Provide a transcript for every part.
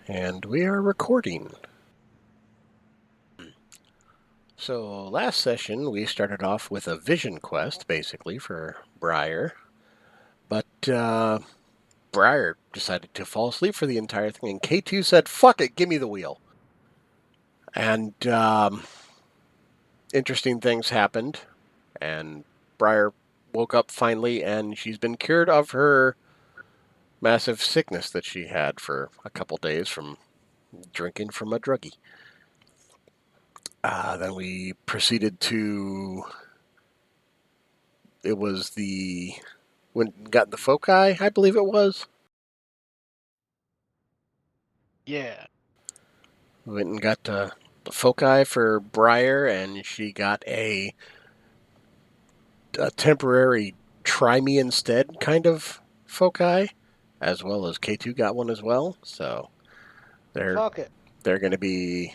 And we are recording. So last session we started off with a vision quest, basically, for Briar. But Briar decided to fall asleep for the entire thing, and K2 said, fuck it, give me the wheel. And interesting things happened, and Briar woke up finally, and she's been cured of her massive sickness that she had for a couple days from drinking from a druggie. Then we proceeded to... It was when got the foci, I believe it was. Yeah. We went and got the foci for Briar, and she got a temporary try me instead kind of foci, as well as K2 got one as well. So they're going to be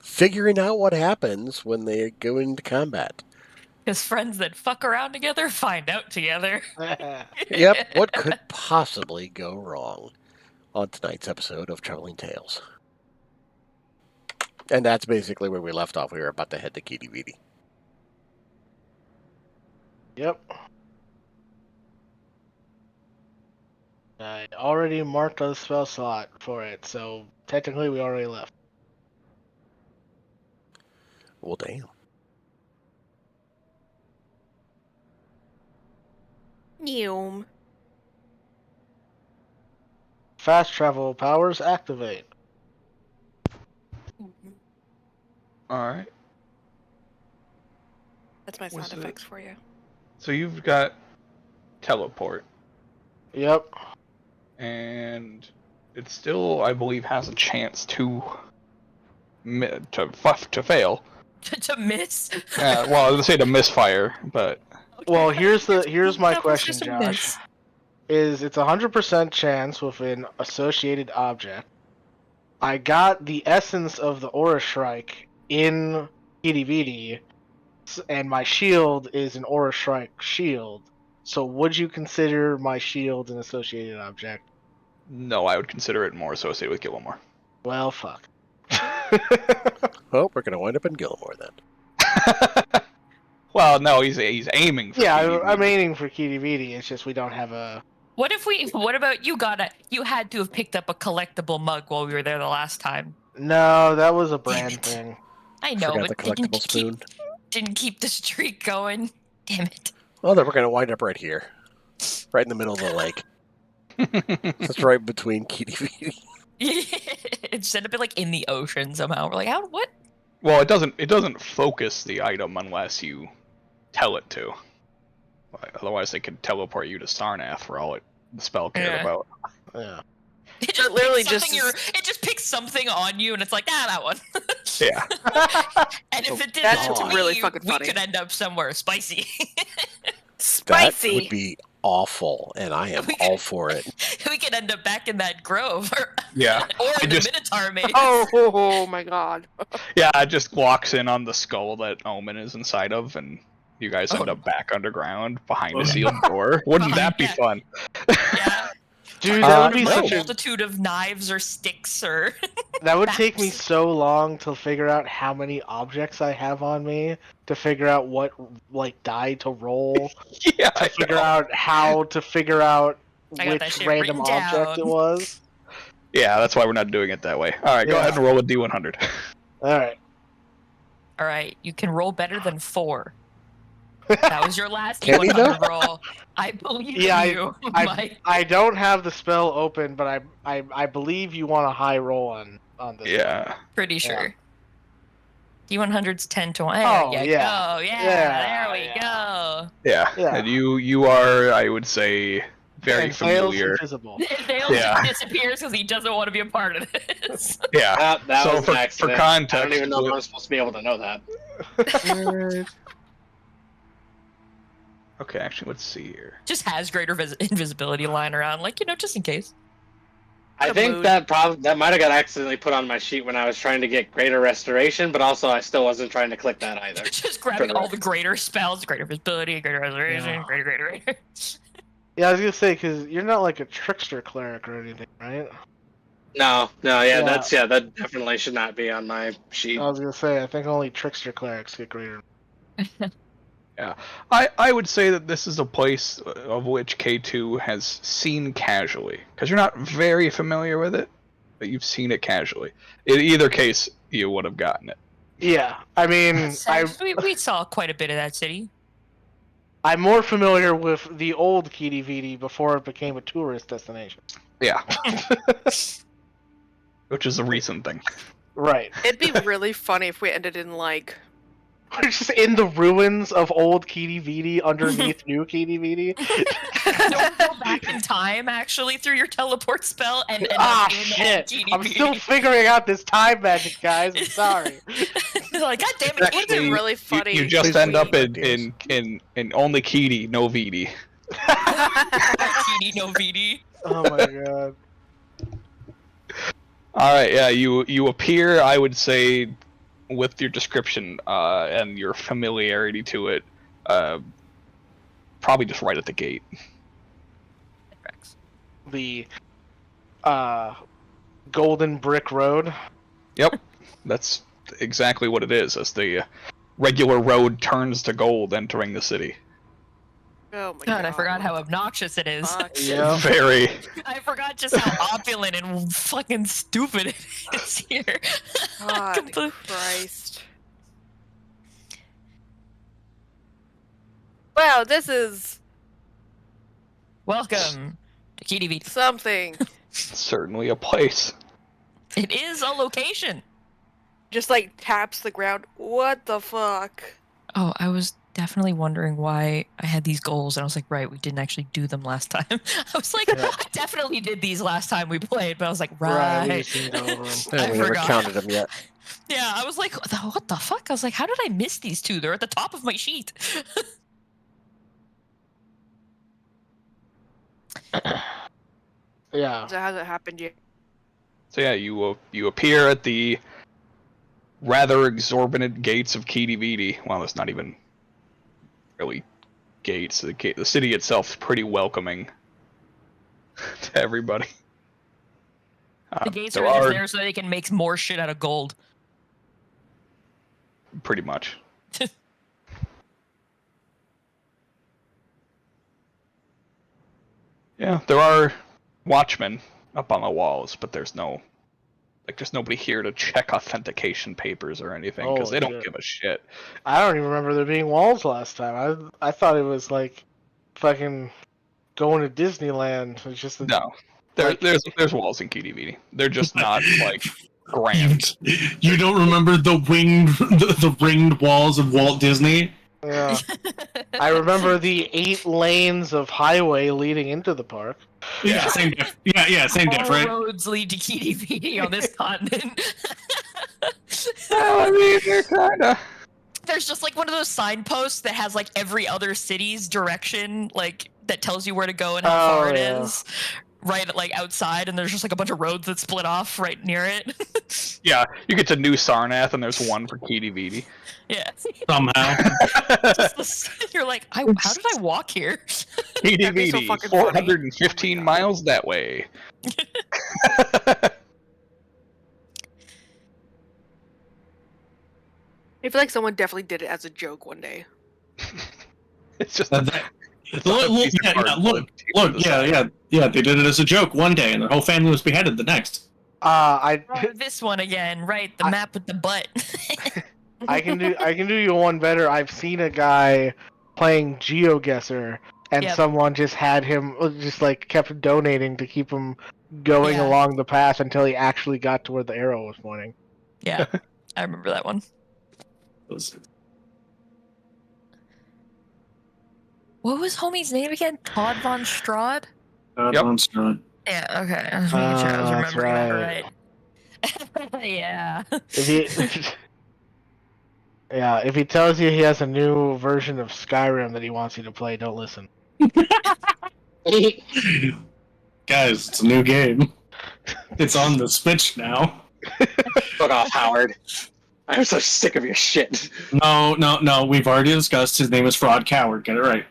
figuring out what happens when they go into combat. Because friends that fuck around together find out together. Yep, what could possibly go wrong on tonight's episode of Troubling Tales? And that's basically where we left off. We were about to head to Kitty Vidi. Yep. I already marked a spell slot for it, so technically we already left. Well, damn. Neum. Fast travel powers activate. Alright. That's my sound effects for you. So you've got teleport. Yep. And it still, I believe, has a chance to fail. To miss? Well, I was gonna say to misfire, but... Okay. Well, here's my question, Josh. It's 100% chance with an associated object. I got the essence of the Aura Shrike in Kitty Vidi, and my shield is an Aura Shrike shield. So would you consider my shield an associated object? No, I would consider it more associated with Gilmore. Well, fuck. Well, we're going to wind up in Gilmore then. Well, no, he's aiming for I'm aiming for Kitty Vidi. It's just we don't have a... What about you had to have picked up a collectible mug while we were there the last time? No, that was a brand thing. I know, Forgot but the collectible spoon. Didn't keep the streak going. Damn it. Well, then we're going to wind up right here. Right in the middle of the lake. That's right between Kitty Vidi. It's ended up in the ocean somehow. We're like, how? What? Well, it doesn't focus the item unless you tell it to. Otherwise, they could teleport you to Sarnath for all the spell cared about. Yeah. It just literally it just picks something on you, and it's like, that one. Yeah. And if it did That's to really me, fucking funny. We could end up somewhere spicy. Spicy. That would be awful, and I am all for it. We could end up back in that grove. Yeah. Or the Minotaur maze. Oh my god. Yeah, it just walks in on the skull that Omen is inside of, and you guys end up back underground behind a sealed door. Wouldn't that be fun? Yeah. Dude, that would be such a multitude of knives or sticks or... That would take me so long to figure out how many objects I have on me, to figure out what, die to roll, Yeah, to figure out how to figure out which random object it was. Yeah, that's why we're not doing it that way. Alright, go ahead and roll a D100. Alright, you can roll better than 4. That was your last Can he D100 roll. I believe you, Mike. I don't have the spell open, but I believe you want a high roll on this. Yeah. Pretty sure. D100's 10 to 1. Oh, There we go. Yeah. And you are, I would say, very familiar. Thales disappears because he doesn't want to be a part of this. Yeah. That so was an accident. For context, I don't even know if I'm supposed to be able to know that. Okay, actually, let's see here. Just has greater invisibility lying around, just in case. I think that might have got accidentally put on my sheet when I was trying to get greater restoration, but also I still wasn't trying to click that either. Just grabbing all the greater spells, greater visibility, greater restoration, greater. Yeah, I was gonna say, because you're not like a trickster cleric or anything, right? No, yeah, Yeah. that definitely should not be on my sheet. I was gonna say, I think only trickster clerics get greater. Yeah, I would say that this is a place of which K2 has seen casually, because you're not very familiar with it, but you've seen it casually. In either case, you would have gotten it. Yeah, I mean, we saw quite a bit of that city. I'm more familiar with the old Kitty before it became a tourist destination. Yeah. Which is a recent thing. Right. It'd be really funny if we ended in like. We're just in the ruins of old Kitty underneath new Kitty. Don't go back in time, actually, through your teleport spell, and shit! I'm still figuring out this time magic, guys. I'm sorry. Like, God damn it! It would be really funny. You just Please end up please. in only Kitty, no VD. TD, no VD. Oh my god. Alright, yeah, you appear, I would say, with your description and your familiarity to it, probably just right at the gate. The Golden Brick Road. Yep, that's exactly what it is, as the regular road turns to gold entering the city. Oh my God, I forgot how obnoxious it is. Fuck. Yeah. Very. I forgot just how opulent and fucking stupid it is here. God Complete- Christ. Wow, this is Welcome to KDV. something. Certainly a place. It is a location. Just like taps the ground. What the fuck? Oh, I was definitely wondering why I had these goals, and I was like, right, we didn't actually do them last time. I was like, Yeah. I definitely did these last time we played, but I was like, We right. just didn't go over 'em. And I we never forgot. counted them yet. Yeah, I was like, what the fuck? I was like, how did I miss these two? They're at the top of my sheet. Yeah. So hasn't happened yet. So yeah, you appear at the rather exorbitant gates of KDVD. Well, it's not even really gates. The city itself is pretty welcoming to everybody. The gates there are just there so they can make more shit out of gold. pretty much. Yeah, there are watchmen up on the walls, but there's nobody here to check authentication papers or anything, because they don't shit. give a shit. I don't even remember there being walls last time. I thought it was like fucking going to Disneyland. It's just No, like- there's walls in KDVD. They're just not like grand. You don't remember the ringed walls of Walt Disney? Yeah. I remember the 8 lanes of highway leading into the park. Yeah, same diff. Yeah, same diff, All right? roads lead to KDV on this continent. Well, I mean, they're kinda. There's just like one of those signposts that has like every other city's direction, like that tells you where to go and how Oh, far it yeah. is. Right, like outside, and there's just like a bunch of roads that split off right near it. Yeah, you get to New Sarnath, and there's one for KDVD. Yeah, Somehow. you're like, how did I walk here? That'd be so KDVD, fucking funny. 415 Oh my God. miles that way. I feel like someone definitely did it as a joke one day. It's just Look, yeah, they did it as a joke one day, and the whole family was beheaded the next. This one again, right? The map with the butt. I can do you one better. I've seen a guy playing GeoGuessr, and Yep. someone just had him just like kept donating to keep him going Yeah. along the path until he actually got to where the arrow was pointing. Yeah, I remember that one. What was homie's name again? Todd Von Strahd? Yep. Yeah, okay. I was making sure I was That's remembering that right. Yeah. If he, yeah, if he tells you he has a new version of Skyrim that he wants you to play, don't listen. Guys, it's a new game. It's on the Switch now. Fuck off, Howard. I'm so sick of your shit. No, we've already discussed his name is Fraud Coward. Get it right.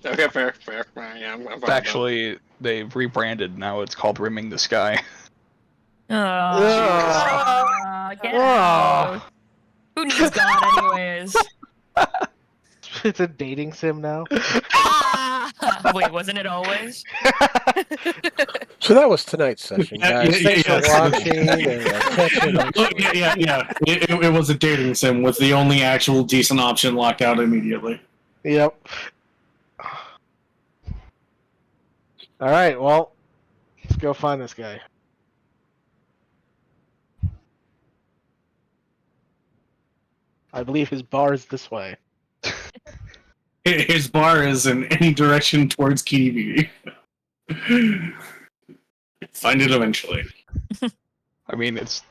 Okay, fair. Yeah, I'm fine with that. Actually, they've rebranded. Now it's called Rimming the Sky. Get out. Who needs God anyways? It's a dating sim now. Wait, wasn't it always? So that was tonight's session, guys. Thanks for yes. watching, and we'll catch you next Look, week. yeah. It was a dating sim with the only actual decent option locked out immediately. Yep. Alright, well, let's go find this guy. I believe his bar is this way. His bar is in any direction towards KDV. Find it eventually. I mean, it's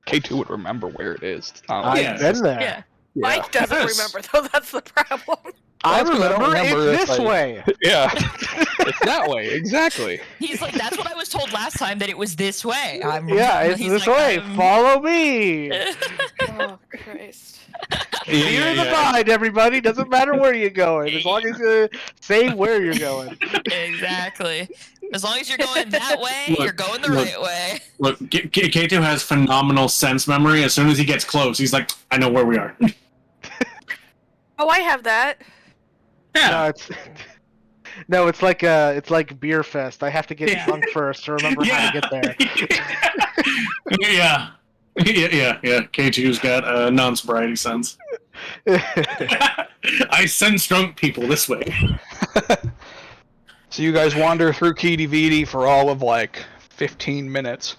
K2 would remember where it is. It's not like yeah. I've been there. Yeah. Mike doesn't Yes. remember though. That's the problem. I That's 'cause I don't remember remember it's if this I- way. Yeah, it's that way exactly. He's like, that's what I was told last time, that it was this way. Yeah, it's he's this like, way. Follow me. Oh Christ. Fear in the mind, everybody. Doesn't matter where you're going, as long as you say where you're going. Exactly. As long as you're going that way, Look, you're going the look. right way. Look, K2 has phenomenal sense memory. As soon as he gets close, he's like, I know where we are. Oh, I have that. No, it's like beer fest. I have to get drunk first to remember how to get there. yeah. K2's got non-sobriety sense. I sense drunk people this way. So you guys wander through KDVD for all of like 15 minutes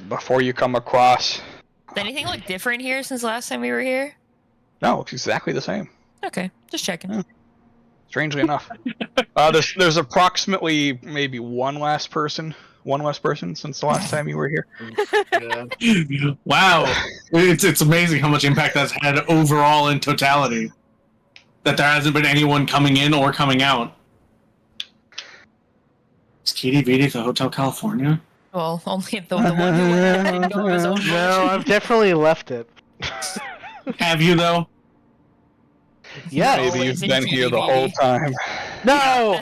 before you come across. Is anything like different here since last time we were here? No, it's exactly the same. Okay, just checking. Yeah. Strangely enough, there's approximately maybe one less person since the last time you were here. Wow, it's amazing how much impact that's had overall in totality. That there hasn't been anyone coming in or coming out. Is KDVD the Hotel California? Well, only the one who went ahead and go his own No, motion. I've definitely left it. Have you though? Yes. Maybe you've Always in been here the KDVD. whole time. No.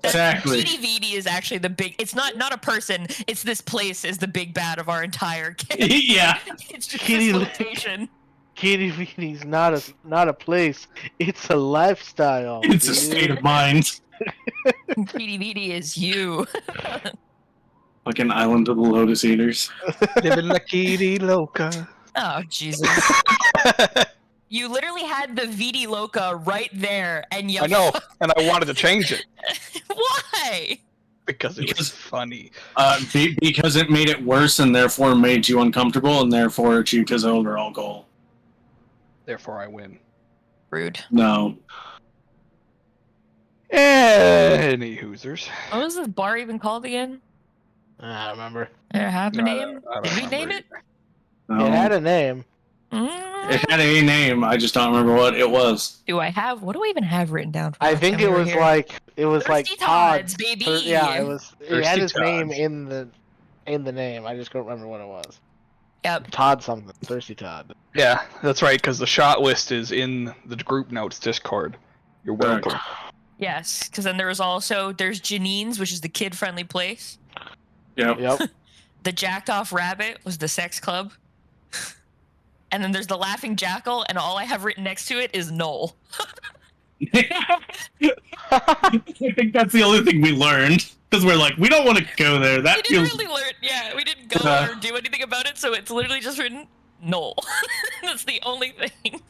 Exactly. KDVD is actually the big. It's not a person. It's this place is the big bad of our entire game. Yeah. It's just Kitty- this location. KDVD's not a place. It's a lifestyle. It's a dude. state of mind. KDVD is you. Like an island of the Lotus Eaters. Living la kitty loca. Oh Jesus! You literally had the VD Loca right there, and you. I know, and I wanted to change it Why? because it was Because- funny. Because it made it worse and therefore made you uncomfortable and therefore achieved his overall goal. Therefore, I win. Rude. No. Any hoosers. What was this bar even called again? I don't remember. Did it have a I name? don't Did we name remember it? No. It had a name. It had a name, I just don't remember what it was. Do I have? What do I even have written down? From I last think time it we were was here? like Thirsty Todd. Todd's, baby. Yeah, it was. It had Thirsty his name Todd's. in the name. I just don't remember what it was. Yep. Todd something. Thirsty Todd. Yeah, that's right, because the shot list is in the group notes Discord. You're welcome. Yes, because then there's Janine's, which is the kid-friendly place. Yep. Yep. The Jacked Off Rabbit was the sex club. And then there's the Laughing Jackal, and all I have written next to it is Knoll. I think that's the only thing we learned. Because we're like, we don't want to go there. We That didn't feels. really learn. Yeah, we didn't go or do anything about it, so it's literally just written Knoll. That's the only thing.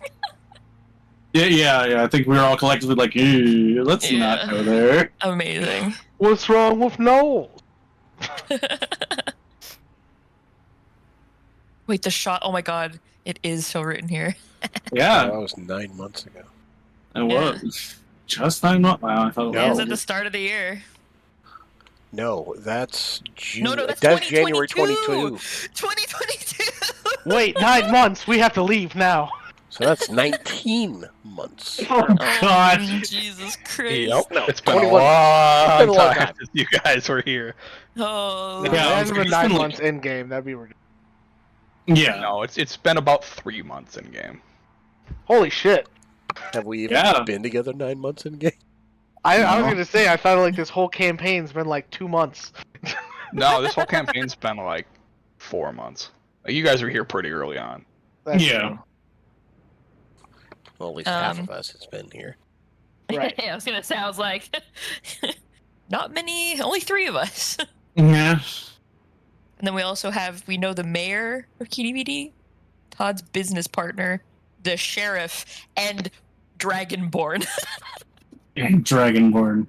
Yeah. I think we were all collectively like, let's not Yeah. go there. Amazing. What's wrong with Noel? Wait, the shot. Oh my god, it is so written here. Yeah, That was 9 months ago. it was. Just 9 months. Wow, I thought Yeah, it was it at the was. start of the year. No, that's June. No, that's January 2022. 2022. 2022. Wait, 9 months. We have to leave now. So that's 19 months. Oh, God. Jesus Christ. It's been a 21 long been a long time time. since you guys were here. Oh. Yeah, It I was hasn't been just 9 gonna- months in game. That'd be ridiculous. Yeah. No, it's been about 3 months in game. Holy shit. Have we even Yeah. been together 9 months in game? I was No. gonna say I thought like this whole campaign's been like 2 months. No, this whole campaign's been like 4 months. You guys were here pretty early on. That's Yeah. true. Well, at least half of us has been here. Right. Yeah, I was gonna say, I was like, not many, only 3 of us. Yeah. And then we also have, we know the mayor of KDVD, Todd's business partner, the sheriff, and Dragonborn. Dragonborn.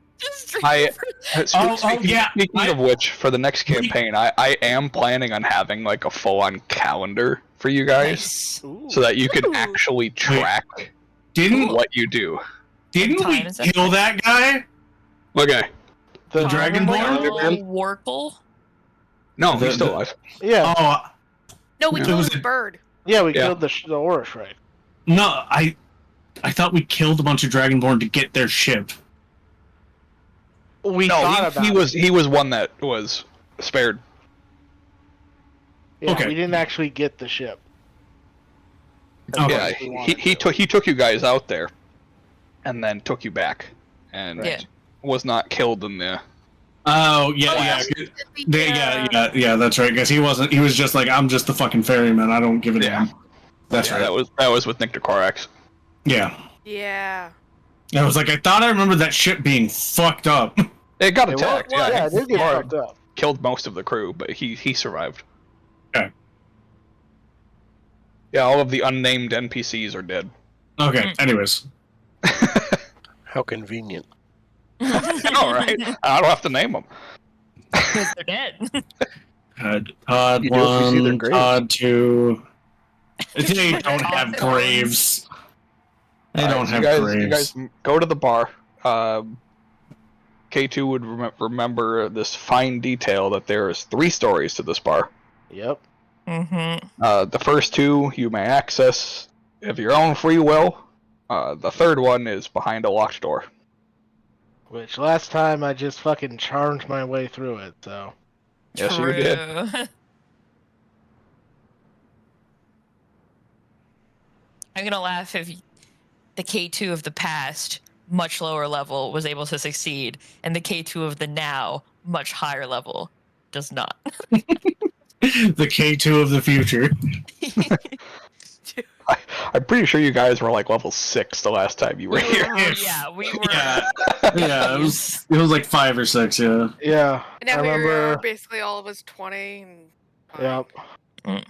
Speaking of which, for the next campaign, I am planning on having like a full-on calendar for you guys, Nice. so that you can Ooh. actually track Didn't what you do. didn't we Time is that? kill that guy? Okay. The Todd Dragonborn? Warkle. No, The- he's still the- alive. Yeah. Oh No, we Yeah. killed It was his a- bird. Yeah, we Yeah. killed the Aura Shrike. no! I thought we killed a bunch of Dragonborn to get their ship. We No, thought about he was one that was spared. Yeah, Okay. we didn't actually get the ship. Okay. Yeah, we wanted he took you guys out there, and then took you back, and Yeah. was not killed in the. Oh yeah. Yeah. That's right. Because he wasn't. He was just like, I'm just the fucking ferryman. I don't give a Yeah. damn. That's right. That was with Nick Korax. Yeah. Yeah. I was like, I thought I remembered that ship being fucked up. It got It was- attacked. yeah, it did get Or fucked up. killed most of the crew, but he survived. Okay. Yeah, all of the unnamed NPCs are dead. Okay. Anyways. How convenient. All right, I don't have to name them. Because they're dead. Todd You do if you see their 1, graves. Todd 2. They don't have graves. They don't have you graves. guys go to the bar. K2 would remember this fine detail that there is 3 stories to this bar. Yep. The first 2 you may access of your own free will. The third one is behind a locked door. Which last time I just fucking charmed my way through it, so. Yes, you did. I'm gonna laugh if the K2 of the past, much lower level, was able to succeed, and the K2 of the now, much higher level, does not. The K2 of the future. I'm pretty sure you guys were like level 6 the last time you were here. Yeah, we were. Yeah. Yeah, it was like 5 or 6, yeah. Yeah. And now I we remember. are basically all of us 20. And Yep. Mm.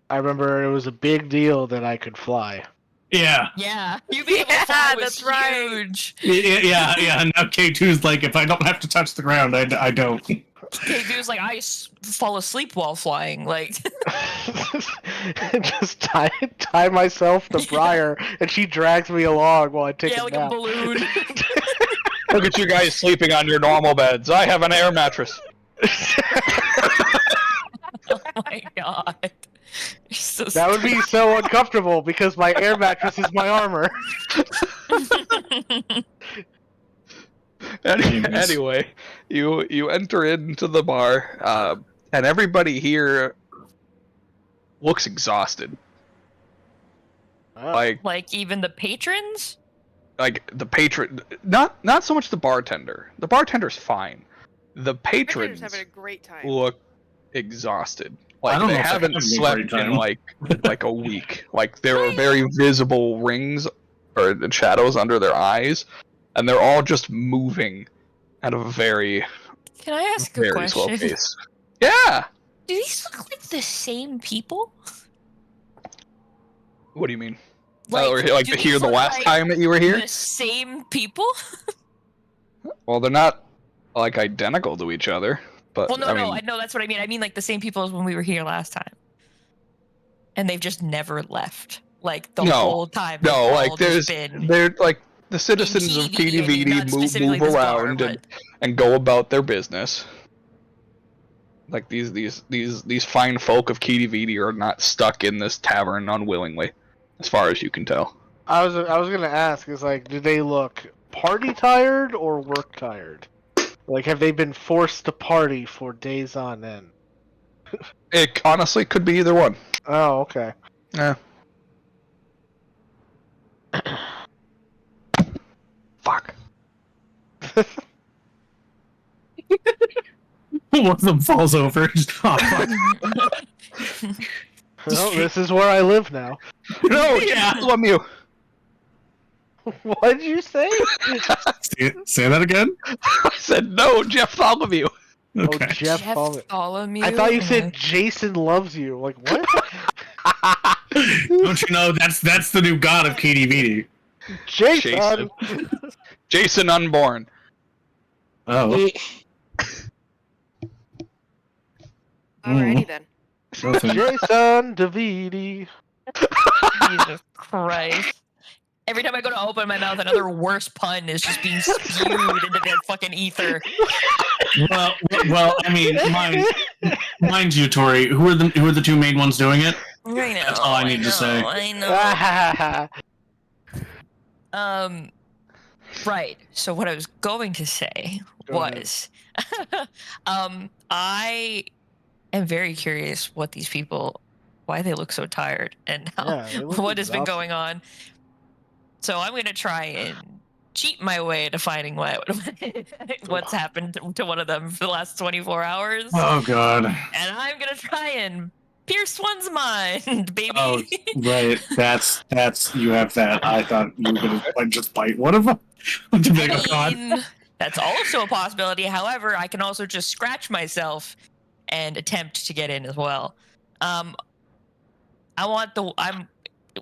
I remember it was a big deal that I could fly. Yeah. Yeah, you being able to Yeah, fly was that's right. huge. Yeah. Now K2's like, if I don't have to touch the ground, I don't. K2's like, I fall asleep while flying. Like, Just tie myself to Briar, and she drags me along while I take yeah, a like nap. a balloon. Look at you guys sleeping on your normal beds. I have an air mattress. Oh my god. You're so That would be so uncomfortable because my air mattress is my armor. Anyway, you enter into the bar, and everybody here looks exhausted. Oh. Like even the patrons? the patron, not so much the bartender. The bartender's fine. The Patrons patrons having a great time. look exhausted. I Like don't they know if they're haven't having a slept great time. in like a week. Like there are very visible rings or shadows under their eyes, and they're all just moving at a very Can I ask a very slow question? pace. Yeah. Do these look like the same people? What do you mean? Like, Or like do to these hear the look last like time that you were here? The same people? Well, they're not like identical to each other, but Well, no, I no, mean, I know that's what I mean. I mean like the same people as when we were here last time, and they've just never left. Like the No. whole time. they've no, all like just been they're like the citizens of KDVD, I mean, not KDVD specifically move this bar, around but- and go about their business. Like these fine folk of KDVD are not stuck in this tavern unwillingly, as far as you can tell. I was gonna ask, is like, do they look party tired or work tired? Like, have they been forced to party for days on end? It honestly could be either one. Oh, okay. Yeah. Fuck. One of them falls over. Oh, fuck. Well, this is where I live now. No, Yeah. Bartholomew. What did you say? Say that again? I said no, Jeff Bartholomew. Okay. Oh, Jeff Foley. Bartholomew? I thought you said Jason loves you. Like, what? Don't you know that's the new god of KDVD? Jason! Jason Unborn. Oh. Alrighty then. Nothing. Jason Davidi. Jesus Christ. Every time I go to open my mouth, another worse pun is just being spewed into the fucking ether. Well, I mean, mind you, Tori, who are the two main ones doing it? I know. That's all I need to say. I know. Right. So what I was going to say was, I am very curious what these people, why they look so tired, and what has been going on. So I'm going to try and cheat my way to finding what's happened to one of them for the last 24 hours. Oh God. And I'm going to try and pierce one's mind, baby. Oh, right. That's you have that. I thought you were gonna just bite one of them. That's also a possibility. However, I can also just scratch myself and attempt to get in as well. I'm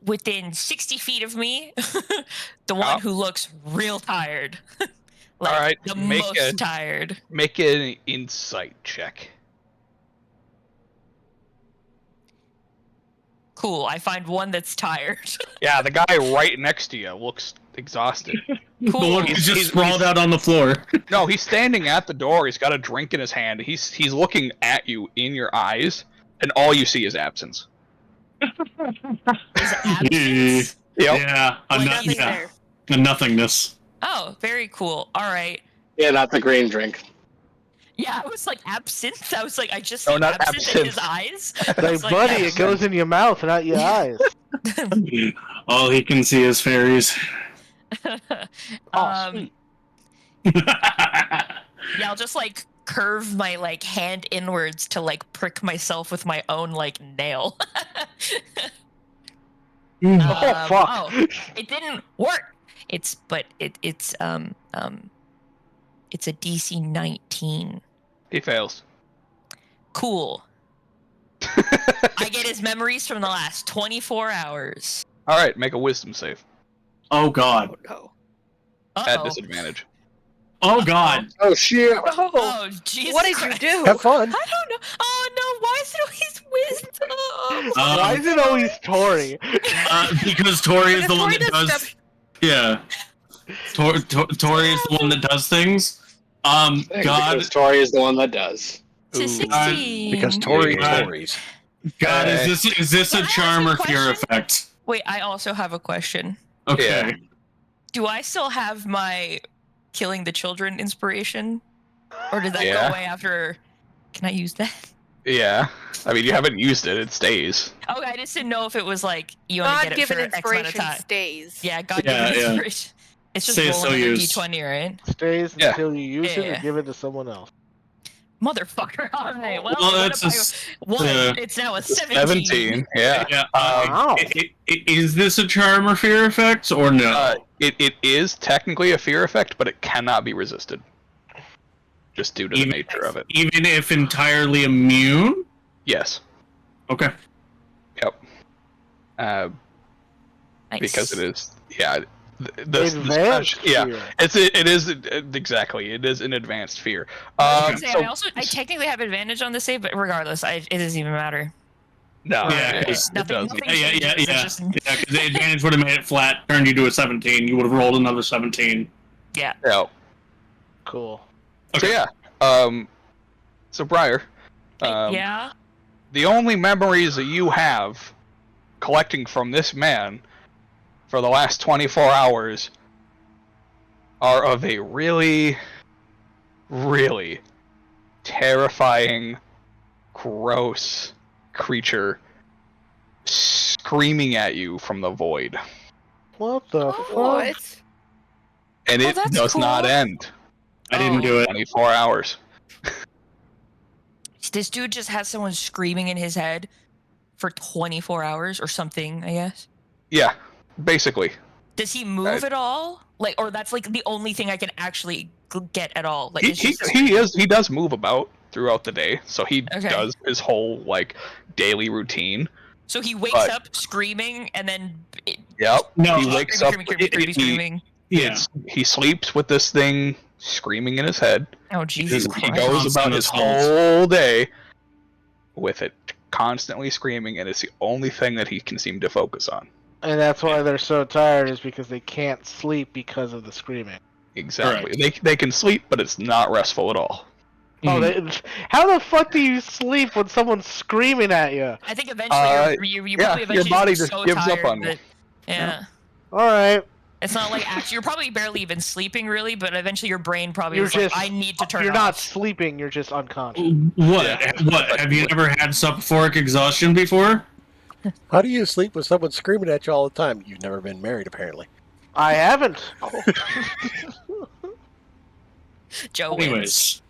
within 60 feet of me, the one who looks real tired. Like, all right, the most tired. Make an insight check. Cool. I find one that's tired. Yeah, the guy right next to you looks exhausted. Cool. The one who's just sprawled out on the floor. No, he's standing at the door. He's got a drink in his hand. He's looking at you in your eyes, and all you see is absence. Absence? Yeah, Nothing there. a nothingness. Oh, very cool. All right. Yeah, not the green drink. Yeah, I was like, absinthe? I was like, I just No, see not absinthe in his absinthe. eyes. Like, buddy, it goes in your mouth, not your eyes. All he can see is fairies. Sweet. Yeah, I'll just like curve my like hand inwards to like prick myself with my own like nail. Oh, fuck. Oh, it didn't work. It's a DC 19. He fails. Cool. I get his memories from the last 24 hours. All right, make a wisdom save Oh God. Oh no. at Uh-oh. disadvantage. Oh God. Oh shit! Oh, Jesus What did you Christ. do? Have fun. I don't know. Oh no, why is it always wisdom? Why is it always Tori? Because Tori is the one Tori that does does. stuff- Yeah. Tori is the one that does things. God. Because Tori is the one that does. To Ooh. 16. Because Tory Yeah. Tories. God, is this a Can I charm or ask a fear question? effect? Wait, I also have a question. Okay. Yeah. Do I still have my killing the children inspiration? Or did that Yeah. go away after? Can I use that? Yeah, I mean you haven't used it; it stays. Okay, I just didn't know if it was like you only get it for God-given X amount of inspiration time. stays. Yeah, God-given Yeah, yeah. inspiration. It's just Stays rolling so a used. D20, right? Stays Yeah. until you use it Yeah. or give it to someone else. Motherfucker. All right. Well, Well, what that's if a it's now a 17. Yeah. Yeah. Wow. Is this a charm or fear effect or no? It is technically a fear effect, but it cannot be resisted. Just due to the nature of it. Even if entirely immune? Yes. Okay. Yep. Nice. Because it is. Yeah. Advanced yeah. fear. It is exactly. It is an advanced fear. I technically have advantage on the save, but regardless, it doesn't even matter. No. Yeah, it it's- doesn't. nothing Yeah. changes, it's just- Yeah, because the advantage would have made it flat, turned you to a 17. You would have rolled another 17. yeah. Yeah. Cool. So Okay. yeah. So Briar. Yeah. The only memories that you have collecting from this man for the last 24 hours are of a really, really terrifying, gross creature screaming at you from the void. What the fuck? What? And Oh, it that's does not cool. end. I didn't do it. 24 hours. This dude just has someone screaming in his head for 24 hours or something, I guess. Yeah, basically. Does he move at all? Like, or that's like the only thing I can actually get at all. Like, he does move about throughout the day, so he does his whole like daily routine. So he wakes up screaming, and then he wakes up screaming. He sleeps with this thing screaming in his head. Oh Jesus Christ! He goes about his whole day with it constantly screaming, and it's the only thing that he can seem to focus on. And that's why they're so tired, is because they can't sleep because of the screaming. Exactly. They can sleep, but it's not restful at all. Oh, how the fuck do you sleep when someone's screaming at you? I think eventually you probably eventually your body just so gives tired up on you. Yeah. All right. It's not like actually you're probably barely even sleeping really, but eventually your brain probably is like, I need to turn. You're not sleeping. You're just unconscious. What? Have you never had soporific exhaustion before? How do you sleep with someone screaming at you all the time? You've never been married, apparently. I haven't. Joe Anyways.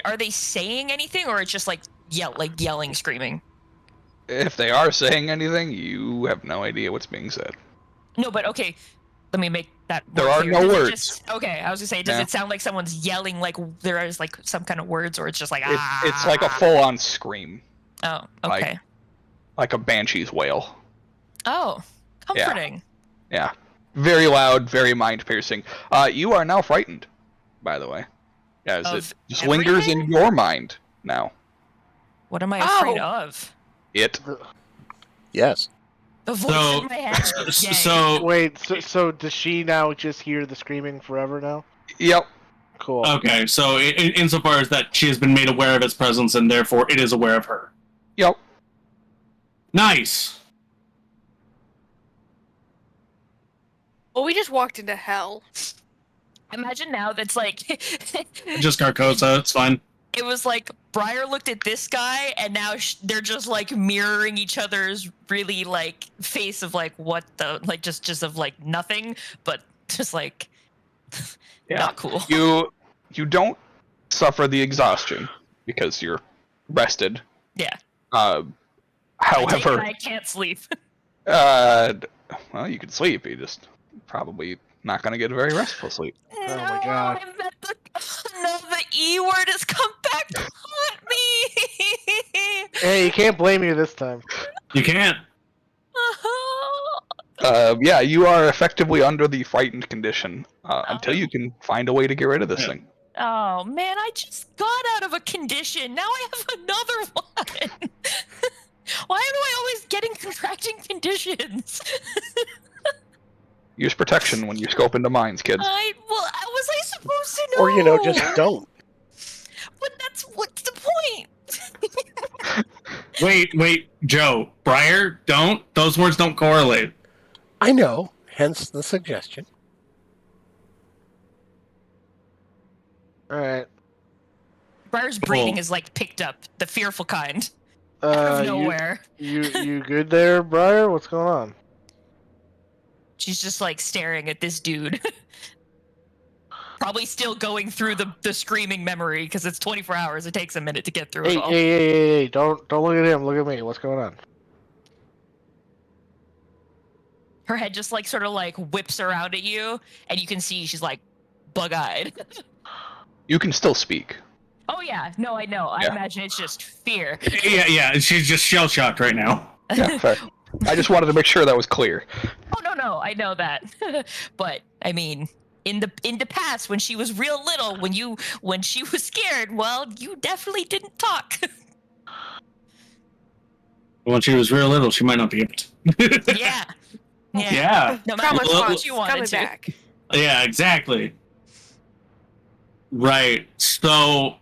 Are they saying anything, or it's just like yelling, screaming? If they are saying anything, you have no idea what's being said. No, but okay, let me make that. There are no words. Okay, I was gonna say, does it sound like someone's yelling, like there is like some kind of words, or it's just like It's like a full-on scream. Oh, okay. Like a banshee's wail. Oh, comforting. Yeah. Very loud, very mind-piercing. You are now frightened, by the way. As it just lingers in your mind now. What am I afraid of? It. Yes. The voice in my head. So does she now just hear the screaming forever now? Yep. Cool. Okay, so insofar as that she has been made aware of its presence, and therefore it is aware of her. Yep. Nice. Well, we just walked into hell. Imagine now that's like... Just Carcosa, it's fine. It was like, Briar looked at this guy, and now they're just like mirroring each other's really like face of like what the... Like just of like nothing, but just like... Not cool. You don't suffer the exhaustion because you're rested. Yeah. However... I can't sleep. Well, you can sleep, you just... Probably not going to get a very restful sleep. Oh my god. The E word has come back to haunt me. Hey, you can't blame me this time. You can't. Yeah, you are effectively under the frightened condition until you can find a way to get rid of this thing. Oh man, I just got out of a condition. Now I have another one. Why am I always getting contracting conditions? Use protection when you scope into mines, kids. Was I supposed to know? Or, just don't. But what's the point? Wait, Joe. Briar, don't. Those words don't correlate. I know, hence the suggestion. Alright. Briar's breathing is like picked up, the fearful kind. Out of nowhere. You good there, Briar? What's going on? She's just like staring at this dude. Probably still going through the screaming memory because it's 24 hours. It takes a minute to get through it all. Hey, don't look at him. Look at me. What's going on? Her head just like sort of like whips around at you, and you can see she's like bug-eyed. You can still speak. Oh yeah, no, I know. I imagine it's just fear. Yeah, she's just shell-shocked right now. Yeah, fair. I just wanted to make sure that was clear. Oh no, I know that. But I mean, in the past, when she was real little, when she was scared, well, you definitely didn't talk. When she was real little, she might not be able to. Yeah. No matter what you wanted to. Back. Yeah, exactly. Right. So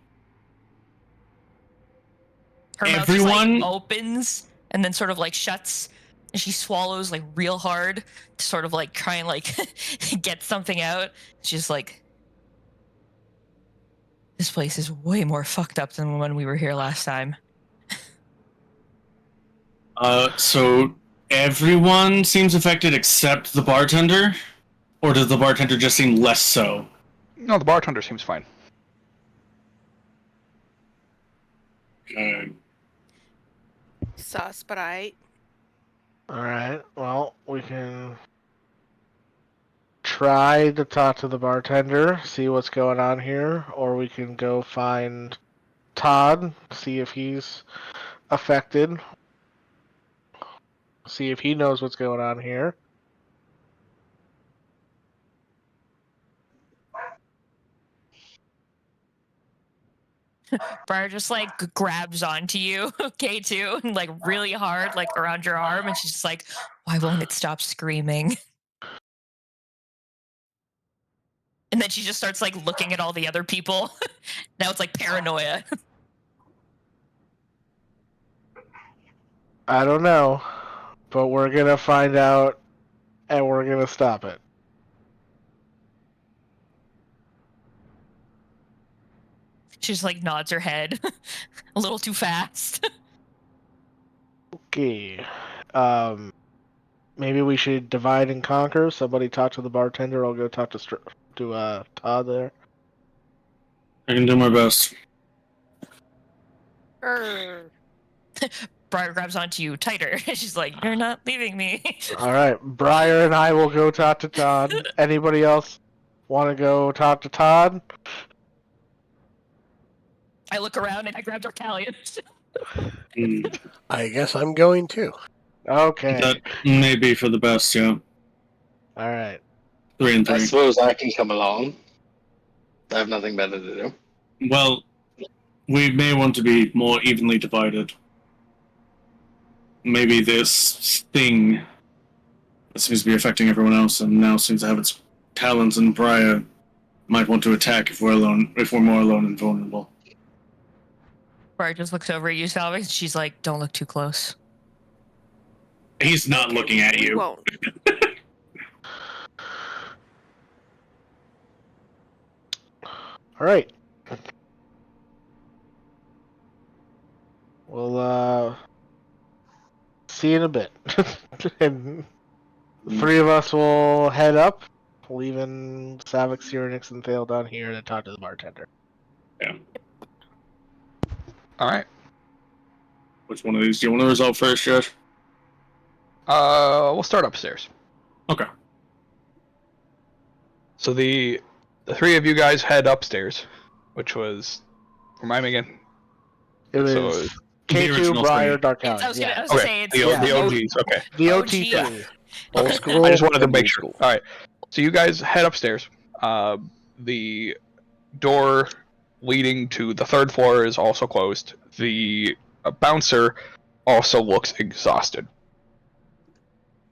her mouth just, like, opens and then sort of like shuts, and she swallows like real hard to sort of like try and like get something out. She's like, this place is way more fucked up than when we were here last time. So everyone seems affected except the bartender. Or does the bartender just seem less so? No, the bartender seems fine. Sus, but Alright, well, we can try to talk to the bartender, see what's going on here, or we can go find Todd, see if he's affected, see if he knows what's going on here. Briar just like grabs onto you, K2, like really hard, like around your arm, and she's just like, "Why won't it stop screaming?" And then she just starts like looking at all the other people. Now it's like paranoia. I don't know, but we're gonna find out, and we're gonna stop it. She just like nods her head a little too fast. Okay. Maybe we should divide and conquer. Somebody talk to the bartender. I'll go talk to Todd there. I can do my best. Briar grabs onto you tighter. She's like, "You're not leaving me." All right, Briar and I will go talk to Todd. Anybody else want to go talk to Todd? I look around and I grab Darkalion. I guess I'm going too. Okay. That may be for the best, yeah. All right. 3 and 3. I suppose I can come along. I have nothing better to do. Well, we may want to be more evenly divided. Maybe this thing that seems to be affecting everyone else and now seems to have its talons and Briar might want to attack if we're alone, if we're more alone and vulnerable. Briar just looks over at you, Salvix. She's like, "Don't look too close." He's not looking at you. won't. All right. We'll see you in a bit. And the 3 of us will head up, leaving Savik, Cyrenix, and Thale down here to talk to the bartender. Yeah. All right. Which one of these do you want to resolve first, Josh? We'll start upstairs. Okay. So the 3 of you guys head upstairs, which was, remind me again. It was So, K2, Briar, Darkalion. I was gonna okay. say it's The OGs. Okay. The OG. OT3. Yeah. Old school. I just wanted to and make new sure. school. All right. So you guys head upstairs. The door leading to the 3rd floor is also closed. The bouncer also looks exhausted.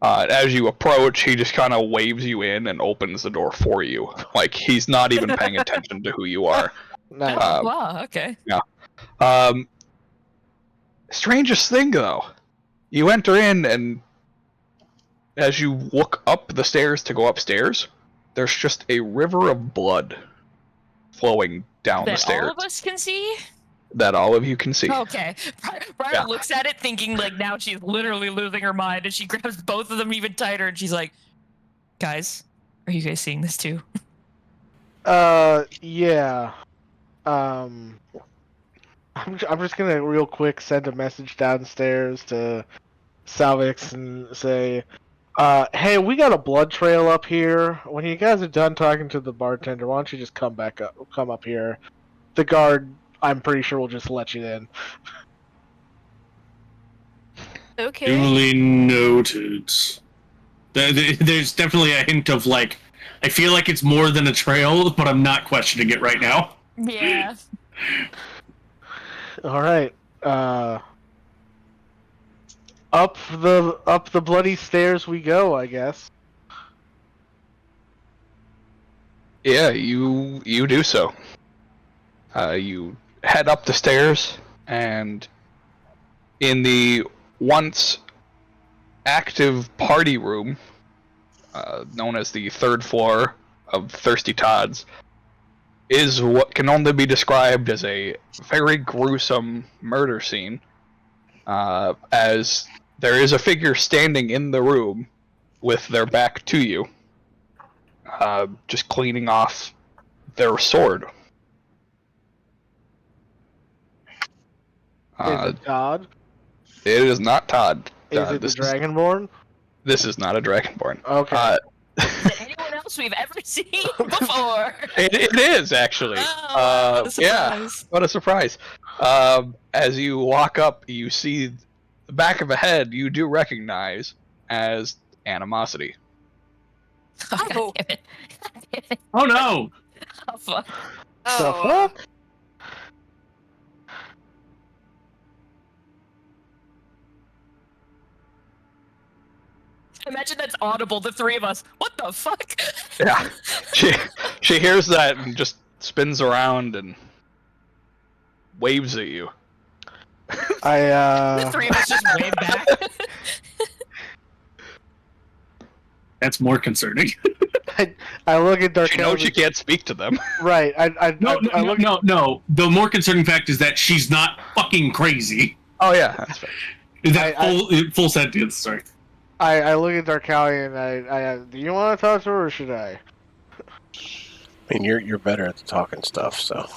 As you approach, he just kind of waves you in and opens the door for you. Like, he's not even paying attention to who you are. Nice. Wow. Okay. Strangest thing, though. You enter in, and as you look up the stairs to go upstairs, there's just a river of blood flowing down the That stairs. all of us can see? That all of you can see. Okay. Briar Yeah. looks at it thinking like now she's literally losing her mind, and she grabs both of them even tighter, and she's like, "Guys, are you guys seeing this too?" Yeah. I'm just gonna real quick send a message downstairs to Salvix and say, hey, we got a blood trail up here. When you guys are done talking to the bartender, why don't you just come up here? The guard, I'm pretty sure, will just let you in. Okay. Duly noted. There's definitely a hint of, like, I feel like it's more than a trail, but I'm not questioning it right now. Yeah. All right. Up the bloody stairs we go, I guess. Yeah, you do so. You head up the stairs, and in the once active party room, known as the 3rd floor of Thirsty Todd's, is what can only be described as a very gruesome murder scene, as there is a figure standing in the room with their back to you. just cleaning off their sword. Is it Todd? It is not Todd. Is it the Dragonborn? This is not a Dragonborn. Okay. Is it anyone else we've ever seen before? It is, actually. Oh, what a surprise. Yeah, what a surprise. As you walk up, you see the back of a head you do recognize as Animosity. Oh, God damn it. God damn it. Oh no! Oh, fuck. The fuck? Imagine that's audible, the three of us. What the fuck? Yeah. She hears that and just spins around and waves at you. The three of us just wave back. That's more concerning. I look at Dark. She knows she can't speak to them. Right. No. The more concerning fact is that she's not fucking crazy. Oh yeah, that's fair. Is that full sentence? Sorry. I look at Darkali and I do you want to talk to her or should I? I mean, you're better at the talking stuff, so.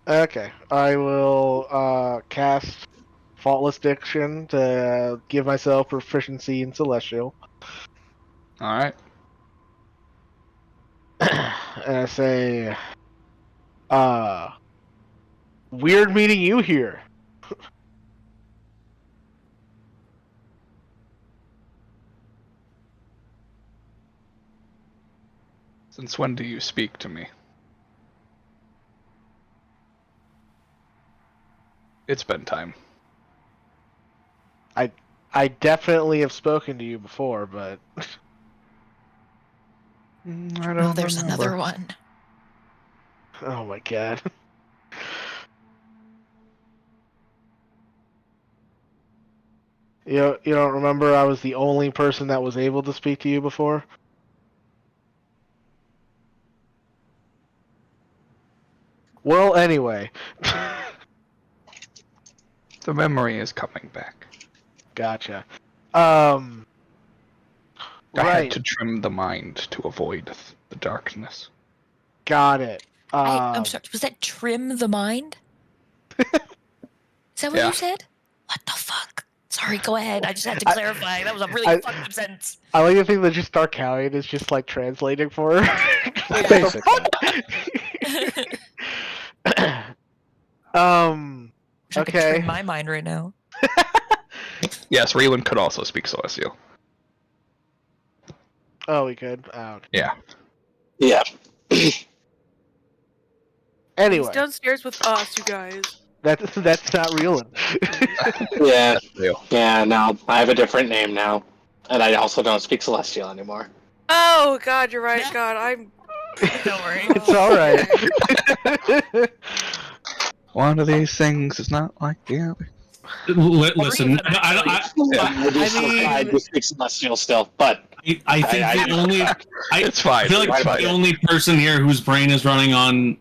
Okay, I will cast Faultless Diction to give myself proficiency in Celestial. All right. And I say, weird meeting you here. Since when do you speak to me? It's been time. I definitely have spoken to you before, but I don't Oh, there's remember. another one. oh my god. You don't remember I was the only person that was able to speak to you before? Well, anyway. The memory is coming back. Gotcha. I Right. had to trim the mind to avoid the darkness. Got it. I'm sorry, was that trim the mind? Is that what Yeah. you said? What the fuck? Sorry, go ahead. I just had to clarify. That was a really fucked up sentence. I like to think that just Darkalion is just like translating for her. Basically. Wish I could Okay. trim my mind right now. Yes, Raylan could also speak Celestial. Oh, we could. Oh, okay. Yeah. Yeah. Anyway, He's downstairs with us, you guys. that's not real. Yeah. That's real. Yeah, no. I have a different name now. And I also don't speak Celestial anymore. Oh god, you're right. God, I'm. Don't worry. It's all right. One of these things is not like the other. Listen, I do speak Celestial still, but I think the only It's fine. I feel like It's fine. the only person here whose brain is running on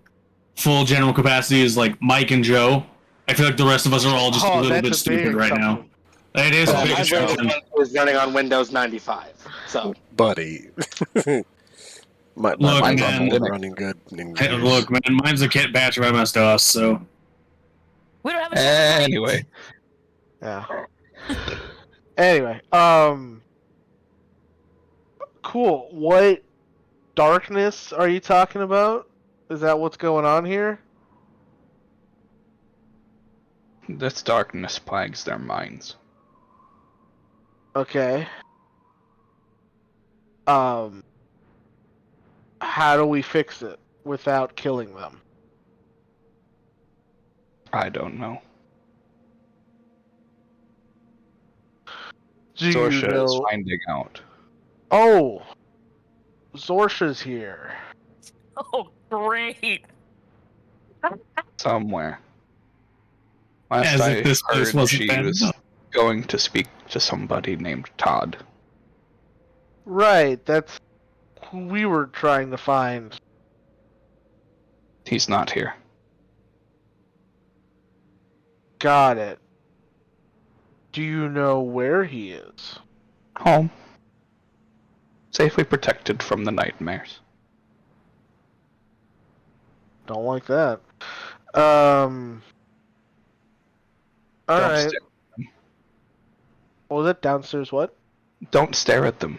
full general capacity is like Mike and Joe. I feel like the rest of us are all just a little that's bit a stupid big right now. assumption. It is a my big brain assumption. was running on Windows 95. So Buddy. my Look, mine's man. running good. Hey, look, man, mine's a kit batch of MS-DOS, so We don't have a Anyway. Yeah. Anyway, cool. What darkness are you talking about? Is that what's going on here? This darkness plagues their minds. Okay. How do we fix it without killing them? I don't know. Do Zorsha you know? is finding out. Oh, Zorsha's here. Oh, great. Somewhere. Last As I if this place heard, wasn't she bad was enough. going to speak to somebody named Todd. Right, that's who we were trying to find. He's not here. Got it. Do you know where he is? Home. Safely protected from the nightmares. Don't like that. All right. What was it? Downstairs what? Don't stare at them.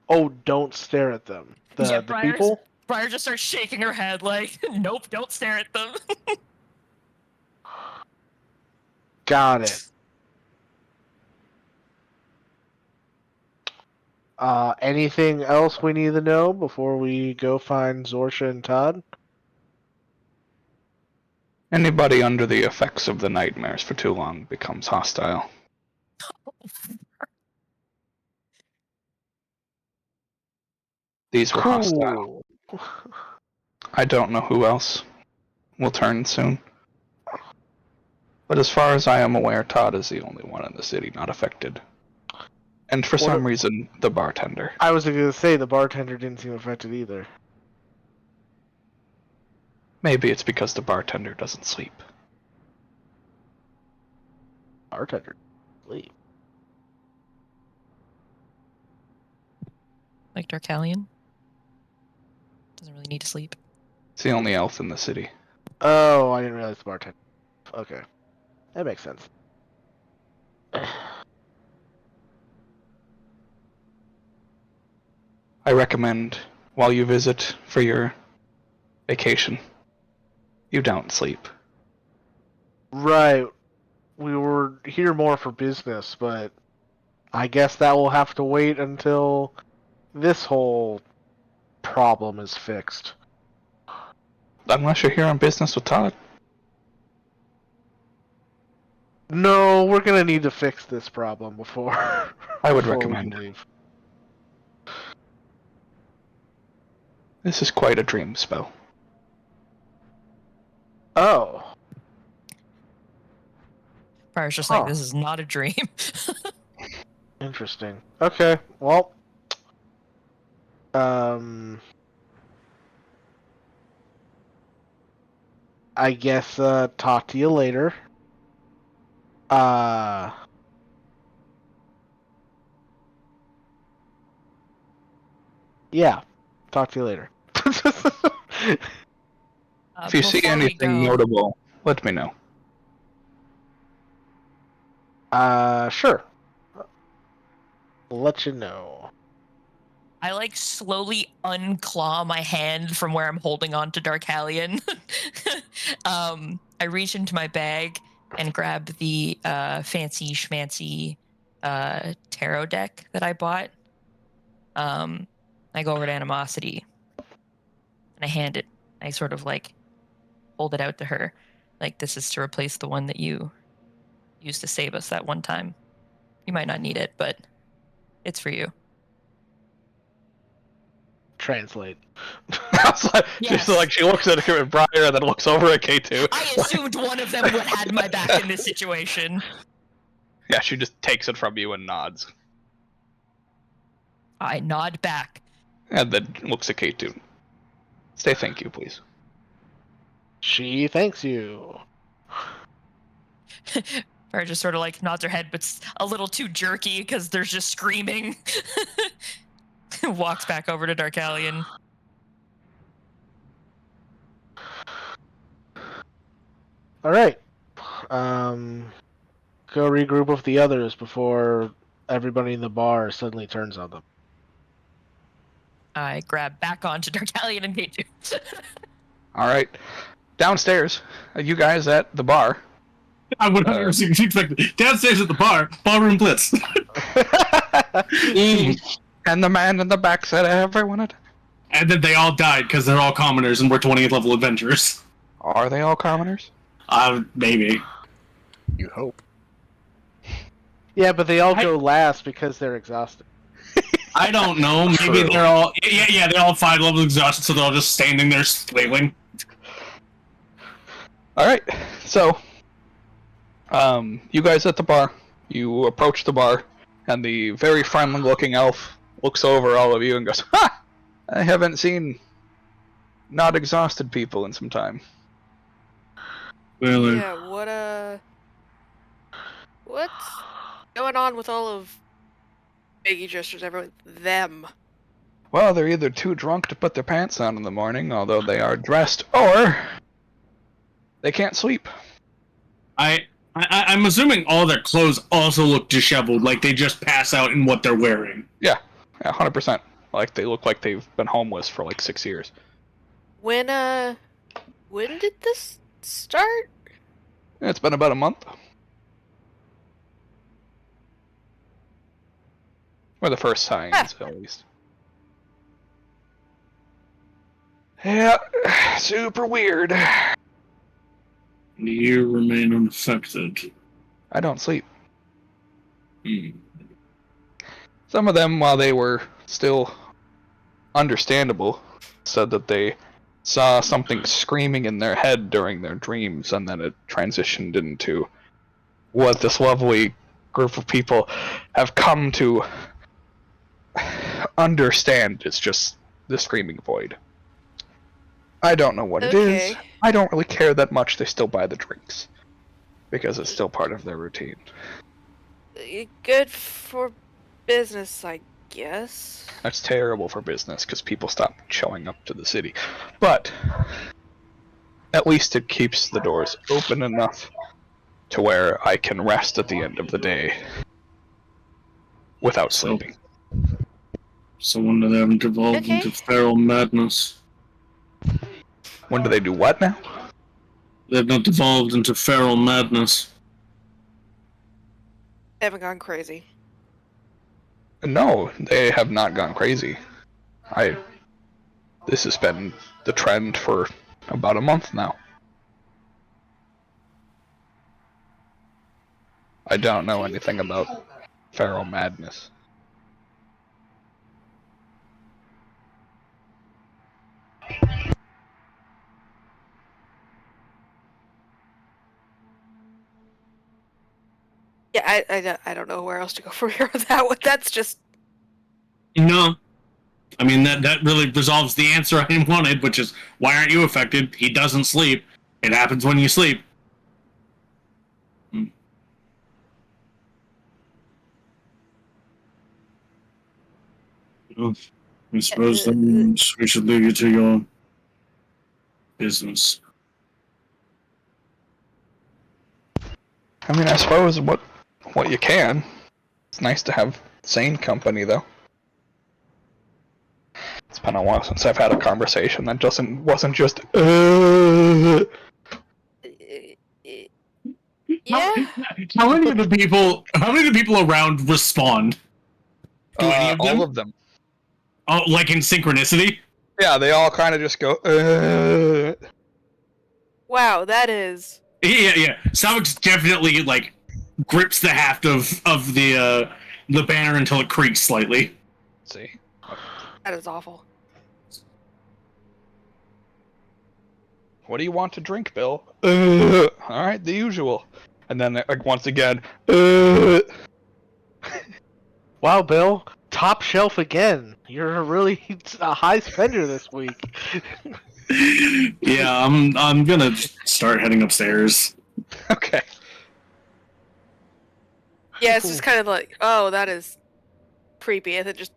Oh, don't stare at them. The people? Briar just starts shaking her head like, nope, don't stare at them. Got it. Anything else we need to know before we go find Zorsha and Todd? Anybody under the effects of the nightmares for too long becomes hostile. These were hostile. I don't know who else will turn soon. But as far as I am aware, Todd is the only one in the city not affected. And for some reason, the bartender. I was going to say the bartender didn't seem affected either. Maybe it's because the bartender doesn't sleep. Bartender sleep. Like Darkalion? Doesn't really need to sleep. It's the only elf in the city. Oh, I didn't realize the bartender. Okay. That makes sense. I recommend, while you visit for your vacation, you don't sleep. Right. We were here more for business, but I guess that will have to wait until this whole problem is fixed. Unless you're here on business with Todd. No, we're gonna need to fix this problem before. I would before recommend. We can leave. This is quite a dream spell. Oh. Briar's just like, this is not a dream. Interesting. Okay, well. I guess, talk to you later. Yeah. Talk to you later. If you see anything notable, let me know. Sure. I'll let you know. I like slowly unclaw my hand from where I'm holding on to Darkalion. I reach into my bag and grab the fancy schmancy tarot deck that I bought. I go over to Animosity and I hand it. I sort of like hold it out to her. Like, this is to replace the one that you used to save us that one time. You might not need it, but it's for you. Translate. Yes. So, like, she looks at Briar and then looks over at K2. I assumed one of them would had my back in this situation. Yeah, she just takes it from you and nods. I nod back. And then looks at K2. Say thank you, please. She thanks you. Or just sort of like nods her head, but a little too jerky because there's just screaming. Walks back over to Darkalion. All right. Go regroup with the others before everybody in the bar suddenly turns on them. I grab back onto Darkalion and K2. All right. Downstairs, you guys at the bar. I would have expected. Downstairs at the bar, ballroom blitz. And the man in the back said everyone had... And then they all died because they're all commoners and we're 20th level adventurers. Are they all commoners? Maybe. You hope. Yeah, but they all go last because they're exhausted. I don't know. Maybe they're all... Yeah, they're all 5 levels exhausted, so they're all just standing there flailing. Alright, so... you guys at the bar. You approach the bar, and the very friendly-looking elf looks over all of you and goes, "Ha! I haven't seen not exhausted people in some time." Really? Yeah, what's going on with all of Biggie Jesters, everyone? Them. Well, they're either too drunk to put their pants on in the morning, although they are dressed, or they can't sleep. I'm assuming all their clothes also look disheveled, like they just pass out in what they're wearing. Yeah, 100%. Like they look like they've been homeless for like 6 years. When did this start? It's been about a month. Or the first signs, at least. Yeah, super weird. You remain unaffected. I don't sleep. Hmm. Some of them, while they were still understandable, said that they saw something screaming in their head during their dreams, and then it transitioned into what this lovely group of people have come to understand is just the screaming void. I don't know what it is. I don't really care that much. They still buy the drinks because it's still part of their routine. Good for business, I guess. That's terrible for business because people stop showing up to the city. But at least it keeps the doors open enough to where I can rest at the end of the day without sleeping. So when do they haven't devolved into feral madness? When do they do what now? They've not devolved into feral madness. They haven't gone crazy. No, they have not gone crazy. This has been the trend for about a month now. I don't know anything about feral madness. Yeah, I don't know where else to go from here with that one. That's just... No. I mean, that really resolves the answer I wanted, which is, why aren't you affected? He doesn't sleep. It happens when you sleep. Well, I suppose then we should leave you to your business. I mean, I suppose what you can. It's nice to have sane company, though. It's been a while since I've had a conversation that wasn't just. Yeah. How many of the people around respond? Do any of them? All of them. Oh, like in synchronicity? Yeah, they all kind of just go. Wow, that is. Yeah. Savage definitely like grips the haft of the banner until it creaks slightly. See. That is awful. What do you want to drink, Bill? All right, the usual. And then, like, once again, Wow, Bill, top shelf again. You're a really high spender this week. Yeah, I'm gonna start heading upstairs. Okay. Yeah, it's just kind of like, oh, that is creepy, and then just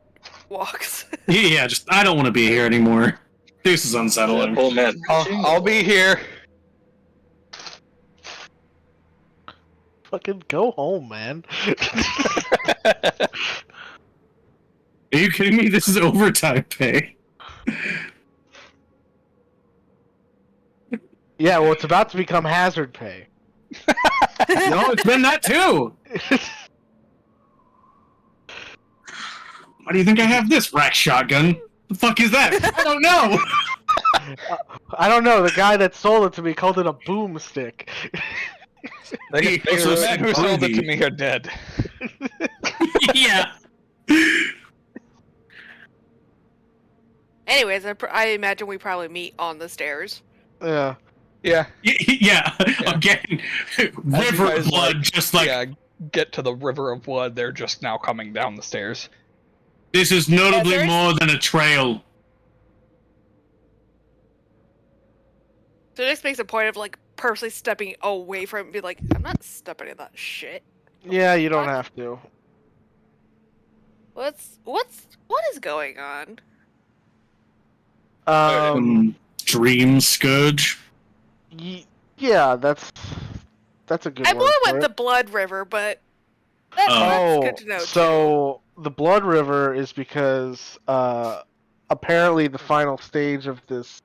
walks. Yeah, just I don't want to be here anymore. This is unsettling. Oh man, I'll be here. Fucking go home, man. Are you kidding me? This is overtime pay. Yeah, well, it's about to become hazard pay. No, it's been that too. Why do you think I have this rack shotgun? The fuck is that? I don't know. I don't know. The guy that sold it to me called it a boomstick. The men who sold it to me are dead. Yeah. Anyways, I imagine we probably meet on the stairs. Yeah. Yeah. Yeah. Again, river of blood, just like... Yeah, get to the river of blood, they're just now coming down the stairs. This is notably more than a trail. So it just makes a point of, like, purposely stepping away from it and be like, I'm not stepping in that shit. Yeah, you don't have to. What is going on? Dream Scourge. Yeah, that's a good word. I went the Blood River, but that's good to know so the Blood River is because apparently the final stage of this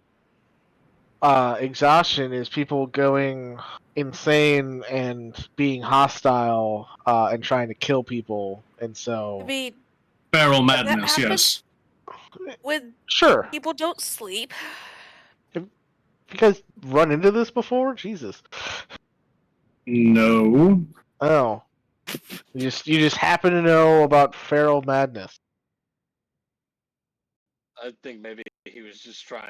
exhaustion is people going insane and being hostile and trying to kill people, and so I mean, feral madness. Yes. When sure, people don't sleep. Have you guys run into this before? Jesus. No. Oh. You just happen to know about feral madness. I think maybe he was just trying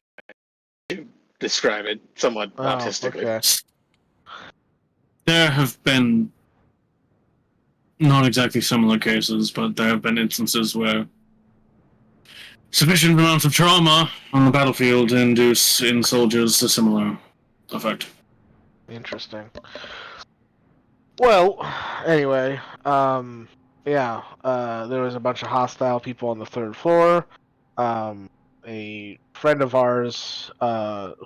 to describe it somewhat autistically. Okay. There have been not exactly similar cases, but there have been instances where sufficient amounts of trauma on the battlefield induce in soldiers a similar effect. Interesting. Well, anyway, yeah, there was a bunch of hostile people on the third floor. A friend of ours,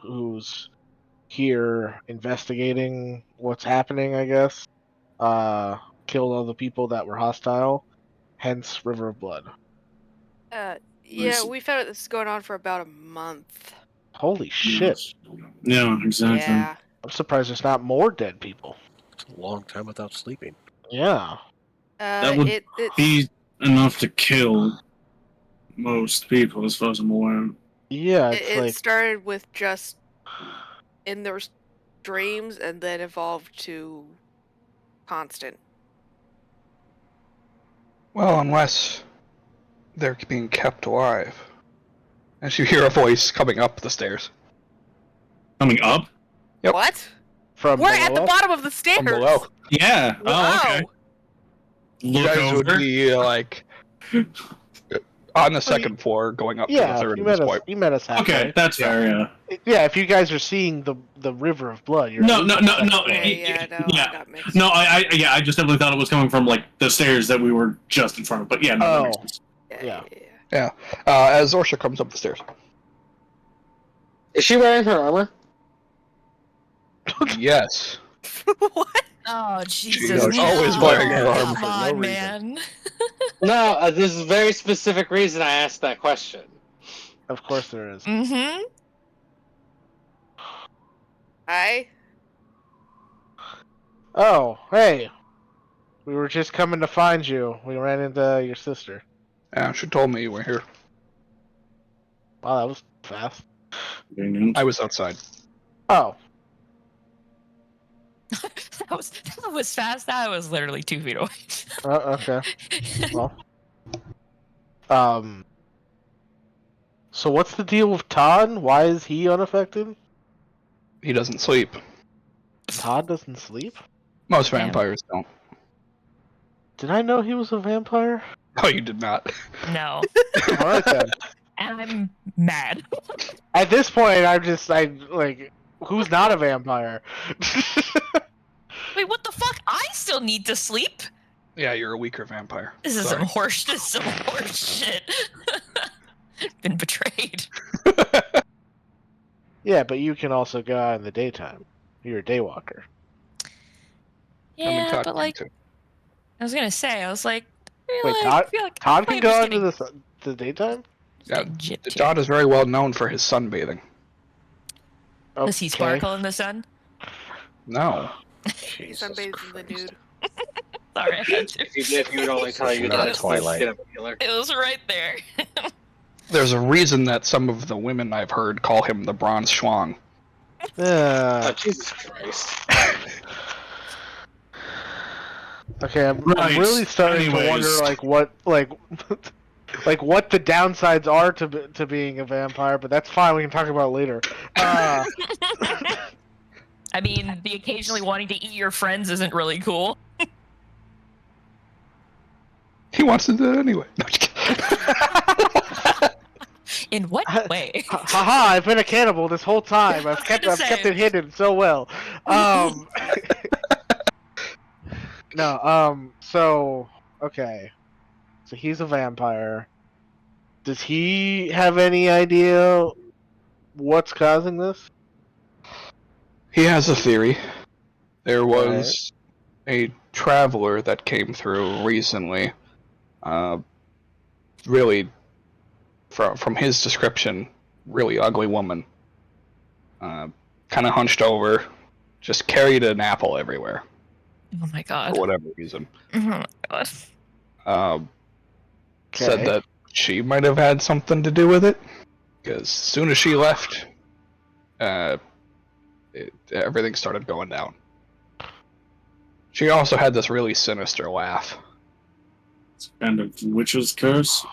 who's here investigating what's happening, I guess, killed all the people that were hostile. Hence, River of Blood. Yeah, we found out this is going on for about a month. Holy shit. Yeah, exactly. Yeah. I'm surprised there's not more dead people. It's a long time without sleeping. Yeah. That would be enough to kill most people, as far as I'm aware. Yeah, it started with just in their dreams and then evolved to constant. Well, unless they're being kept alive. As you hear a voice coming up the stairs. Coming up? Yep. What? From We're at the bottom of the stairs. From below. Yeah. Wow. Oh, okay. You guys would be like on the second floor, going up to the third at this point. You met us halfway. Okay, that's fair. Yeah. Yeah, if you guys are seeing the River of Blood, you're No. I just definitely thought it was coming from like the stairs that we were just in front of. But yeah, no, that makes sense. Yeah. As Zorsha comes up the stairs. Is she wearing her armor? Yes. What? Oh, Jesus. She's always wearing her armor Come on, man. No, there's a very specific reason I asked that question. Of course there is. Mm-hmm. Hi. Oh, hey. We were just coming to find you. We ran into your sister. Yeah, she told me you were here. Wow, that was fast. I was outside. Oh. that was fast. That was literally 2 feet away. Okay. Well. So what's the deal with Todd? Why is he unaffected? He doesn't sleep. Todd doesn't sleep? Most vampires don't. Did I know he was a vampire? No, you did not. No. Alright then. And I'm mad. At this point, who's not a vampire? Wait, what the fuck? I still need to sleep? Yeah, you're a weaker vampire. This is Sorry. some horse shit. Been betrayed. Yeah, but you can also go out in the daytime. You're a daywalker. Yeah, but like, I was gonna say, I was like, wait, Todd can go out into the daytime? Yeah, Todd is very well known for his sunbathing. Okay. Does he sparkle in the sun? No. He sunbathes in the nude. Sorry, I had to. If you would only tell you Not Twilight. Get up a killer. It was right there. There's a reason that some of the women I've heard call him the Bronze Schwang. Oh, Jesus Christ. Okay, I'm really starting to wonder, what the downsides are to being a vampire, but that's fine. We can talk about it later. I mean, the occasionally wanting to eat your friends isn't really cool. He wants to do it anyway. No, In what way? Haha! I've been a cannibal this whole time. I've kept it hidden so well. No. So okay. So he's a vampire. Does he have any idea what's causing this? He has a theory. There was a traveler that came through recently. Really, from his description, really ugly woman. Kind of hunched over, just carried an apple everywhere. Oh my god. For whatever reason. Oh my god. Said that she might have had something to do with it, because as soon as she left, everything started going down. She also had this really sinister laugh. Kind of witch's curse?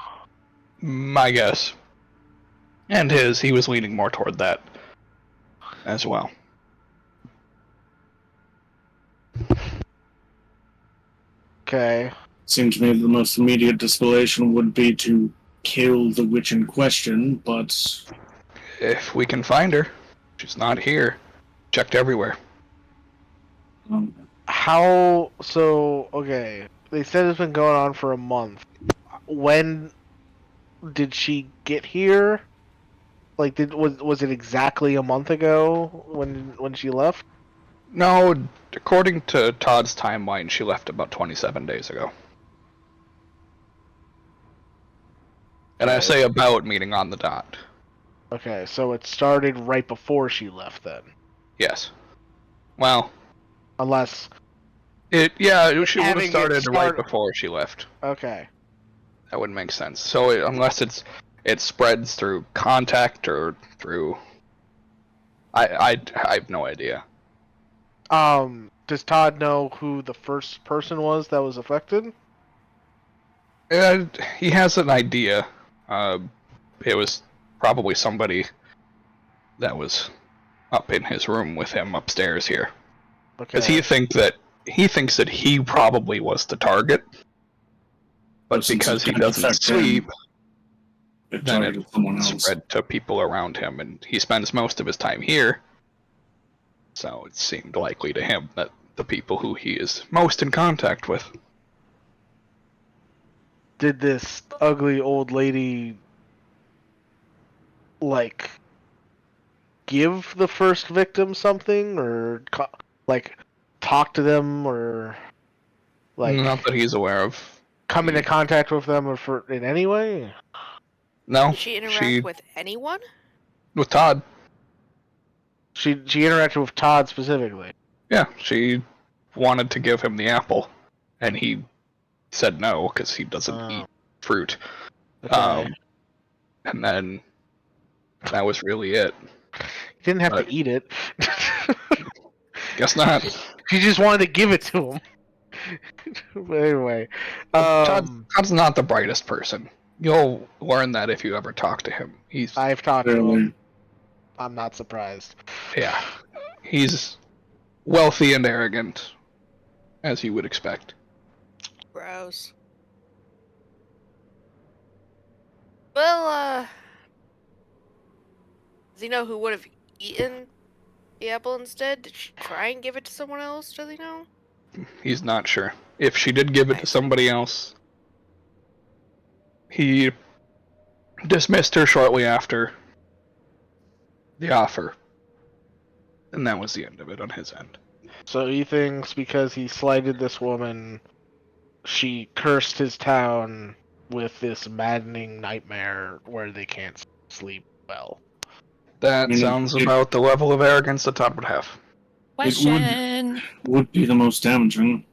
My guess. And he was leaning more toward that as well. Okay. Seems to me the most immediate distillation would be to kill the witch in question, but... If we can find her. She's not here. Checked everywhere. How... So, okay. They said it's been going on for a month. When did she get here? Like, was it exactly a month ago when she left? No, according to Todd's timeline, she left about 27 days ago. And I say about, meaning on the dot. Okay, so it started right before she left then. Yes. Well... Unless... she would have started right before she left. Okay. That would make sense. So unless it spreads through contact or through... I have no idea. Does Todd know who the first person was that was affected? He has an idea. It was probably somebody that was up in his room with him upstairs here. Because he thinks that he probably was the target. But because he doesn't sleep, then it spread to people around him, and he spends most of his time here. So it seemed likely to him that the people who he is most in contact with. Did this ugly old lady, like, give the first victim something, or talk to them, or like? Not that he's aware of. Come into contact with them in any way? No. Did she interact with anyone? With Todd. She interacted with Todd specifically. Yeah, she wanted to give him the apple, and he said no because he doesn't eat fruit. Okay. And then that was really it. He didn't have to eat it. Guess not. She just wanted to give it to him. But anyway, Todd's not the brightest person. You'll learn that if you ever talk to him. I've talked to him. I'm not surprised. Yeah. He's wealthy and arrogant, as you would expect. Gross. Well, does he know who would have eaten the apple instead? Did she try and give it to someone else? Does he know? He's not sure. If she did give it to somebody else, he dismissed her shortly after the offer. And that was the end of it on his end. So he thinks because he slighted this woman, she cursed his town with this maddening nightmare where they can't sleep well. That sounds about the level of arrogance that Todd would have. Question. It would be the most damaging.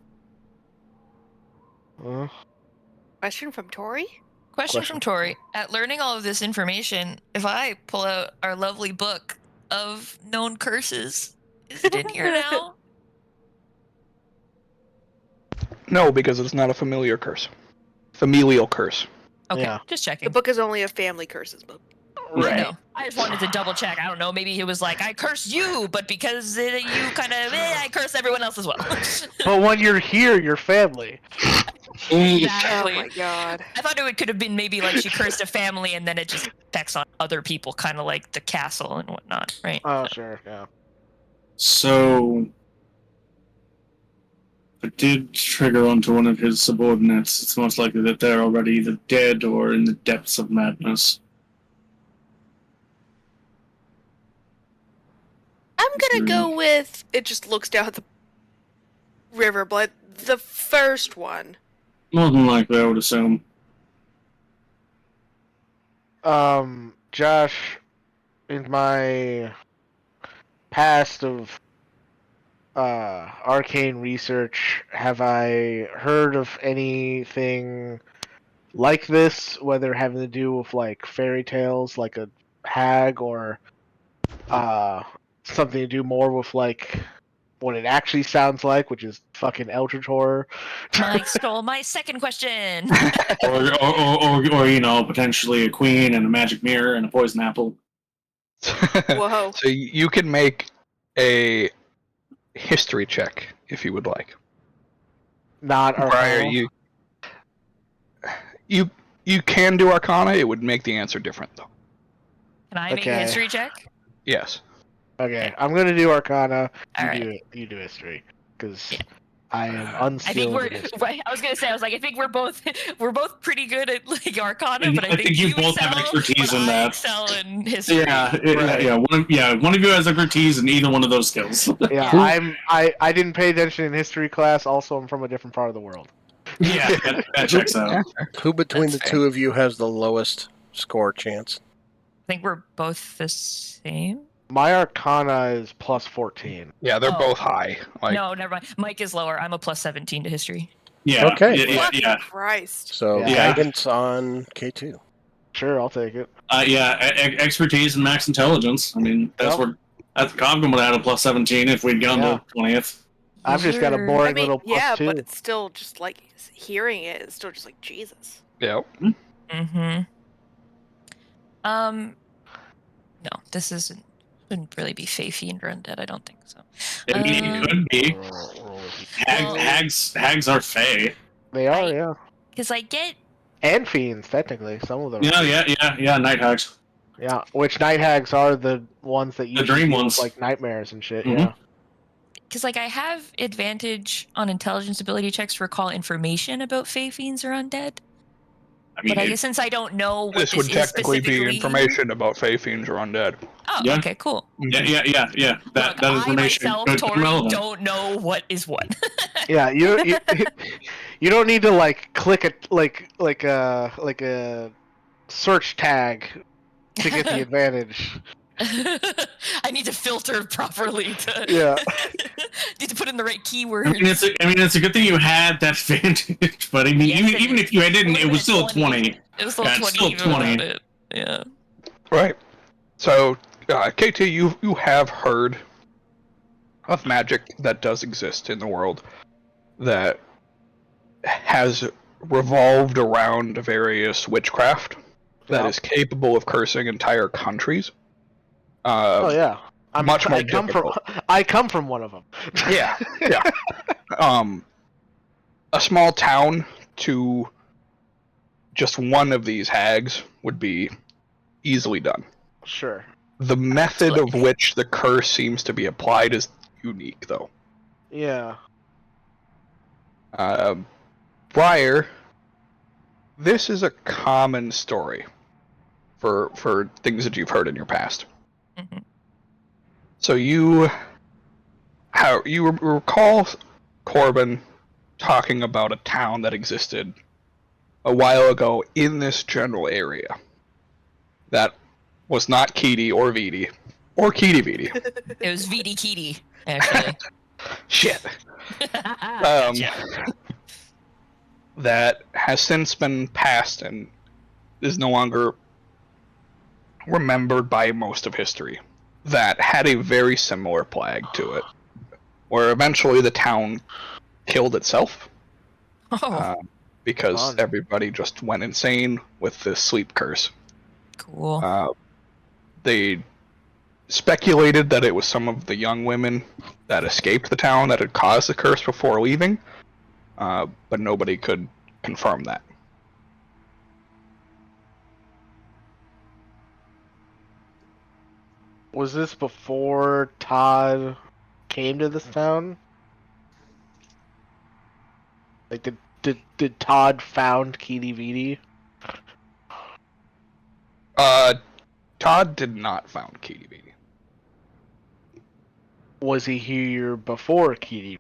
Question from Tori? Question from Tori. At learning all of this information, if I pull out our lovely book of known curses, is it in here now? No, because it's not a familiar curse. Familial curse. Okay, just checking. The book is only a family curses book. Right. No, I just wanted to double check. I don't know. Maybe it was like, I curse you, but because you kind of, I curse everyone else as well. But when you're here, you're family. Exactly. Oh my god. I thought it could have been maybe like she cursed a family and then it just affects on other people, kind of like the castle and whatnot, right? Oh, sure, yeah. So, it did trigger onto one of his subordinates. It's most likely that they're already either dead or in the depths of madness. I'm gonna go with it. Just looks down at the river, but the first one. More than likely, I would assume. Josh, in my past of arcane research, have I heard of anything like this, whether having to do with like fairy tales, like a hag, or something to do more with like what it actually sounds like, which is fucking eldritch horror? Mike stole my second question. or you know, potentially a queen and a magic mirror and a poison apple. Whoa. So you can make a history check if you would like. Not Arcana. You can do Arcana. It would make the answer different though. Can I make a history check? Yes. Okay, I'm gonna do Arcana. You do history, because I am unskilled. I think right. I was gonna say, I think we're both pretty good at like Arcana, but I think you you both excel, have expertise in I that. excel in history. One of you has expertise in either one of those skills. Yeah, I didn't pay attention in history class. Also, I'm from a different part of the world. Yeah, that checks out. Who between the two of you has the lowest score chance? I think we're both the same. My Arcana is plus 14. Yeah, they're both high. No, never mind. Mike is lower. I'm a plus 17 to history. Yeah. Okay. Yeah. Christ. So guidance on K2. Sure, I'll take it. Expertise and max intelligence. I mean, that's where Cogman would have had a plus 17 if we'd gone to 20th. I've just got a boring little plus 2. But it's still just like hearing it. It's still just like Jesus. Yep. Mm-hmm. No, this shouldn't really be Fey Fiend or Undead. I don't think so. It could be. Hags are Fey. They are, yeah. Because I get. And fiends, technically. Some of them. Yeah. Night hags. Yeah, which night hags are the ones that you dream ones, like nightmares and shit. Mm-hmm. Yeah. Because like I have advantage on intelligence ability checks to recall information about Fey Fiends or Undead. I mean, but I guess since I don't know what this would technically be specifically... information about Fey Fiends or Undead. Oh, okay, cool. Yeah. That information I myself, could Tori, relevant. don't know what is what. Yeah, you don't need to like click a search tag to get the advantage. I need to filter properly to need to put in the right keywords. I mean, it's a good thing you had that advantage, but I mean, even if you didn't, it was still 20. It was still 20. Yeah. Right. So, KT, you have heard of magic that does exist in the world that has revolved around various witchcraft that is capable of cursing entire countries. I come from one of them. Yeah. A small town to just one of these hags would be easily done. Sure. The method of which the curse seems to be applied is unique, though. Yeah. Briar, this is a common story for things that you've heard in your past. Mm-hmm. So you recall Corbin talking about a town that existed a while ago in this general area that was not Keedy or Vidi or Keedy Vidi. It was Vidi Keedy, actually. Shit. That has since been passed and is no longer remembered by most of history. That had a very similar plague to it, where eventually the town killed itself because everybody just went insane with this sleep curse. Cool. They speculated that it was some of the young women that escaped the town that had caused the curse before leaving, but nobody could confirm that. Was this before Todd came to this town? Like, did Todd found Keedy Vidi? Todd did not found Keedy Vidi. was he here before Kitty?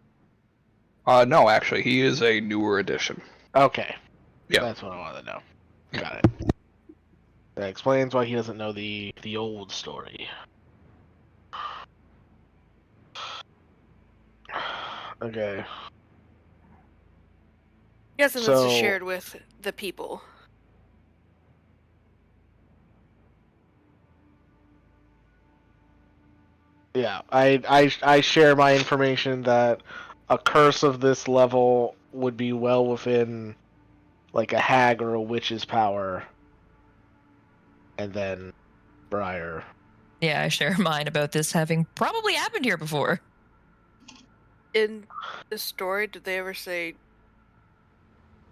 No, actually, he is a newer addition. Okay. Yeah. That's what I wanted to know. Yeah. Got it. That explains why he doesn't know the old story. Okay. Yes, and this is shared with the people. Yeah, I share my information that a curse of this level would be well within like a hag or a witch's power. And then Briar. Yeah, I share mine about this having probably happened here before. In the story, did they ever say,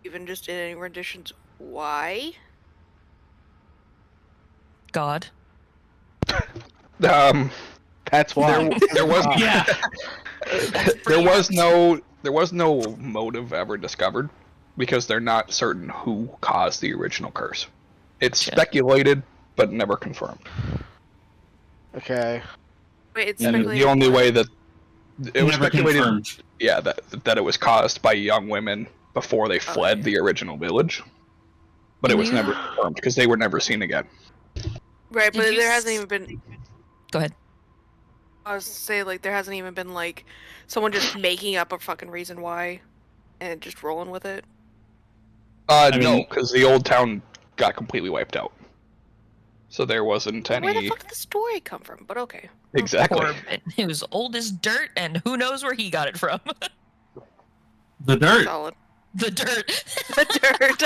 even just in any renditions, why? God. That's why. There was Yeah. there was no motive ever discovered because they're not certain who caused the original curse. It's speculated but never confirmed. Okay. Wait, it's And speculated. the only way that it was Never speculated, confirmed. yeah, that it was caused by young women before they fled the original village, but it was never confirmed because they were never seen again. Right, but there hasn't even been. Go ahead. I was say like there hasn't even been like someone just making up a fucking reason why, and just rolling with it. No, because the old town got completely wiped out, so there wasn't any. Where the fuck did the story come from? But okay. Exactly. It was old as dirt, and who knows where he got it from. The dirt. Solid. The dirt. The dirt.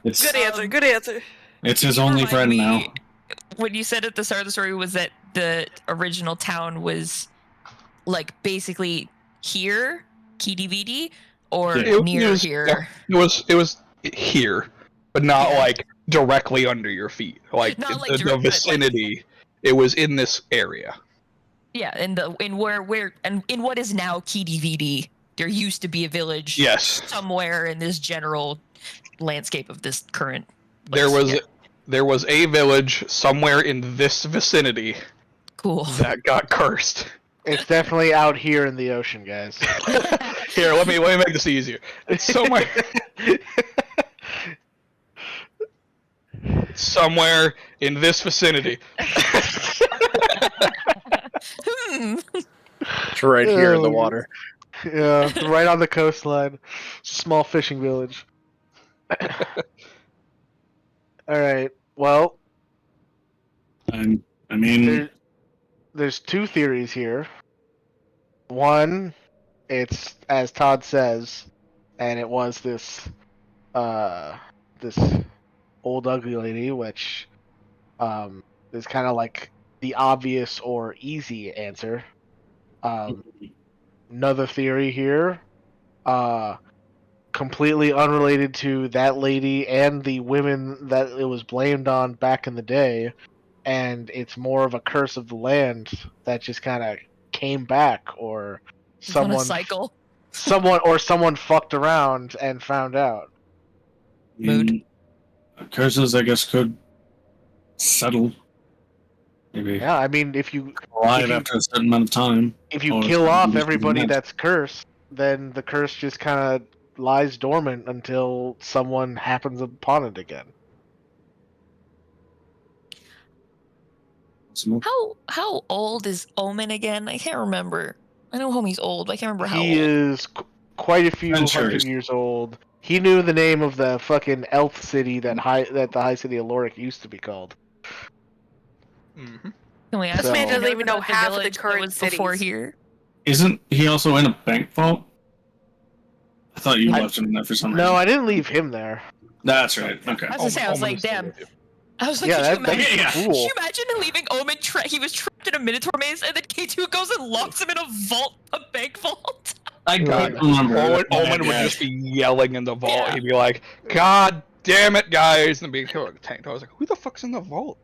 Good answer. Good answer. It's his only friend now. What you said at the start of the story was that the original town was like basically here, Kidividi, or near here. It was here, but not like directly under your feet. Like the vicinity. It was in this area. Yeah, in what is now Kidividi, there used to be a village. Yes. Somewhere in this general landscape of this current place. There was a village somewhere in this vicinity. Cool. That got cursed. It's definitely out here in the ocean, guys. Here, let me make this easier. It's somewhere in this vicinity. It's right here in the water. Yeah, right on the coastline. Small fishing village. Alright, well. I mean... There's two theories here. One, it's, as Todd says, and it was this old ugly lady, which is kind of like the obvious or easy answer. Another theory here, completely unrelated to that lady and the women that it was blamed on back in the day, and it's more of a curse of the land that just kind of came back, or someone fucked around and found out. Mood. Curses, I guess, could settle. Maybe. Yeah, I mean, if you after a certain amount of time, if you kill off everybody that's cursed, then the curse just kind of lies dormant until someone happens upon it again. How old is Omen again? I can't remember. I know homie's old, but I can't remember how old. He is quite a few hundred years old. He knew the name of the fucking elf city that the High City of Lorik used to be called. Mm-hmm. Can we ask? This man doesn't even know half of the current cities. Before here. Isn't he also in a bank vault? I thought you left him there for some reason. No, I didn't leave him there. That's right. Okay. I was gonna say, I was like, damn. I was like, yeah, cool. Could you imagine leaving Omen? He was trapped in a Minotaur maze, and then K2 goes and locks him in a vault, a bank vault. I can't remember. Omen would just be yelling in the vault. Yeah. He'd be like, "God damn it, guys!" and be tanked. I was like, "Who the fuck's in the vault?"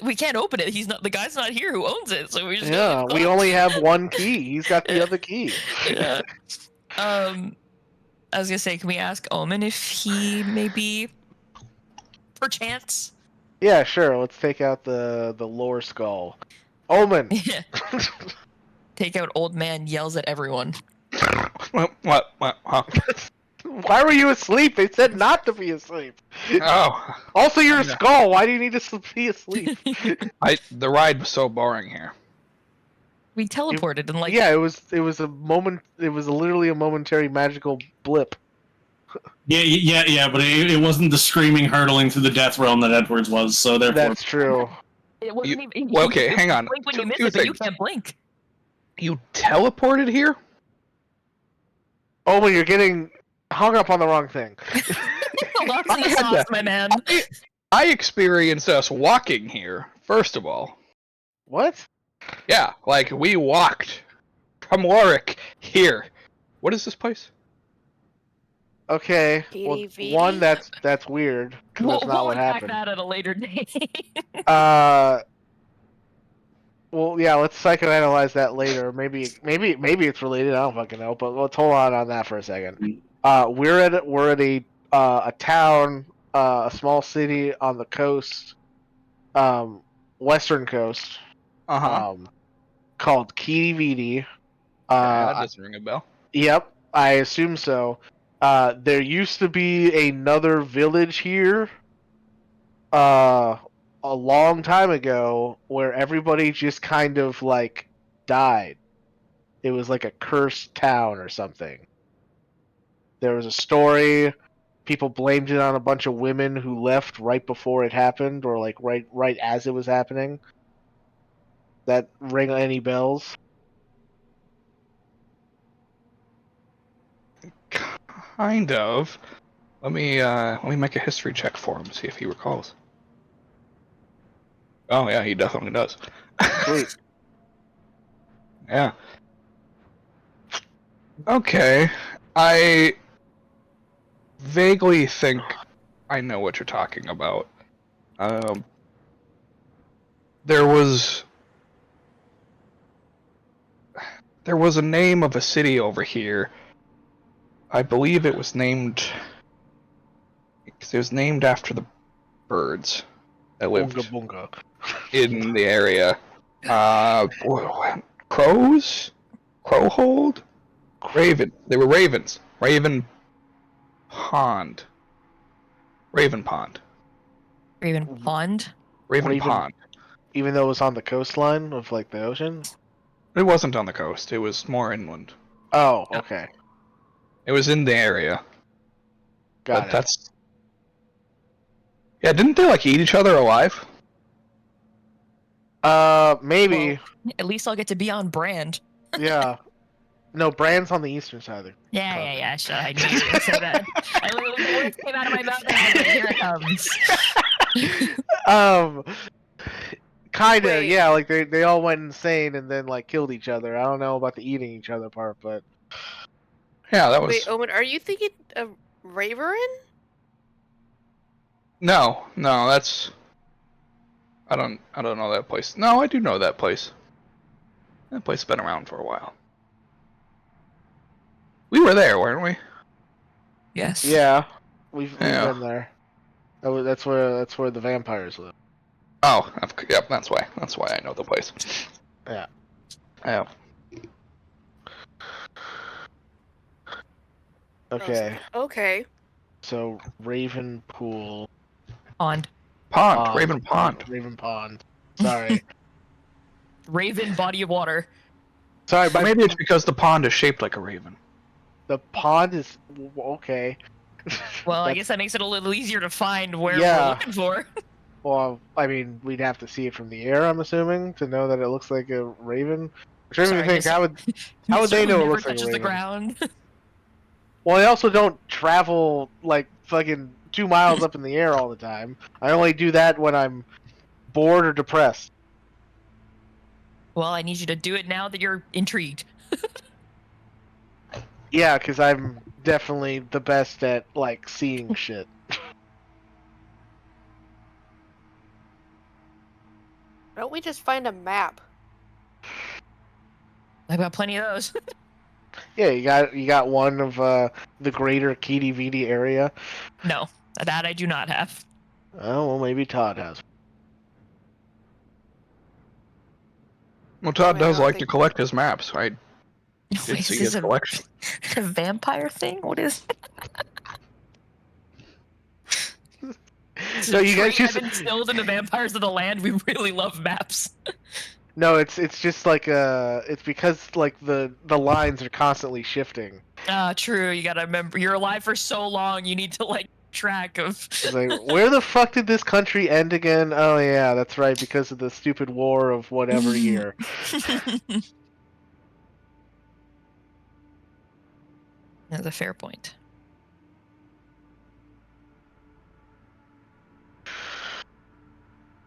We can't open it. The guy's not here who owns it, so we just we only have one key. He's got the other key. Yeah. I was gonna say, can we ask Omen if he maybe, perchance? Yeah, sure. Let's take out the lore skull. Omen. Take out old man yells at everyone. What? Huh? Why were you asleep? They said not to be asleep. Oh. Also, you're a skull. Why do you need to be asleep? The ride was so boring here. We teleported and Yeah, it was a moment. It was literally a momentary magical blip. Yeah, but it wasn't the screaming hurtling through the death realm that Edwards was, so therefore... That's true. It wasn't even... Well, okay, hang on. Blink when you miss it, but you can't blink. You teleported here? Oh, well, you're getting hung up on the wrong thing. Lost in the sauce, my man. I experienced us walking here, first of all. What? Yeah, like, we walked from Warwick here. What is this place? Okay. Well, one, that's weird. We'll that's not what unpack happened. that at a later date. Well, yeah, let's psychoanalyze that later. Maybe it's related. I don't fucking know. But let's hold on that for a second. We're at a town, a small city on the coast, western coast. Called Kidividi. That doesn't ring a bell. Yep, I assume so. There used to be another village here. A long time ago, where everybody just kind of like died. It was like a cursed town or something. There was a story. People blamed it on a bunch of women who left right before it happened, or like right as it was happening. That ring any bells? Kind of. Let me make a history check for him, see if he recalls. Oh yeah, he definitely does. Sweet. Yeah. Okay. I vaguely think I know what you're talking about. There was a name of a city over here. I believe it was named after the birds that lived Bunga. in the area. Crows? Crowhold? Raven. They were ravens. Raven Pond. Raven Pond. Raven Pond? Raven Pond. Even though it was on the coastline of like the ocean? It wasn't on the coast. It was more inland. Oh, okay. It was in the area. Got it. Yeah, didn't they like eat each other alive? Maybe. Well, at least I'll get to be on brand. Yeah. No, Brand's on the eastern side of the Yeah. Sure, I knew you were gonna say that. I literally, the words came out of my mouth and I was like, here it comes. Kinda, yeah, like they all went insane and then like killed each other. I don't know about the eating each other part, but yeah, that was. Wait, Owen, are you thinking of Raverin? No, that's. I don't know that place. No, I do know that place. That place has been around for a while. We were there, weren't we? Yes. Yeah, we've been there. That's where the vampires live. Oh, yep, that's why. That's why I know the place. Yeah. Yeah. Okay. Okay. So Raven Pool. Pond. Raven Pond. Raven Pond. Sorry. Raven body of water. Sorry, but maybe it's because the pond is shaped like a raven. The pond is okay. Well, I guess that makes it a little easier to find where we're looking for. Well, I mean, we'd have to see it from the air, I'm assuming, to know that it looks like a raven. Which makes me think, how would they know it looks like a raven? The ground. Well, they also don't travel like fucking 2 miles up in the air all the time. I only do that when I'm bored or depressed. Well, I need you to do it now that you're intrigued. Yeah, because I'm definitely the best at like seeing shit. Why don't we just find a map? I've got plenty of those. Yeah, you got one of the greater Kidividi area. No, that I do not have. Oh well, maybe Todd has. Well, Todd does like to collect his maps. I did see his collection. A vampire thing? What is it? So you guys just I've instilled in the vampires of the land. We really love maps. No, it's just like it's because like the lines are constantly shifting. True. You gotta remember, you're alive for so long. You need to like track of. It's like, where the fuck did this country end again? Oh yeah, that's right, because of the stupid war of whatever year. That's a fair point.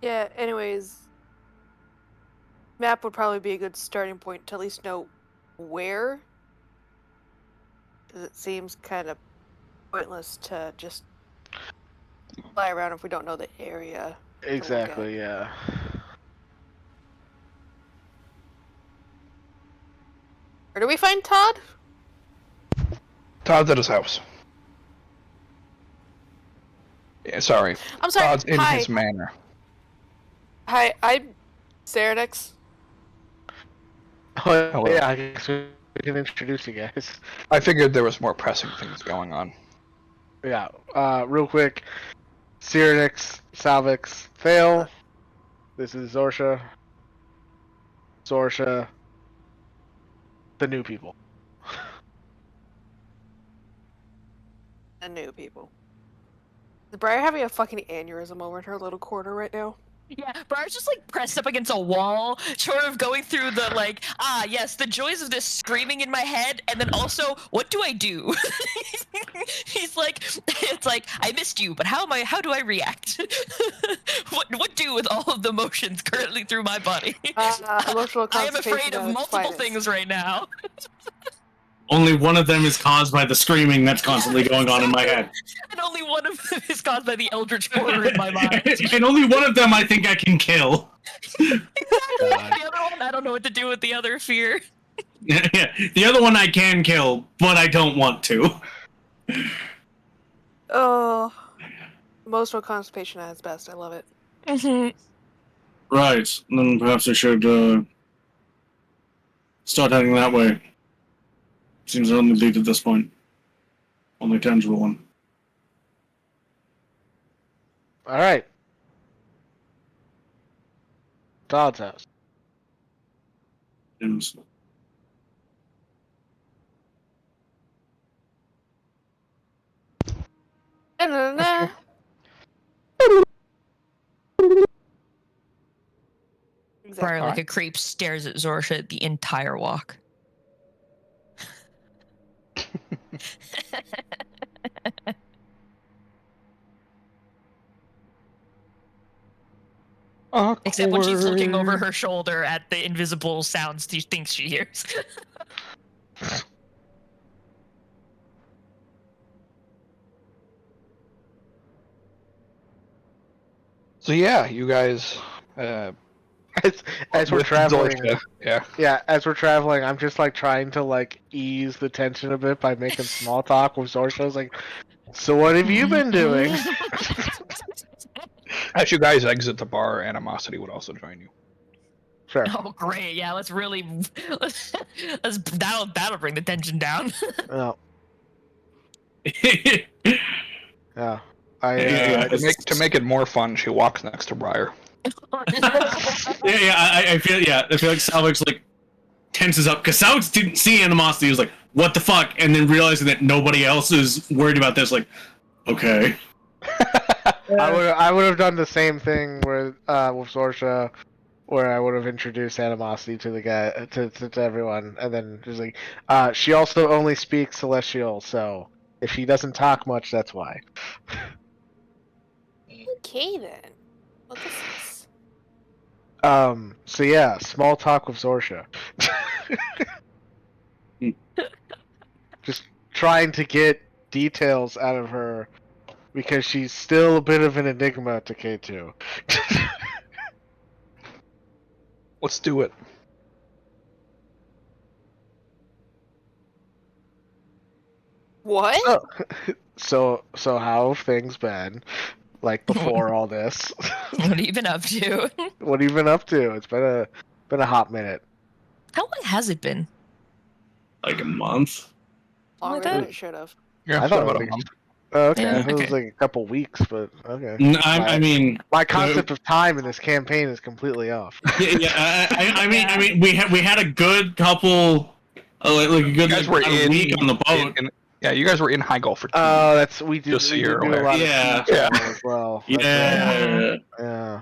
Yeah, anyways, map would probably be a good starting point to at least know where. Because it seems kind of pointless to just fly around if we don't know the area. Exactly, yeah. Where do we find Todd? Todd's at his house. Yeah, sorry. I'm sorry. Todd's in Hi. his manor. Hi, I'm Serenix. Oh, Hello. yeah, I guess we can introduce you guys. I figured there was more pressing things going on. Yeah, real quick. Cyrenix, Salvix, Fail. This is Zorsha. Zorsha. The new people. The new people. Is Briar having a fucking aneurysm over in her little corner right now? Yeah, Briar's just like pressed up against a wall, sort of going through the like, yes, the joys of this screaming in my head, and then also, what do I do? He's like, it's like, I missed you, but how do I react? what do with all of the emotions currently through my body? Emotional I am constipation afraid of multiple finest. things right now. Only one of them is caused by the screaming that's constantly going on in my head. And only one of them is caused by the eldritch horror in my mind. And only one of them I think I can kill. Exactly. The other one, I don't know what to do with the other fear. Yeah, the other one I can kill, but I don't want to. Oh, emotional constipation at its best. I love it. Right, then perhaps I should start heading that way. Seems our only lead at this point. Only tangible one. Alright. Todd's house. Yes. Na-na-na. Briar, like a creep, stares at Zorsha the entire walk. Except when she's looking over her shoulder at the invisible sounds she thinks she hears. So yeah, you guys. As we're traveling, yeah, as we're traveling, I'm just like trying to like ease the tension a bit by making small talk with Zorsha. Like, so what have you been doing? As you guys exit the bar, Animosity would also join you. Sure. Oh great, yeah, let's that'll bring the tension down. Oh. Yeah. To make it more fun, she walks next to Briar. I feel like Salvix like tenses up because Salvix didn't see Animosity. He was like, "What the fuck?" And then realizing that nobody else is worried about this, like, okay. I would have done the same thing with Zorsha, where I would have introduced Animosity to the guy to everyone, and then just like, she also only speaks Celestial, so if she doesn't talk much, that's why. Okay then. What is this? So yeah, small talk with Zorsha. Just trying to get details out of her because she's still a bit of an enigma to K2. Let's do it. What? So how have things been? Like before all this? What have you been up to? What have you been up to? It's been a hot minute. How long has it been? Like a month. Longer than it should have. Yeah, I thought about it a was month. Oh, okay. Yeah, It was okay. like a couple weeks, but okay. I mean, my concept of time in this campaign is completely off. Yeah. I mean, we had a good couple, like a good week on the boat. Yeah, you guys were in High Gulf for 2 Oh, weeks. that's we did. Just so We you're did do a aware. lot Yeah. of sea travel as well. Yeah. Yeah.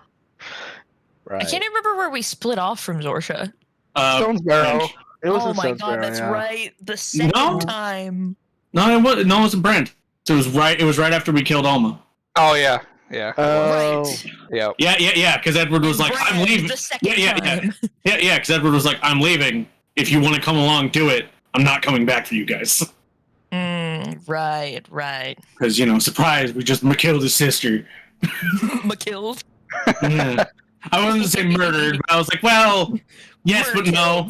Right. I can't remember where we split off from Zorsha. Stone's Barrow. It was Oh in my Stonesboro, god, that's yeah. right. The second time. No, it wasn't Brent. So it was right after we killed Alma. Oh yeah. Yeah. Right. Yeah. Yeah. Because Edward was like, "I'm leaving." The second time. Yeah. Because Edward was like, "I'm leaving. If you want to come along, do it. I'm not coming back for you guys." Right. Because surprise, we just killed his sister. McKilled. Yeah. I wasn't to say murdered, but I was like, well, yes, but no.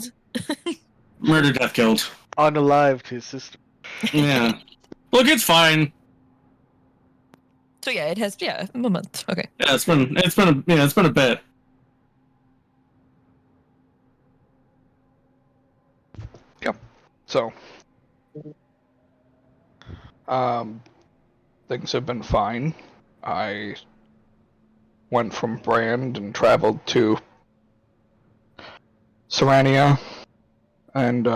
Murder, death, killed. Unalived his sister. Yeah. Look, it's fine. So yeah, it has a month. Okay. Yeah, it's been a bit. Yep. So, things have been fine. I went from Brand and traveled to Serrania, and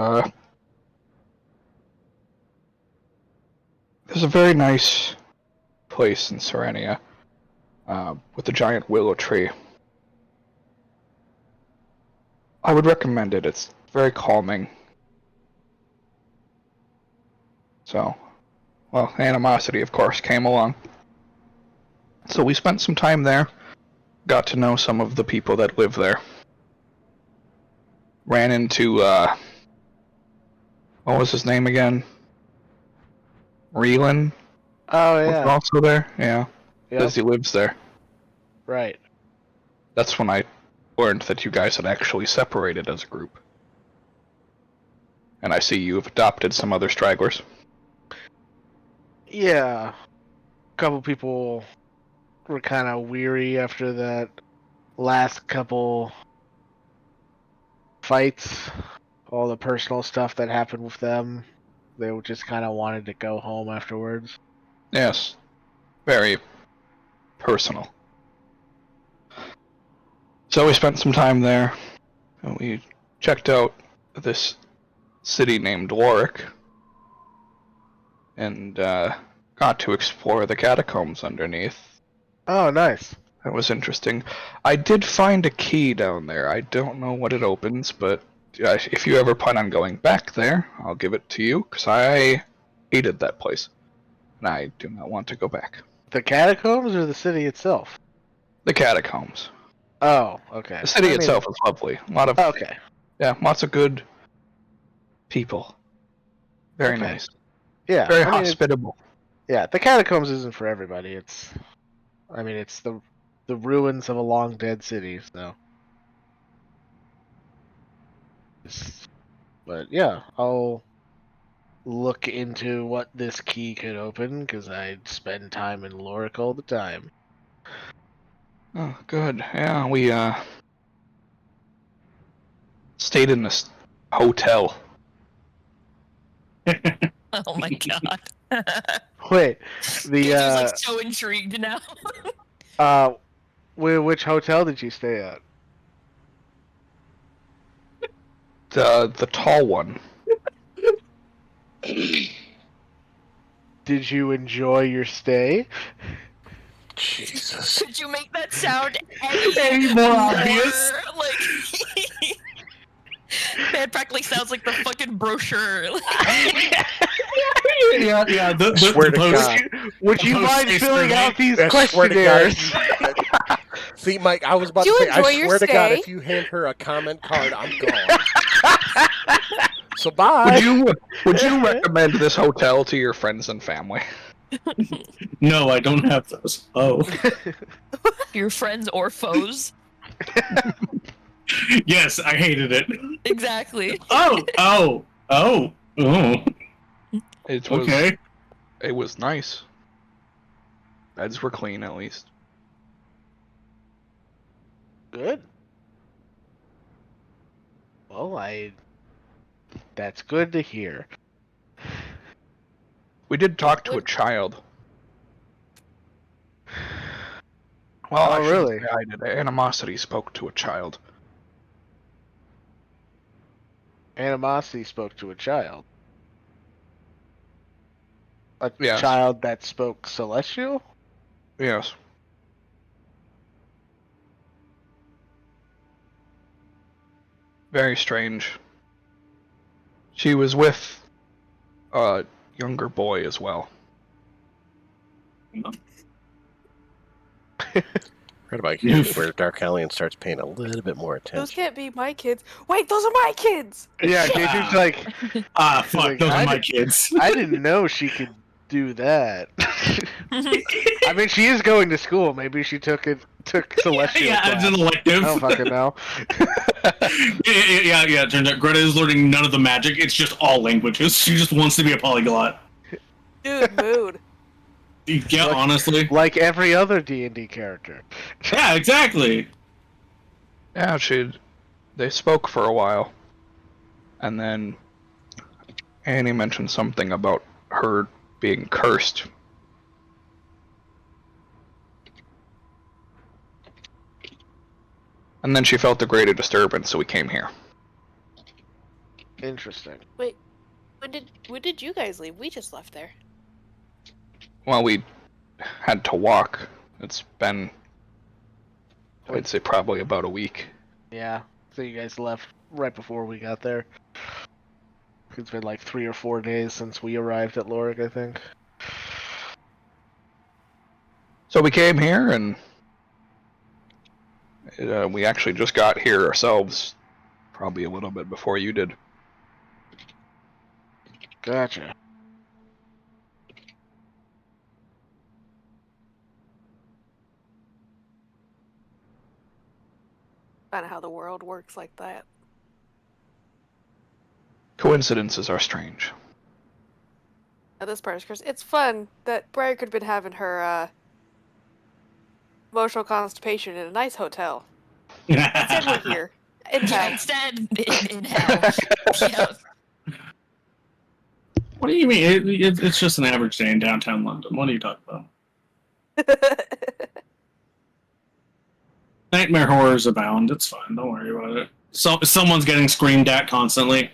there's a very nice place in Serrania with a giant willow tree. I would recommend it. It's very calming. So, well, animosity, of course, came along. So we spent some time there, got to know some of the people that live there. Ran into, what was his name again? Reelan? Oh, yeah. Was also there? Yeah. Because he lives there. Right. That's when I learned that you guys had actually separated as a group. And I see you've adopted some other stragglers. Yeah. A couple people were kind of weary after that last couple fights. All the personal stuff that happened with them. They just kind of wanted to go home afterwards. Yes. Very personal. So we spent some time there, and we checked out this city named Warwick, and got to explore the catacombs underneath. Oh, nice. That was interesting. I did find a key down there. I don't know what it opens, but if you ever plan on going back there, I'll give it to you, because I hated that place, and I do not want to go back. The catacombs or the city itself? The catacombs. Oh, okay. The city itself is lovely. A lot of lots of good people. Very nice. Yeah, very hospitable. Yeah, the catacombs isn't for everybody. It's the ruins of a long dead city. So, but yeah, I'll look into what this key could open because I spend time in Lorik all the time. Oh, good. Yeah, we stayed in this hotel. Oh my god. Wait, He's like so intrigued now. Which hotel did you stay at? The tall one. Did you enjoy your stay? Jesus. Could you make that sound any more obvious? Like, that practically sounds like the fucking brochure. Yeah. Swear to God. Would you mind filling out these questionnaires? See, Mike, I was about to say, I swear to God, if you hand her a comment card, I'm gone. So bye. Would you recommend this hotel to your friends and family? No, I don't have those. Oh. Your friends or foes? Yes, I hated it. Exactly. Oh. It was okay. It was nice. Beds were clean, at least. Good. Well, that's good to hear. We did talk to a child. Well, I shouldn't really? say I did. Animosity spoke to a child. Animosity spoke to a child. A Yes. child that spoke Celestial? Yes. Very strange. She was with a younger boy as well. Right about here is where Dark Alien starts paying a little bit more attention. Those can't be my kids. Wait, those are my kids! Yeah, K2's like... fuck, like, those are my kids. I didn't know she could do that. I mean, she is going to school. Maybe she took Celestial Yeah, class. it's an elective. I don't fucking know. yeah. Turns out Greta is learning none of the magic. It's just all languages. She just wants to be a polyglot. Dude, mood. Yeah, honestly. Like every other D&D character. Yeah, exactly. Yeah, they spoke for a while. And then Annie mentioned something about her being cursed. And then she felt the greater disturbance, so we came here. Interesting. Wait, when did you guys leave? We just left there. Well, we had to walk. It's been, I'd say, probably about a week. Yeah, so you guys left right before we got there. It's been like 3 or 4 days since we arrived at Lorik, I think. So we came here, and we actually just got here ourselves, probably a little bit before you did. Gotcha. Kind of how the world works like that. Coincidences are strange. Now this part is cursed. It's fun that Briar could have been having her emotional constipation in a nice hotel. Instead we're here. In town. Instead, in hell. Yep. What do you mean? It's just an average day in downtown London. What are you talking about? Nightmare horrors abound. It's fine. Don't worry about it. So someone's getting screamed at constantly.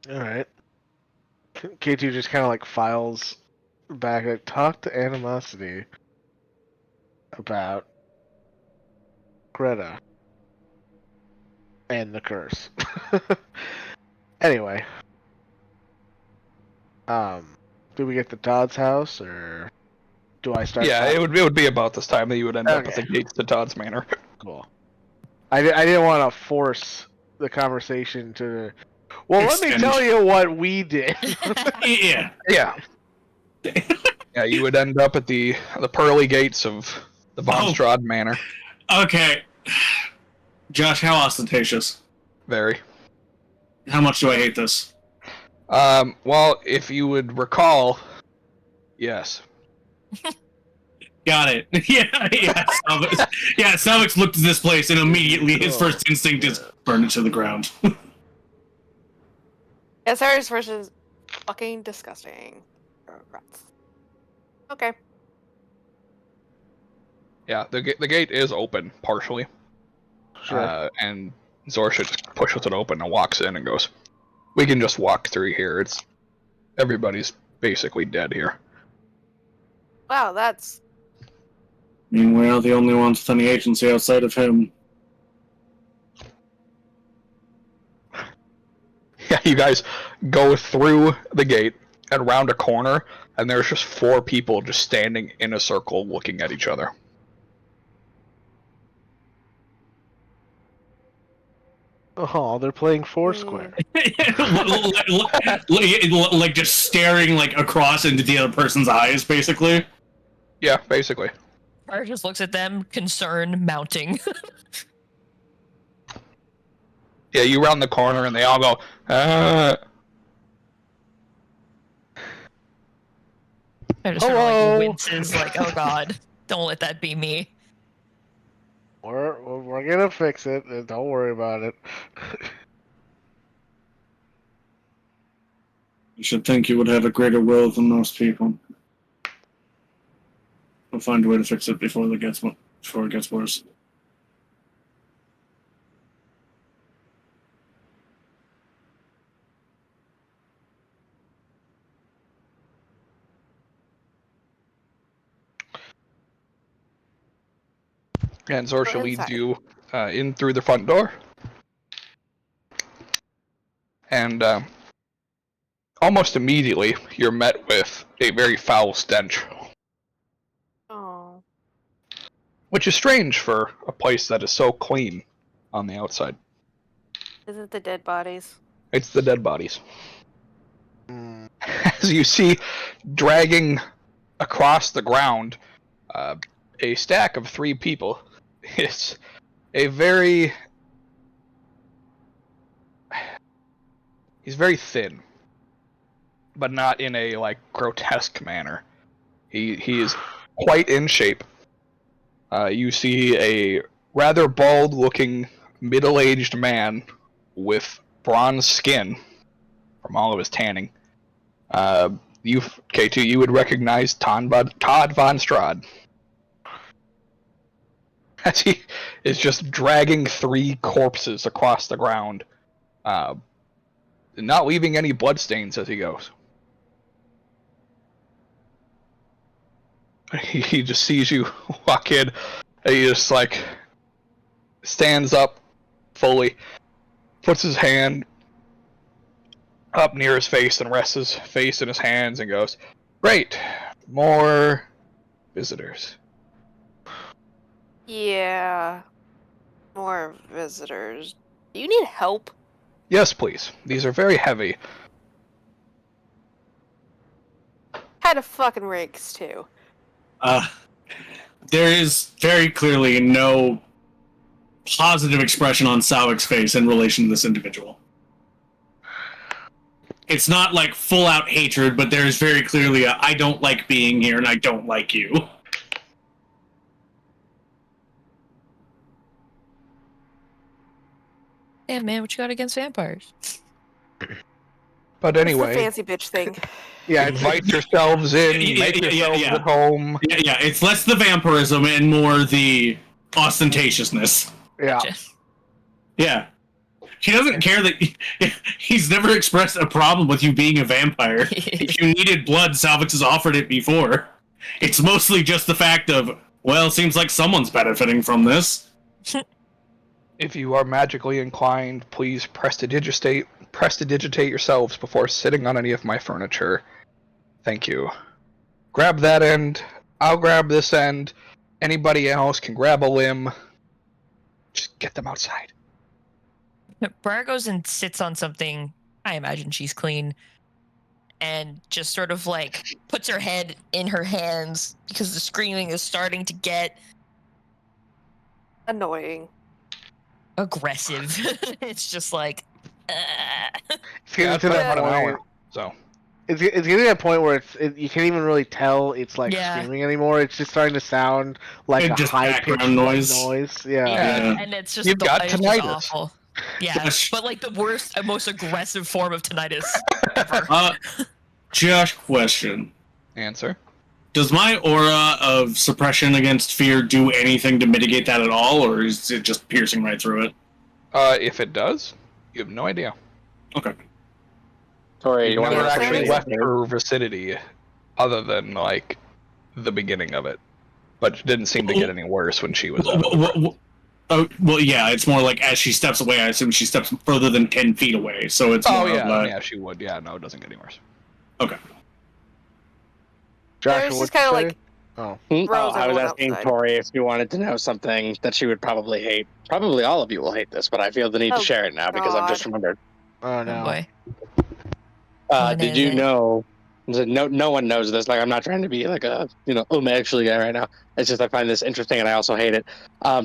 Alright. K2 just kind of like files back. Like, talk to Animosity about Greta and the curse. Anyway. Do we get to Todd's house, or do I start? Yeah, it would be about this time that you would end up at the gates to Todd's Manor. Cool. I didn't want to force the conversation to... Well, let me tell you what we did. Yeah. Yeah. Yeah, you would end up at the pearly gates of the Von Strahd Manor. Okay. Josh, how ostentatious? Very. How much do I hate this? Well, if you would recall, yes. Got it. Yeah, Salvix looked at this place and immediately his first instinct is burn it to the ground. SR's versus fucking disgusting. Okay. Yeah, the gate is open, partially. Sure. And Zorsha just pushes it open and walks in and goes, "We can just walk through here. Everybody's basically dead here." Wow, that's... I mean, we're the only ones with any agency outside of him. Yeah, you guys go through the gate and round a corner, and there's just 4 people just standing in a circle looking at each other. Oh, they're playing Foursquare. like just staring like across into the other person's eyes, basically. Yeah, basically. Briar just looks at them, concern mounting. Yeah, you round the corner and they all go, I just sort of like winces, like, oh god, don't let that be me. We're gonna fix it. Don't worry about it. You should think you would have a greater will than most people. We'll find a way to fix it before it gets worse. And Zorsha leads you in through the front door. And almost immediately, you're met with a very foul stench. Oh. Which is strange for a place that is so clean on the outside. Is it the dead bodies? It's the dead bodies. As you see, dragging across the ground, a stack of 3 people. It's a very... He's very thin, but not in a, like, grotesque manner. He is quite in shape. You see a rather bald-looking, middle-aged man with bronze skin from all of his tanning. You, K2, you would recognize Todd Von Strahd. As he is just dragging 3 corpses across the ground, not leaving any bloodstains as he goes. He just sees you walk in, and he just, like, stands up fully, puts his hand up near his face and rests his face in his hands and goes, "Great, more visitors." Yeah. More visitors. Do you need help? Yes, please. These are very heavy. Had a fucking rakes too. There is very clearly no positive expression on Sawik's face in relation to this individual. It's not like full-out hatred, but there is very clearly a, I don't like being here and I don't like you. Yeah, man, what you got against vampires? But anyway, it's the fancy bitch thing. Yeah, invite yourselves in, make yourselves at home. Yeah, it's less the vampirism and more the ostentatiousness. Yeah. Yeah. He doesn't care that he's never expressed a problem with you being a vampire. If you needed blood, Salvix has offered it before. It's mostly just the fact of, well, seems like someone's benefiting from this. If you are magically inclined, please prestidigitate yourselves before sitting on any of my furniture. Thank you. Grab that end. I'll grab this end. Anybody else can grab a limb. Just get them outside. Briar goes and sits on something. I imagine she's clean. And just sort of like puts her head in her hands because the screaming is starting to get annoying. Aggressive. It's just like It's getting to that point. So it's getting to that point where you can't even really tell it's like screaming anymore. It's just starting to sound like a high-pitched noise. Yeah, and it's just you've got tinnitus. Awful. Yeah, but like the worst and most aggressive form of tinnitus ever. Josh, question. Answer. Does my aura of suppression against fear do anything to mitigate that at all, or is it just piercing right through it? If it does, you have no idea. Okay. Sorry, you never actually left her vicinity, other than like the beginning of it, but it didn't seem to get any worse when she was. Oh, well, yeah, it's more like as she steps away, I assume she steps further than 10 feet away, so it's more yeah, she would. Yeah, no, it doesn't get any worse. Okay. Josh, it's just kind of like... I was asking Tori if you wanted to know something that she would probably hate. Probably all of you will hate this, but I feel the need to share it now because I've just remembered. Oh, no. Boy. Did you know... No one knows this. Like, I'm not trying to be like a, actually guy right now. It's just I find this interesting and I also hate it.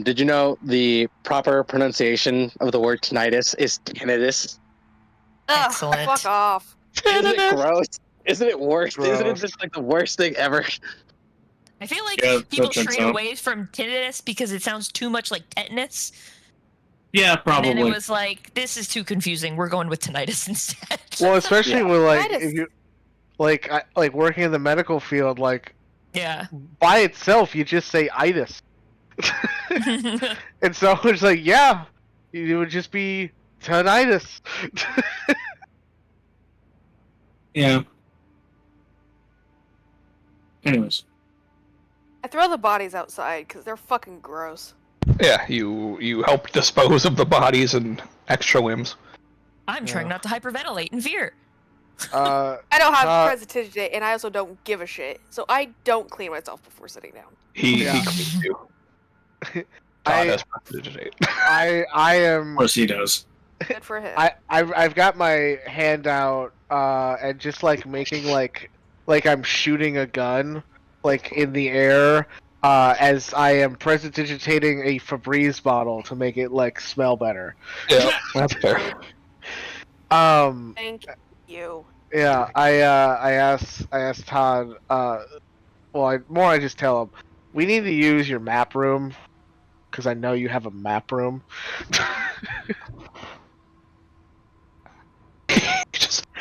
Did you know the proper pronunciation of the word tinnitus is tinnitus? Excellent. Fuck off. Isn't it gross? Isn't it worse? Gross. Isn't it just like the worst thing ever? I feel like people checks strayed out. away from tinnitus because it sounds too much like tetanus. Yeah, probably. And then it was like, this is too confusing. We're going with tinnitus instead. Well, especially with like Tinnitus. if you like working in the medical field, like Yeah. by itself, you just say itis, and so it's like, yeah, it would just be tinnitus. Yeah. Anyways. I throw the bodies outside because they're fucking gross. Yeah, you help dispose of the bodies and extra limbs. I'm trying not to hyperventilate in fear. I don't have prestidigitate, and I also don't give a shit, so I don't clean myself before sitting down. He cleans you. Todd has prestidigitate. I am. Of course he does. Good for him. I've got my hand out and just like making like I'm shooting a gun like in the air as I am prestidigitating a Febreze bottle to make it like smell better. Yeah, that's fair. Thank you. Yeah, I asked Todd. I just tell him we need to use your map room because I know you have a map room.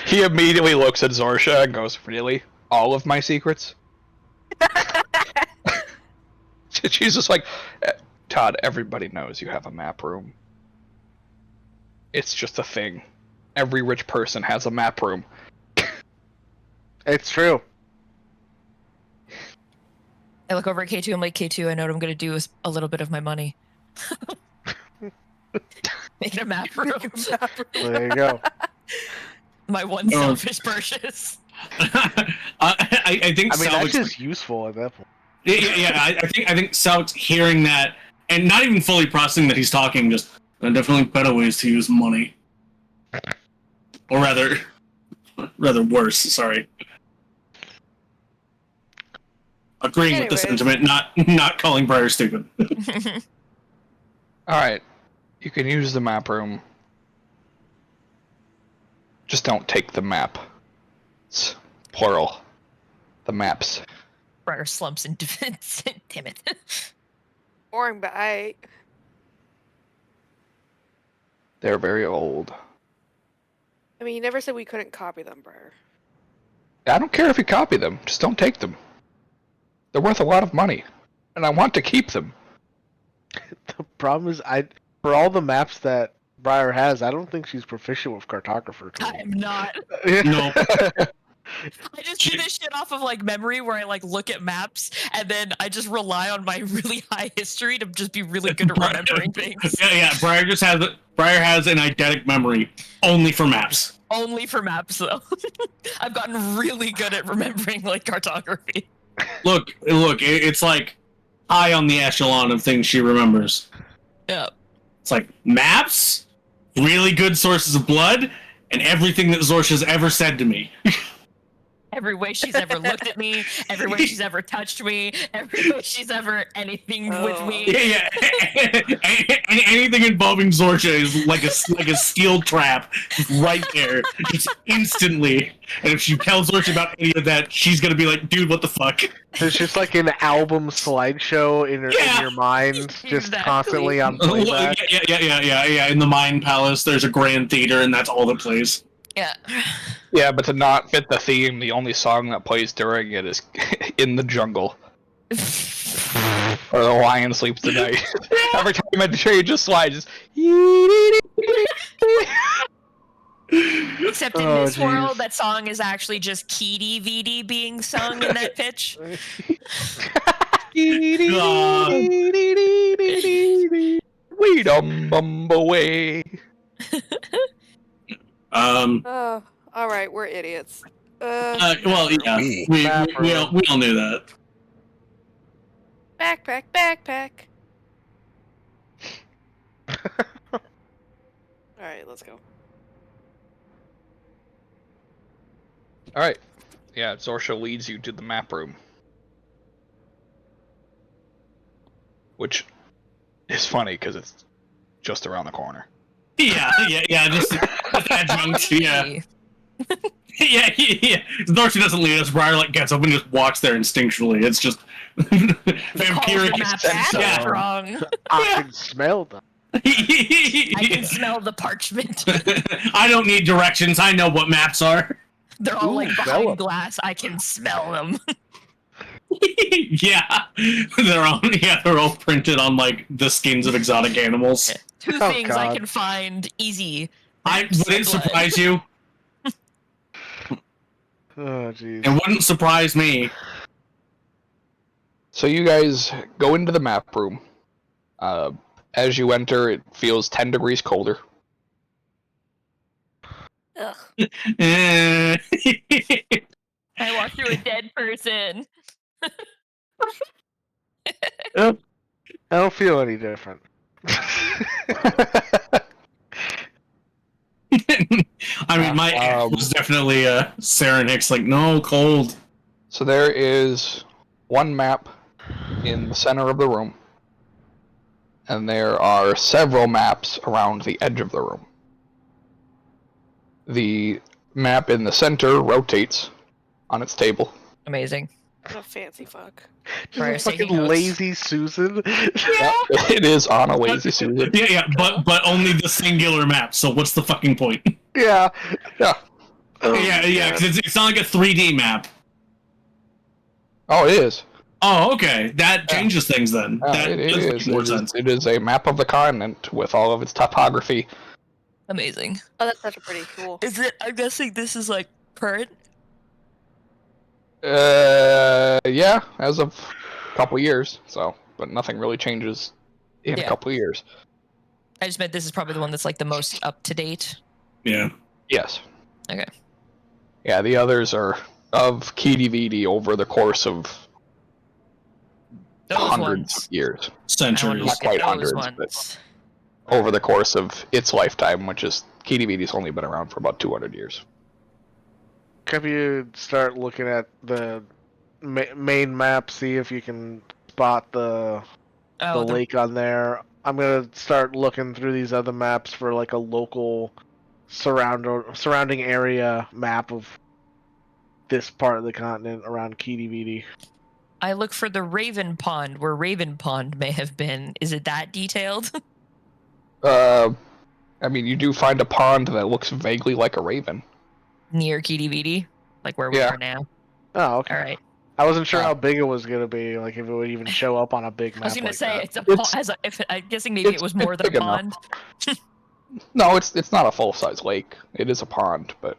He immediately looks at Zorsha and goes, "Really? All of my secrets?" She's just like, "Todd, everybody knows you have a map room. It's just a thing. Every rich person has a map room." It's true. I look over at K2. I'm like, K2, I know what I'm going to do with a little bit of my money. Make it a map room. There you go. My one selfish purchase. I think. I mean, Salvix, that's just useful at that point. Yeah. I think Salvix hearing that and not even fully processing that he's talking. Just there are definitely better ways to use money, or rather worse. Sorry. Agreeing with the sentiment, not calling Briar stupid. Alright, you can use the map room. Just don't take the map. It's plural. The maps. Briar slumps and damn it. Boring, but They're very old. I mean, you never said we couldn't copy them, Briar. I don't care if you copy them, just don't take them. They're worth a lot of money, and I want to keep them. The problem is, for all the maps that Briar has, I don't think she's proficient with cartographer tools. I am not. No. I just do this shit off of like memory where I like look at maps and then I just rely on my really high history to just be really good at remembering things. Yeah. Briar has an eidetic memory only for maps. Only for maps though. I've gotten really good at remembering like cartography. Look, it's like high on the echelon of things she remembers. Yeah. It's like maps, really good sources of blood, and everything that Zorsha's ever said to me. Every way she's ever looked at me, every way she's ever touched me, every way she's ever anything with me. Yeah. Anything involving Zorsha is like a steel trap right there, just instantly. And if she tells Zorsha about any of that, she's gonna be like, "Dude, what the fuck?" There's just like an album slideshow in your mind, just Exactly. constantly on playback. Yeah. In the Mind Palace, there's a grand theater, and that's all that plays. Yeah. Yeah, but to not fit the theme, the only song that plays during it is In the Jungle. Or The Lion Sleeps Tonight. Every time it changes slides, Except in this world, that song is actually just Keedy Veedy being sung in that pitch. We dum bum away. All right, we're idiots. Well, yeah, we all knew that. Backpack. All right, let's go. Alright. Yeah, Zorsha leads you to the map room. Which is funny because it's just around the corner. Yeah, just adjunct, yeah. yeah. Darcy doesn't lead us. Briar like gets up and just walks there instinctually. It's just vampiric. Yeah. Strong. I can smell them. I can smell the parchment. I don't need directions. I know what maps are. They're all like behind glass. I can smell them. Yeah, they're all printed on like the skins of exotic animals. Two things I can find easy. Would it surprise you? Oh, jeez. It wouldn't surprise me. So you guys go into the map room. As you enter, it feels 10 degrees colder. Ugh. I walked through a dead person. I don't feel any different. I mean, my was definitely Sarah and Hicks, like, no, cold. So there is one map in the center of the room, and there are several maps around the edge of the room. The map in the center rotates on its table. Amazing. What a fancy fuck. Just a fucking lazy Susan. Yeah, it is on a lazy Susan. Yeah, but only the singular map. So what's the fucking point? Yeah. Oh, yeah. Because it's not like a 3D map. Oh, it is. Oh, okay. That changes things then. That it does is. make more sense. It is a map of the continent with all of its topography. Amazing. Oh, that's such a pretty cool. Is it? I'm guessing this is like current. Yeah, as of a couple years. So, but nothing really changes in a couple years. I just meant this is probably the one that's like the most up to date. Yeah. Yes. Okay. Yeah, the others are of KDVD over the course of hundreds of years. Centuries. Not quite hundreds, but over the course of its lifetime, which is KDVD's only been around for about 200 years. Can you start looking at the main map, see if you can spot the lake on there? I'm gonna start looking through these other maps for like a local surrounding area map of this part of the continent around KDVD. I look for the Raven Pond, where Raven Pond may have been. Is it that detailed? I mean, you do find a pond that looks vaguely like a raven. Near KDVD? Like where we are now? Oh, okay. All right. I wasn't sure how big it was going to be, like if it would even show up on a big map. I was going to say, that. it's a pond. I'm guessing maybe it was more than a pond. No, it's not a full-size lake. It is a pond, but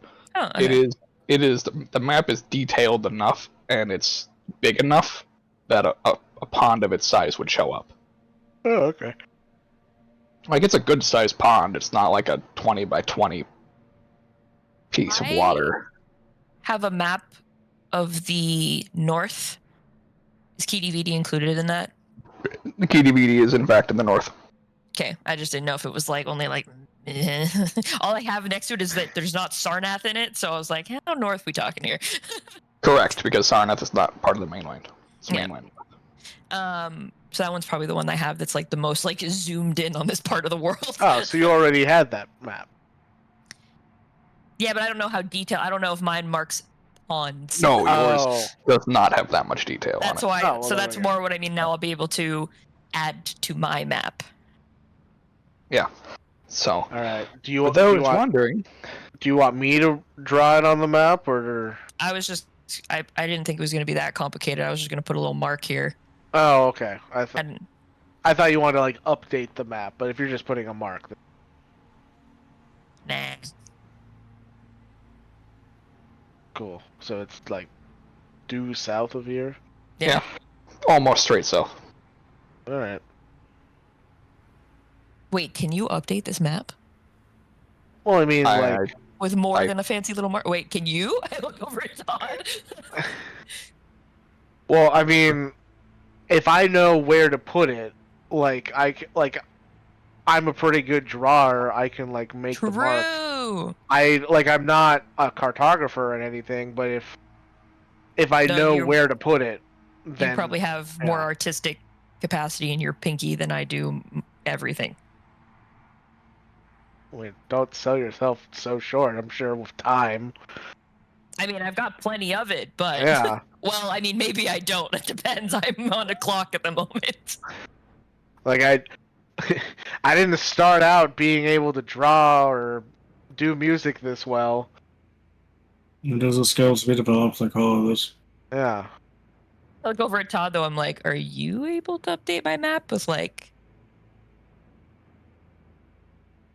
it is the map is detailed enough and it's big enough that a pond of its size would show up. Oh, okay. Like, it's a good-sized pond. It's not like a 20 by 20 piece of water. Have a map of the north. Is KDVD included in that? The KDVD is, in fact, in the north. Okay, I just didn't know if it was like only like... All I have next to it is that there's not Sarnath in it, so I was like, how north we talking here? Correct, because Sarnath is not part of the mainland. It's the mainland. So that one's probably the one I have that's like the most like zoomed in on this part of the world. Oh, so you already had that map. Yeah, but I don't know how detailed. I don't know if mine marks ponds. No, yours does not have that much detail on it. That's why. So that's more what I mean. Now I'll be able to add to my map. Yeah. So. All right. wondering, do you want me to draw it on the map, or? I was just. I didn't think it was going to be that complicated. I was just going to put a little mark here. Oh, okay. I thought you wanted to like update the map, but if you're just putting a mark, then... Nah. Cool. So it's like due south of here. Yeah. Almost straight south. All right. Wait, can you update this map? Well, I mean, with more than a fancy little mark. Wait, can you? I look over at Todd. Well, I mean, if I know where to put it, I'm a pretty good drawer. I can like make the mark. I'm not a cartographer or anything, but if I know where to put it, then you probably have more artistic capacity in your pinky than I do everything. Wait, don't sell yourself so short. I'm sure with time. I mean, I've got plenty of it, but Yeah. well, I mean, maybe I don't. It depends. I'm on a clock at the moment. Like I didn't start out being able to draw or do music this well. Those are skills we developed, like all of this. Yeah. I look over at Todd though. I'm like, are you able to update my map with like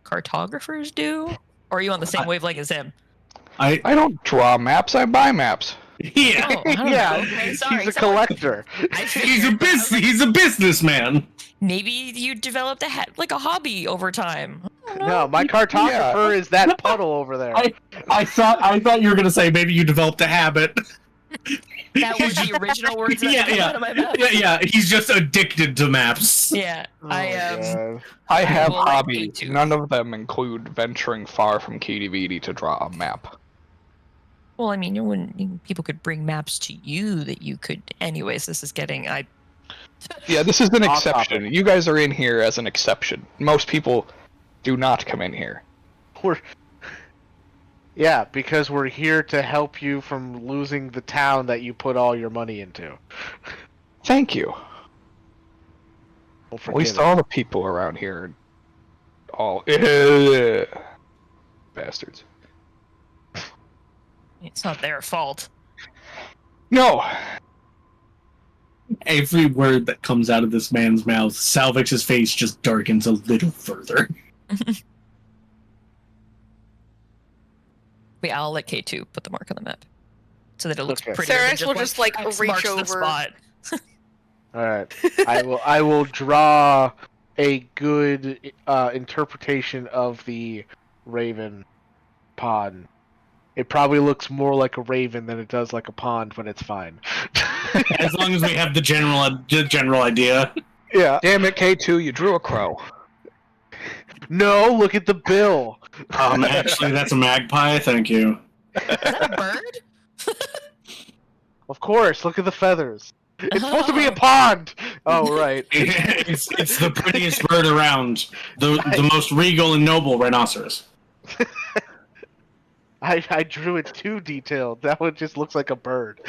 cartographers do? Or are you on the same wavelength as him? I don't draw maps. I buy maps. Yeah. Oh, I don't Yeah. know. Okay, sorry. He's a collector. He's a businessman. Maybe you developed a hobby over time. No, my cartographer is that puddle over there. I thought you were gonna say maybe you developed a habit. That was the original words that came out of my mouth. Yeah. He's just addicted to maps. Yeah, Oh, I I have will, like, hobbies. A2. None of them include venturing far from KDVD to draw a map. Well, I mean, people could bring maps to you that you could. Anyways, this is getting. Yeah, this is an Off exception. topic. You guys are in here as an exception. Most people do not come in here. Yeah, because we're here to help you from losing the town that you put all your money into. Thank you. Don't At least forget it. all the people around here are all bastards. It's not their fault. No. Every word that comes out of this man's mouth, Salvix's face just darkens a little further. Wait, I'll let K2 put the mark on the map so that it looks Okay. prettier. Sarah than will just like X reach marks the over. spot. All right, I will draw a good interpretation of the raven pond. It probably looks more like a raven than it does like a pond, but it's fine. As long as we have the general idea. Yeah. Damn it, K2, you drew a crow. No, look at the bill. Actually, that's a magpie. Thank you. Is that a bird? Of course, look at the feathers. It's supposed to be a pond. Oh, right. it's the prettiest bird around. The most regal and noble rhinoceros. I drew it too detailed. That one just looks like a bird.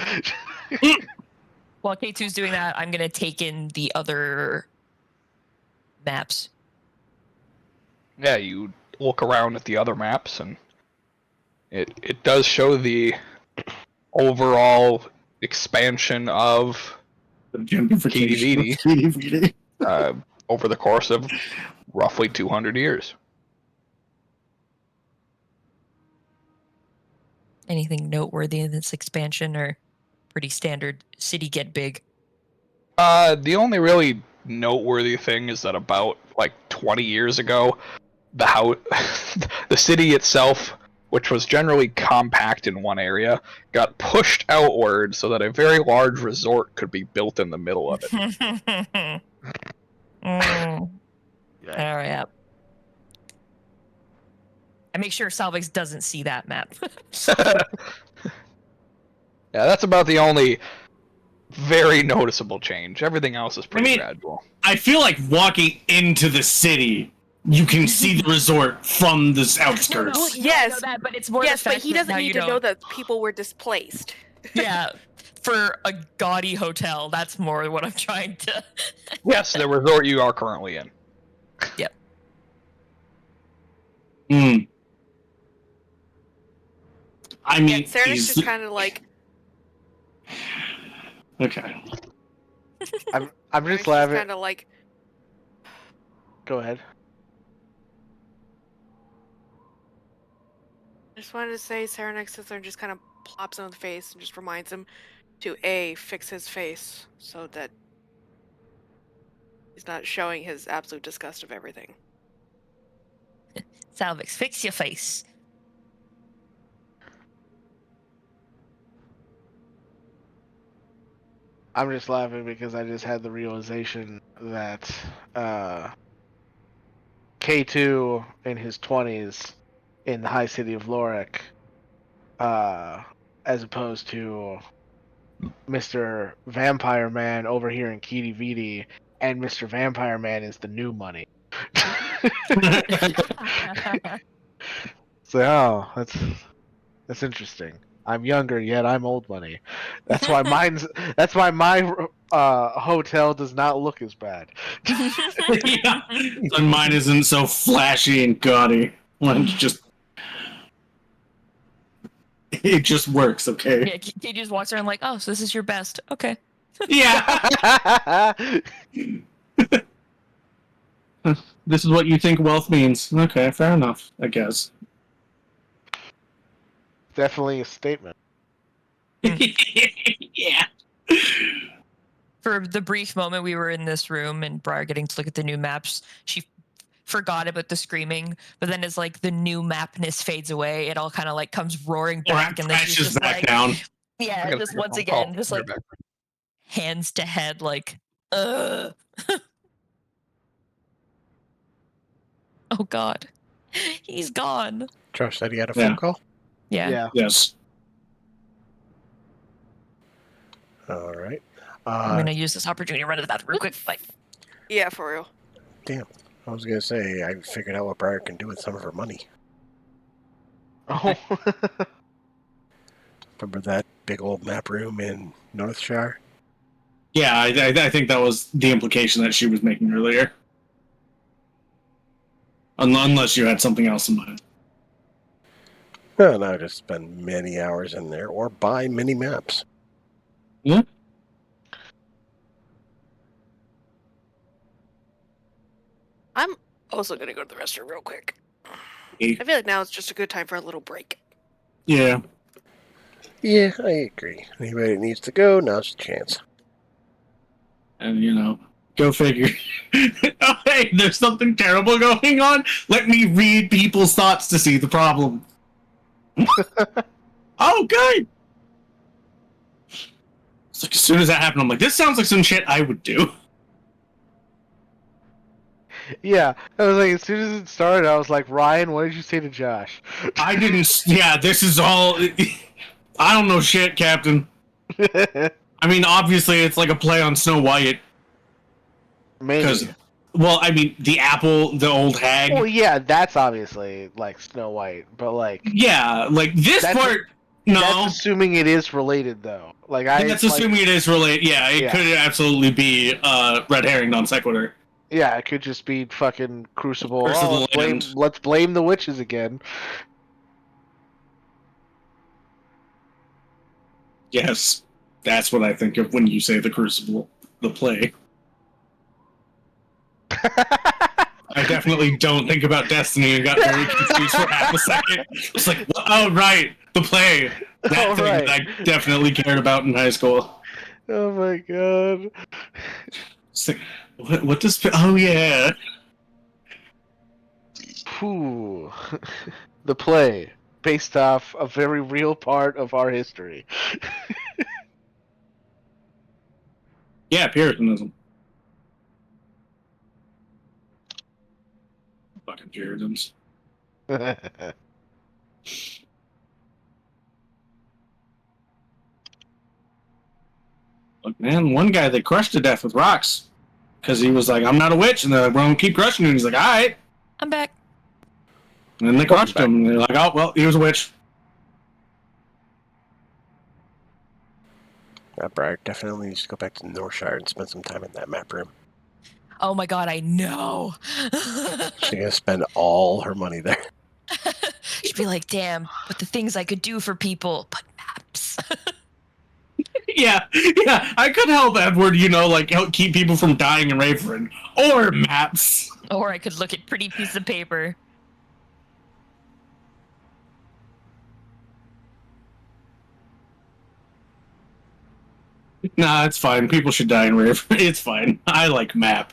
While K2's doing that, I'm gonna take in the other maps. Yeah, you look around at the other maps, and it does show the overall expansion of KDVD over the course of roughly 200 years. Anything noteworthy in this expansion, or pretty standard city get big? The only really noteworthy thing is that about like 20 years ago, the city itself, which was generally compact in one area, got pushed outward so that a very large resort could be built in the middle of it. All right. I make sure Salvix doesn't see that map. Yeah, that's about the only very noticeable change. Everything else is pretty gradual. I feel like walking into the city, you can see the resort from the outskirts. Well, yes, I know that, but it's more yes, the but fact he that doesn't now need you to don't. know that people were displaced. Yeah, for a gaudy hotel, that's more what I'm trying to. Yes, the resort you are currently in. Yep. I mean, Serenix just kind of like. Okay. I'm just laughing. Kind of like. Go ahead. I just wanted to say, Serenix sits there and just kind of plops him in the face and just reminds him to fix his face so that he's not showing his absolute disgust of everything. Salvix, fix your face. I'm just laughing because I just had the realization that K2 in his 20s in the high city of Lorik, as opposed to Mr. Vampire Man over here in KDVD, and Mr. Vampire Man is the new money. So, that's interesting. I'm younger, yet I'm old money. That's why my hotel does not look as bad. Yeah. And mine isn't so flashy and gaudy. Mine's just it just works, okay? Yeah, he just walks around like, oh, so this is your best. Okay. Yeah. This is what you think wealth means. Okay, fair enough, I guess. Definitely a statement. Yeah. For the brief moment we were in this room and Briar getting to look at the new maps, she forgot about the screaming, but then as like the new mapness fades away, it all kind of like comes roaring back, and then she's just back like, down. yeah, just once again, just like hands to head, like, ugh. Oh God, he's gone. Josh said he had a phone call? Yeah. Yes. All right. I'm going to use this opportunity to run to the bathroom real quick. Bye. Yeah, for real. Damn. I was going to say, I figured out what Briar can do with some of her money. Oh. Remember that big old map room in Northshire? Yeah, I think that was the implication that she was making earlier. Unless you had something else in mind. No, I just spend many hours in there or buy mini maps. Yeah. I'm also going to go to the restroom real quick. Hey. I feel like now it's just a good time for a little break. Yeah. Yeah, I agree. Anybody that needs to go, now's the chance. And, go figure. Oh, hey, there's something terrible going on? Let me read people's thoughts to see the problem. Oh, good! It's like, as soon as that happened, I'm like, this sounds like some shit I would do. Yeah, I was like, as soon as it started, I was like, Ryan, what did you say to Josh? I didn't. Yeah, this is all. I don't know shit, Captain. I mean, obviously, it's like a play on Snow White. Maybe. Well, I mean, the apple, the old hag. Well, yeah, that's obviously like Snow White, but like. Yeah, like this part. No, that's assuming it is related, though. That's assuming it is related. Yeah, it could absolutely be red herring non sequitur. Yeah, it could just be fucking Crucible. Let's blame the witches again. Yes, that's what I think of when you say the Crucible, the play. I definitely don't think about Destiny and got very confused for half a second. It's like, oh, right, the play. That thing that I definitely cared about in high school. Oh my god. It's like, what does... Oh, yeah. Ooh. The play, based off a very real part of our history. Yeah, Puritanism. Fucking Puritans. Look, man, one guy they crushed to death with rocks because he was like, I'm not a witch, and they're like, we're gonna keep crushing you, and he's like, alright. I'm back. And then they crushed him, and they're like, oh, well, he was a witch. Briar definitely needs to go back to Northshire and spend some time in that map room. Oh my god, I know. She's gonna spend all her money there. She'd be like, damn, but the things I could do for people, but maps. Yeah, I could help Edward, help keep people from dying in Raven. Or maps. Or I could look at pretty pieces of paper. Nah, it's fine. People should die in Raven. It's fine. I like map.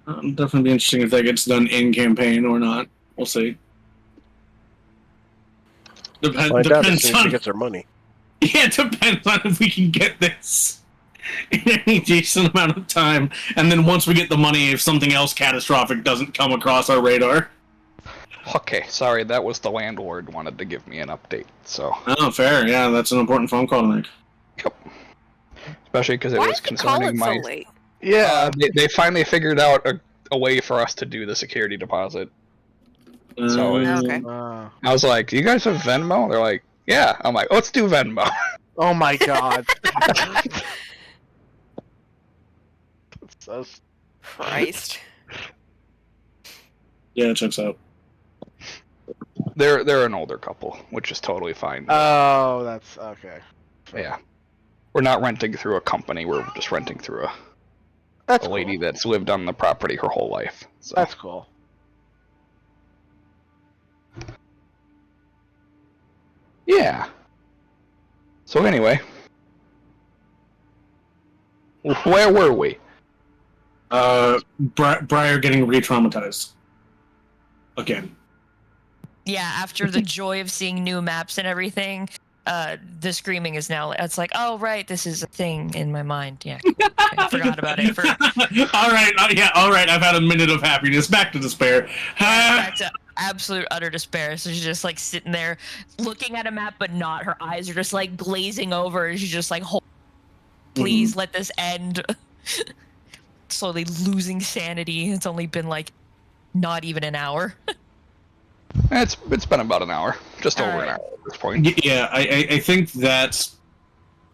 Definitely be interesting if that gets done in campaign or not. We'll see. Find out as soon as she gets her money. Yeah, it depends on if we can get this in any decent amount of time. And then once we get the money, if something else catastrophic doesn't come across our radar. Okay, sorry, that was the landlord wanted to give me an update, so... Oh, fair, yeah, that's an important phone call to make. Yep. Especially because it was concerning my... So late? Yeah. They finally figured out a way for us to do the security deposit. So Okay. I was like, "You guys have Venmo?" They're like, "Yeah." I'm like, "Let's do Venmo." Oh my god. So Christ. Yeah, it checks out. They're an older couple, which is totally fine. Oh, that's okay. Yeah, we're not renting through a company. We're just renting through a lady that's lived on the property her whole life. So. That's cool. Yeah. So anyway, where were we? Briar getting re-traumatized again. Yeah, after the joy of seeing new maps and everything, the screaming is now. It's like, oh right, this is a thing in my mind. Yeah, cool. Okay, I forgot about it. All right, all right. I've had a minute of happiness. Back to despair. Back to absolute utter despair. So she's just like sitting there, looking at a map, but not. Her eyes are just like glazing over. She's just like, please let this end. Slowly losing sanity. It's only been like not even an hour. It's been about an hour, just over an hour at this point. Yeah, I think that's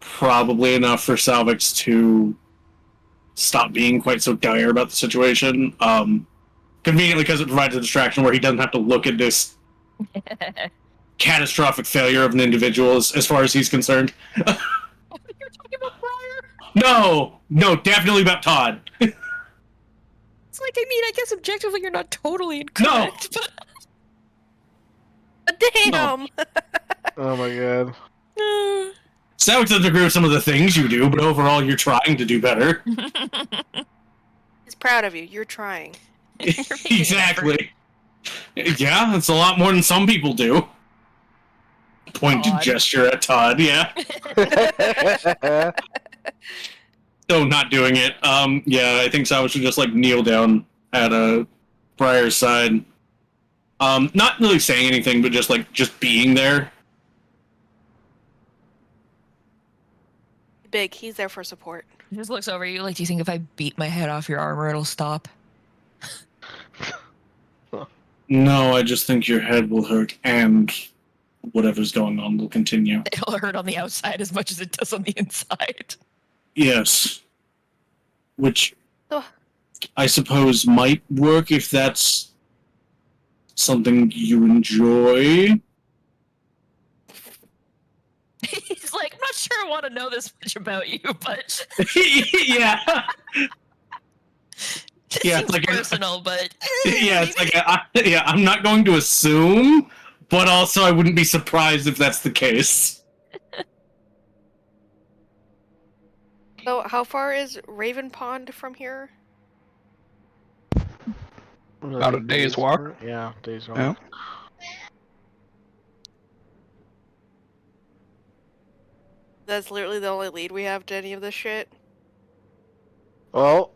probably enough for Salvix to stop being quite so dire about the situation. Conveniently, because it provides a distraction where he doesn't have to look at this catastrophic failure of an individual as far as he's concerned. You're talking about Briar? No, definitely about Todd. It's like, I mean, I guess objectively you're not totally incorrect. No. But damn! No. Oh my god. Salvix doesn't agree with some of the things you do, but overall you're trying to do better. He's proud of you. You're trying. Exactly. Yeah, it's a lot more than some people do. Pointed gesture at Todd, yeah. So not doing it. Yeah, I think Salvix should just like kneel down at Briar's side. Not really saying anything, but just being there. Big, he's there for support. He just looks over at you like, do you think if I beat my head off your armor it'll stop? No, I just think your head will hurt and whatever's going on will continue. It'll hurt on the outside as much as it does on the inside. Yes. Which I suppose might work if that's something you enjoy. He's like, I'm not sure I want to know this much about you, but Yeah. Yeah, seems like personal, but yeah, it's like I'm not going to assume, but also I wouldn't be surprised if that's the case. So, how far is Raven Pond from here? About a day's walk. Yeah, day's walk. Yeah. That's literally the only lead we have to any of this shit. Well,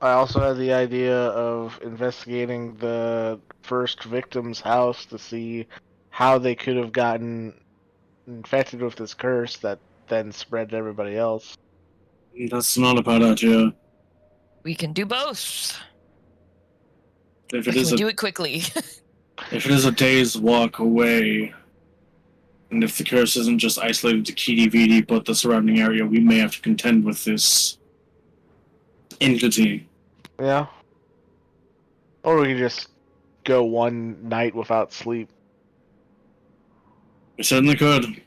I also had the idea of investigating the first victim's house to see how they could have gotten infected with this curse that then spread to everybody else. That's not a bad idea. we can do both. If But it is can we do it quickly? if it is a day's walk away, and if the curse isn't just isolated to Kidividi but the surrounding area, we may have to contend with this entity. Yeah. Or we could just go one night without sleep. We certainly could.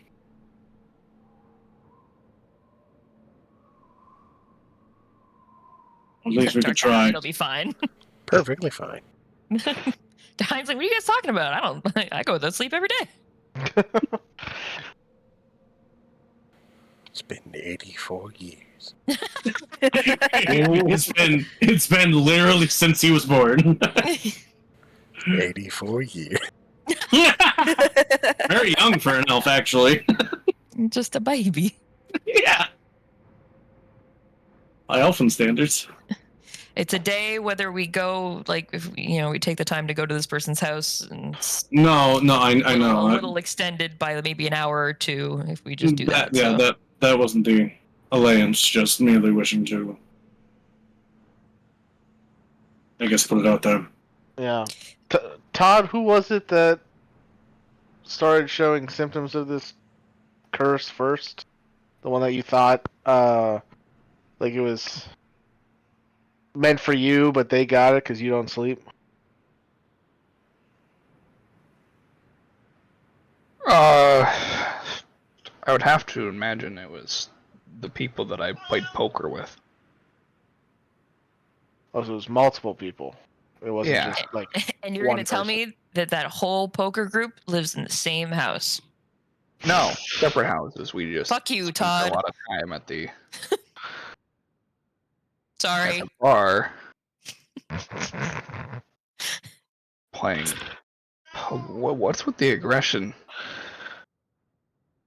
At least we could try. It'll be fine. Perfectly fine. Heinz like, what are you guys talking about? I go without sleep every day. It's been 84 years. It's been literally since he was born. 84 years. Very young for an elf, actually. Just a baby. Yeah. By elfin standards. It's a day whether we go, like, if we take the time to go to this person's house. And No, I know. A little extended by maybe an hour or two if we just do that. Yeah, so. that wasn't the Alliance just merely wishing to, I guess, put it out there. Yeah. Todd, who was it that started showing symptoms of this curse first? The one that you thought, like it was meant for you, but they got it because you don't sleep? I would have to imagine it was the people that I played poker with. Oh, so it was multiple people. It wasn't Yeah. just like. And you're going to tell me that whole poker group lives in the same house? No, separate houses. We just fuck you, spent Todd. a lot of time at the Sorry. at the bar playing. What's with the aggression?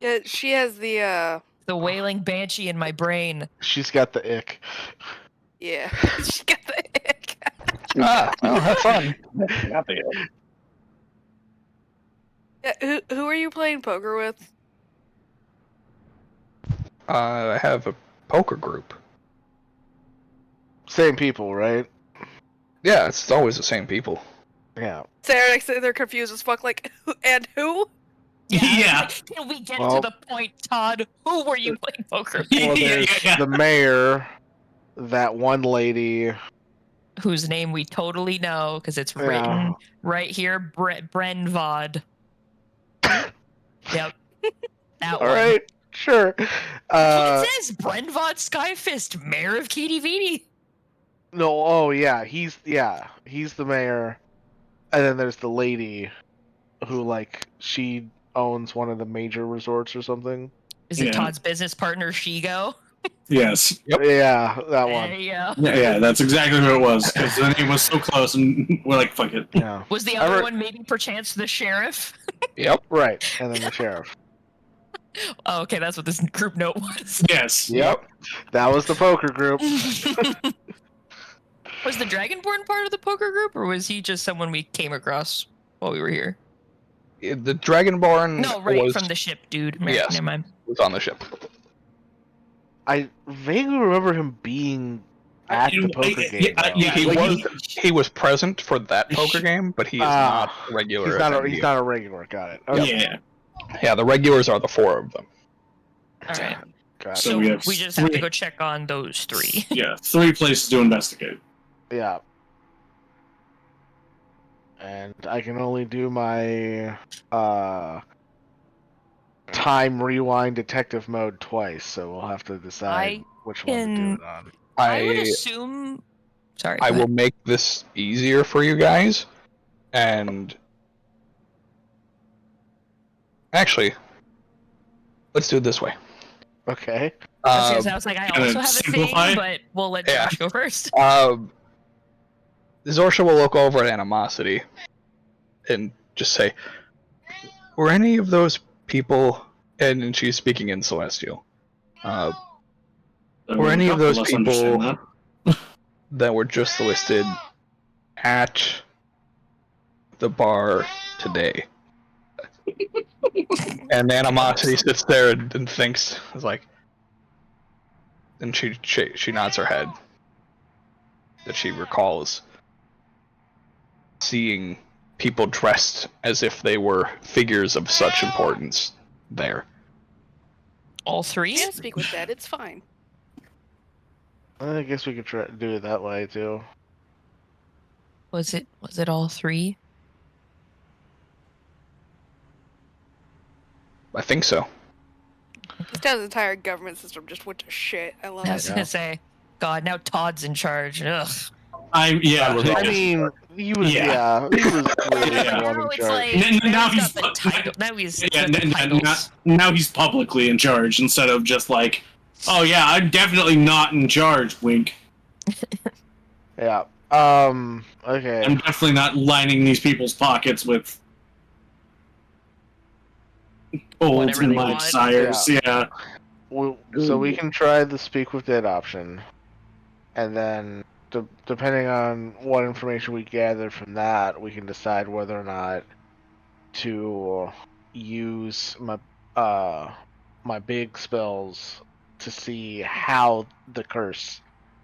Yeah, she has the wailing banshee in my brain. She's got the ick. Yeah, she got the ick. Oh, have fun. Got the ick. Yeah, who are you playing poker with? I have a poker group. Same people, right? Yeah, it's always the same people. Yeah. They're confused as fuck. Like, and who? Yeah. Can we get to the point, Todd? Who were you playing poker with? Well, there's the mayor, that one lady, whose name we totally know because it's written right here, Brenvod. Yep. That one. All right, sure. It says Brenvod Skyfist, mayor of KDVD. No, oh yeah, he's the mayor, and then there's the lady, who like she owns one of the major resorts or something. Is it Todd's business partner Shigo? Yes. Yep. Yeah, that one. Yeah, that's exactly who it was. Because the name was so close, and we're like, fuck it. Yeah. Was the other one maybe perchance the sheriff? Yep. Right, and then the sheriff. Oh, okay, that's what this group note was. Yes. Yep. That was the poker group. Was the Dragonborn part of the poker group, or was he just someone we came across while we were here? The Dragonborn. No, right, from the ship, dude. Yes, never mind. was on the ship. I vaguely remember him being at the poker game. He was present for that poker game, but he is not a regular. He's not a regular. Got it. Okay. Yeah, the regulars are the four of them. All right. So we just have to go check on those three. Yeah, 3 places to investigate. Yeah. And I can only do my time rewind detective mode twice, so we'll have to decide which one to do it on. I would assume. Sorry. I will make this easier for you guys, and actually, let's do it this way. Okay. I was like, I also have a thing, but we'll let Josh go first. Zorsha will look over at Animosity and just say, were any of those people, and she's speaking in Celestial, were any of those people that were just listed at the bar today? And Animosity sits there and thinks, is like, and she nods her head that she recalls seeing people dressed as if they were figures of such importance there. All 3? Can't speak with that. It's fine. I guess we could try to do it that way too. Was it all 3? I think so. This town's entire government system just went to shit. I love it. I was gonna say, God, now Todd's in charge. Ugh. I mean, he was. He was really the one in charge. Now he's publicly in charge instead of just like, oh yeah, I'm definitely not in charge. Wink. Yeah. Okay. I'm definitely not lining these people's pockets with old and my desires. Yeah. So we can try the speak with dead option, and then depending on what information we gather from that, we can decide whether or not to use my my big spells to see how the curse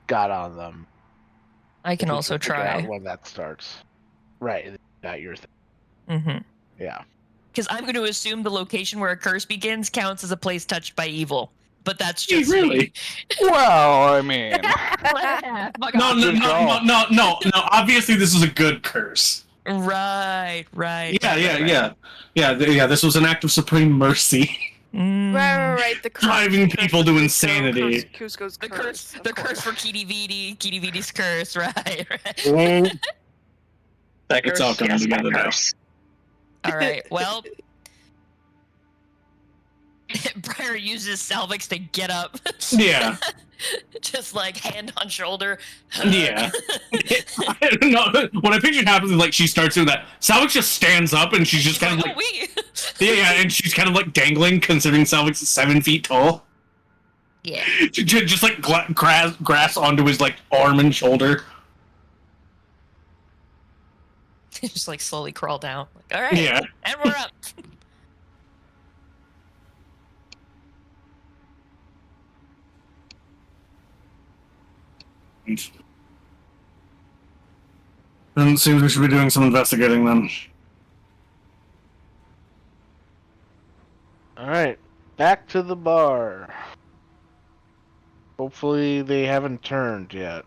got on them. I can also try when that starts. Right, got your thing. Mm-hmm. Yeah. Because I'm going to assume the location where a curse begins counts as a place touched by evil. But that's just really. Me. Well, I mean, no. Obviously, this is a good curse. Right. Yeah. This was an act of supreme mercy. Right. The curse, driving people to insanity. Cusco's the curse. The curse for Kitty-Viti's curse. Right. It's all coming together now. All right. Well, Briar uses Salvix to get up. Yeah. Just like hand on shoulder. Yeah. No, what I picture happens is like she starts doing that. Salvix just stands up and she's just kind of like, yeah, and she's kind of like dangling, considering Salvix is 7 feet tall. Yeah. Just like grass onto his like arm and shoulder. Just like slowly crawl down. Like, all right. Yeah. And we're up. Then it seems we should be doing some investigating then. Alright, back to the bar. Hopefully they haven't turned yet.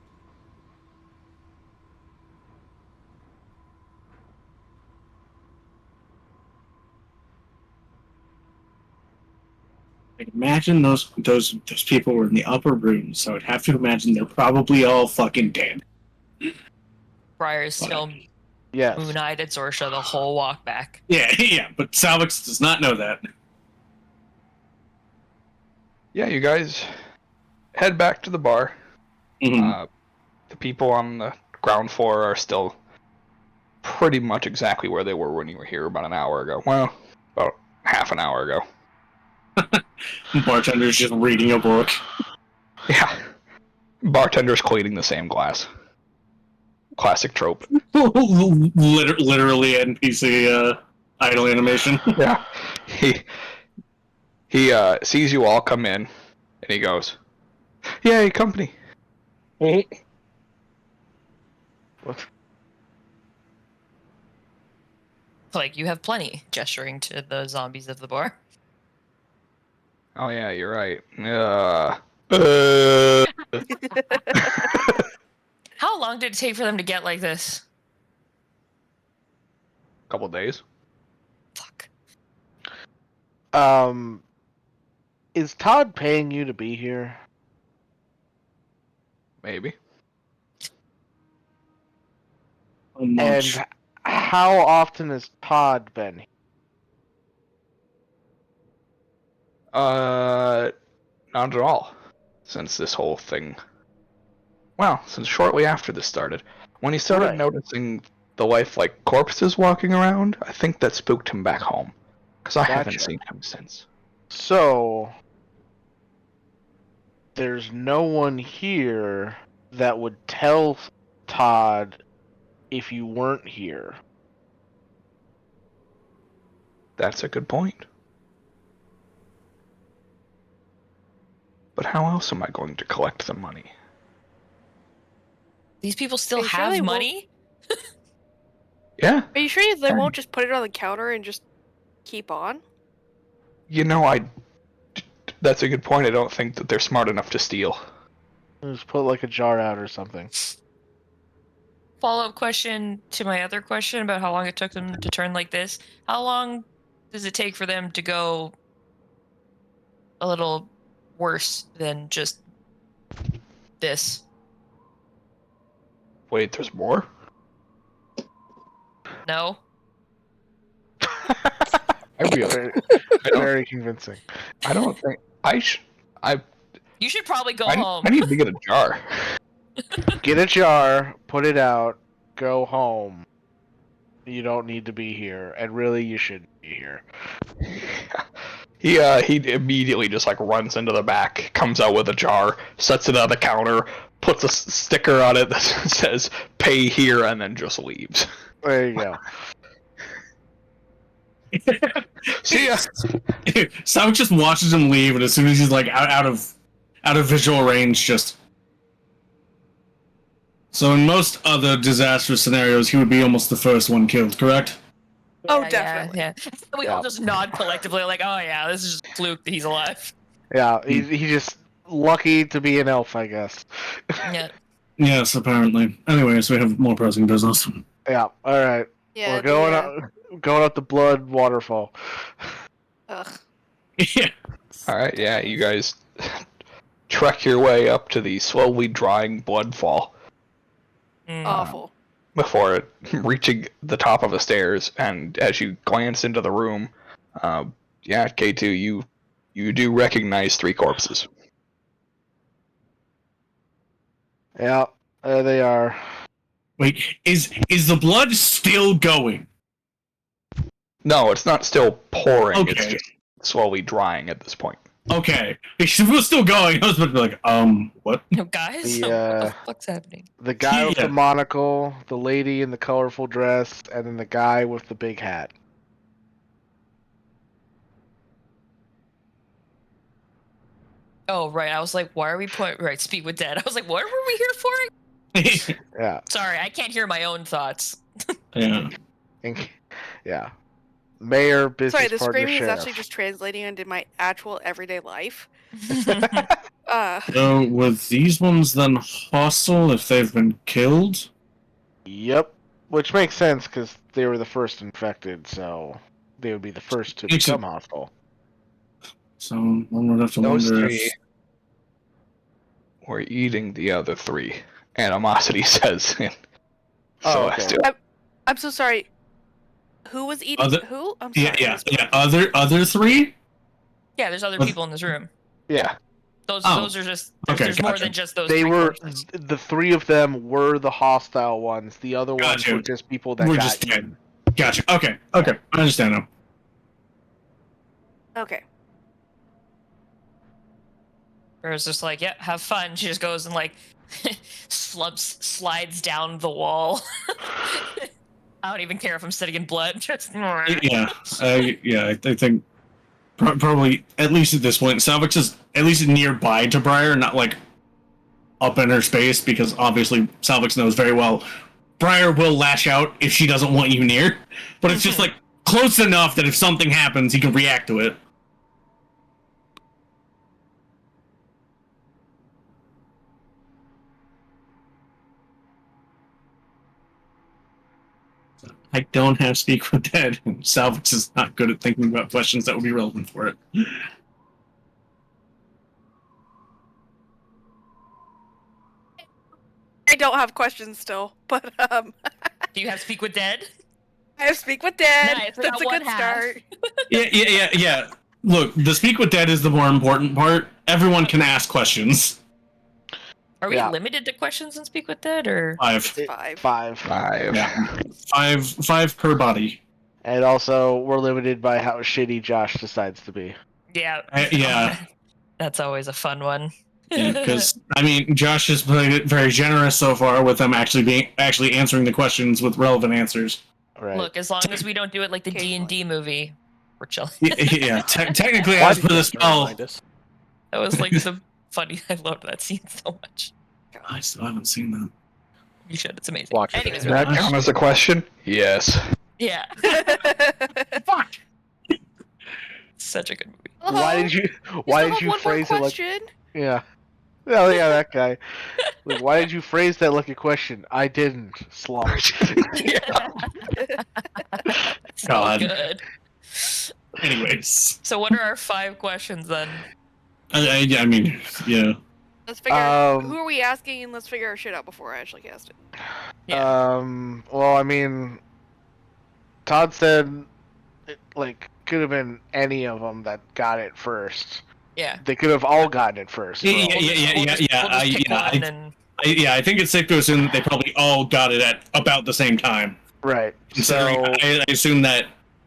Like, imagine those people were in the upper room, so I'd have to imagine they're probably all fucking dead. Briar's still moon-eyed at Zorsha the whole walk back. Yeah, but Salvix does not know that. Yeah, you guys head back to the bar. Mm-hmm. The people on the ground floor are still pretty much exactly where they were when you were here about an hour ago. Well, about half an hour ago. Bartender's just reading a book. Yeah. Bartender's cleaning the same glass. Classic trope. Literally NPC idle animation. Yeah. He sees you all come in, and he goes, "Yay, company." What? Like, you have plenty, gesturing to the zombies of the bar. Oh yeah, you're right. How long did it take for them to get like this? Couple days. Fuck. Is Todd paying you to be here? Maybe. And how often has Todd been here? Not at all. Since this whole thing... Well, since shortly after this started. When he started noticing the lifelike corpses walking around, I think that spooked him back home. Because I haven't seen him since. So... there's no one here that would tell Todd if you weren't here. That's a good point. But how else am I going to collect the money? These people still have money? Yeah. Are you sure they won't just put it on the counter and just keep on? You know, that's a good point. I don't think that they're smart enough to steal. Just put like a jar out or something. Follow-up question to my other question about how long it took them to turn like this. How long does it take for them to go a little worse than just this? Wait, there's more? No. Very convincing. I don't think You should probably go home. I need to get a jar. Get a jar, put it out, go home. You don't need to be here, and really, you shouldn't be here. He immediately just like runs into the back, comes out with a jar, sets it on the counter, puts a sticker on it that says "Pay here," and then just leaves. There you go. See ya. Salvix just watches him leave, and as soon as he's like out of out of visual range, just... So in most other disastrous scenarios, he would be almost the first one killed, correct? Oh, definitely. Yeah. We all just nod collectively, like, oh yeah, this is just fluke that he's alive. Yeah, he's just lucky to be an elf, I guess. Yeah. Yes, apparently. Anyways, we have more pressing business. Yeah, alright. Yeah, We're going up the blood waterfall. Ugh. Yeah. Alright, yeah, you guys trek your way up to the slowly drying bloodfall. Awful. Before reaching the top of the stairs, and as you glance into the room, K2, you do recognize 3 corpses. Yeah, there they are. Wait, is the blood still going? No, it's not still pouring, Okay. it's just slowly drying at this point. Okay. If it was still going, I was about to be like, what? No, guys, what the fuck's happening? The guy with the monocle, the lady in the colorful dress, and then the guy with the big hat. Oh, right. I was like, why are we speak with dead. I was like, what were we here for? Yeah. Sorry, I can't hear my own thoughts. Yeah. Yeah. Mayor, business Sorry, the partner, screaming sheriff. is actually just translating into my actual everyday life. So, were these ones then hostile if they've been killed? Yep. Which makes sense, because they were the first infected, so they would be the first to become hostile. So, one would have to Those wonder 3 were eating the other 3. Animosity says. Okay. I'm so sorry. Who was eating who? I'm sorry. Yeah. Other 3? Yeah, there's other people in this room. Yeah. Those are just... There's more than just those 3 corpses. The 3 of them were the hostile ones. The other ones were just people that got eaten. Gotcha. Okay. I understand now. Okay. Whereas just like, yeah, have fun. She just goes and like slides down the wall. I don't even care if I'm sitting in blood. Just I think probably at least at this point, Salvix is at least nearby to Briar, not like up in her space, because obviously Salvix knows very well Briar will lash out if she doesn't want you near. But it's just like close enough that if something happens, he can react to it. I don't have Speak with Dead, and Salvix is not good at thinking about questions that would be relevant for it. I don't have questions still, but Do you have Speak with Dead? I have Speak with Dead. Nice. That's a good start. Yeah. Look, the Speak with Dead is the more important part. Everyone can ask questions. Are we limited to questions in Speak with Dead, or 5? 5. Yeah. 5 per body. And also, we're limited by how shitty Josh decides to be. Yeah. Yeah. That's always a fun one. Because I mean, Josh has played it very generous so far with them actually answering the questions with relevant answers. Right. Look, as long as we don't do it like the D&D movie, we're chilling. Technically, as per the spell. That was like the funny. I loved that scene so much. I still haven't seen that. You should. It's amazing. Watch Anyways, Does that count as a question? Yes. Yeah. Fuck. Such a good movie. Why did you phrase it like? Yeah. Oh yeah, that guy. Like, why did you phrase that like a question? I didn't. Slump. So good. Anyways. So what are our 5 questions then? I mean, yeah. Let's figure who are we asking, and let's figure our shit out before I actually cast it. Yeah. Well, I mean, Todd said it, like, could have been any of them that got it first. Yeah. They could have all gotten it first. Yeah. I think it's safe to assume that they probably all got it at about the same time. Right. Considering I assume that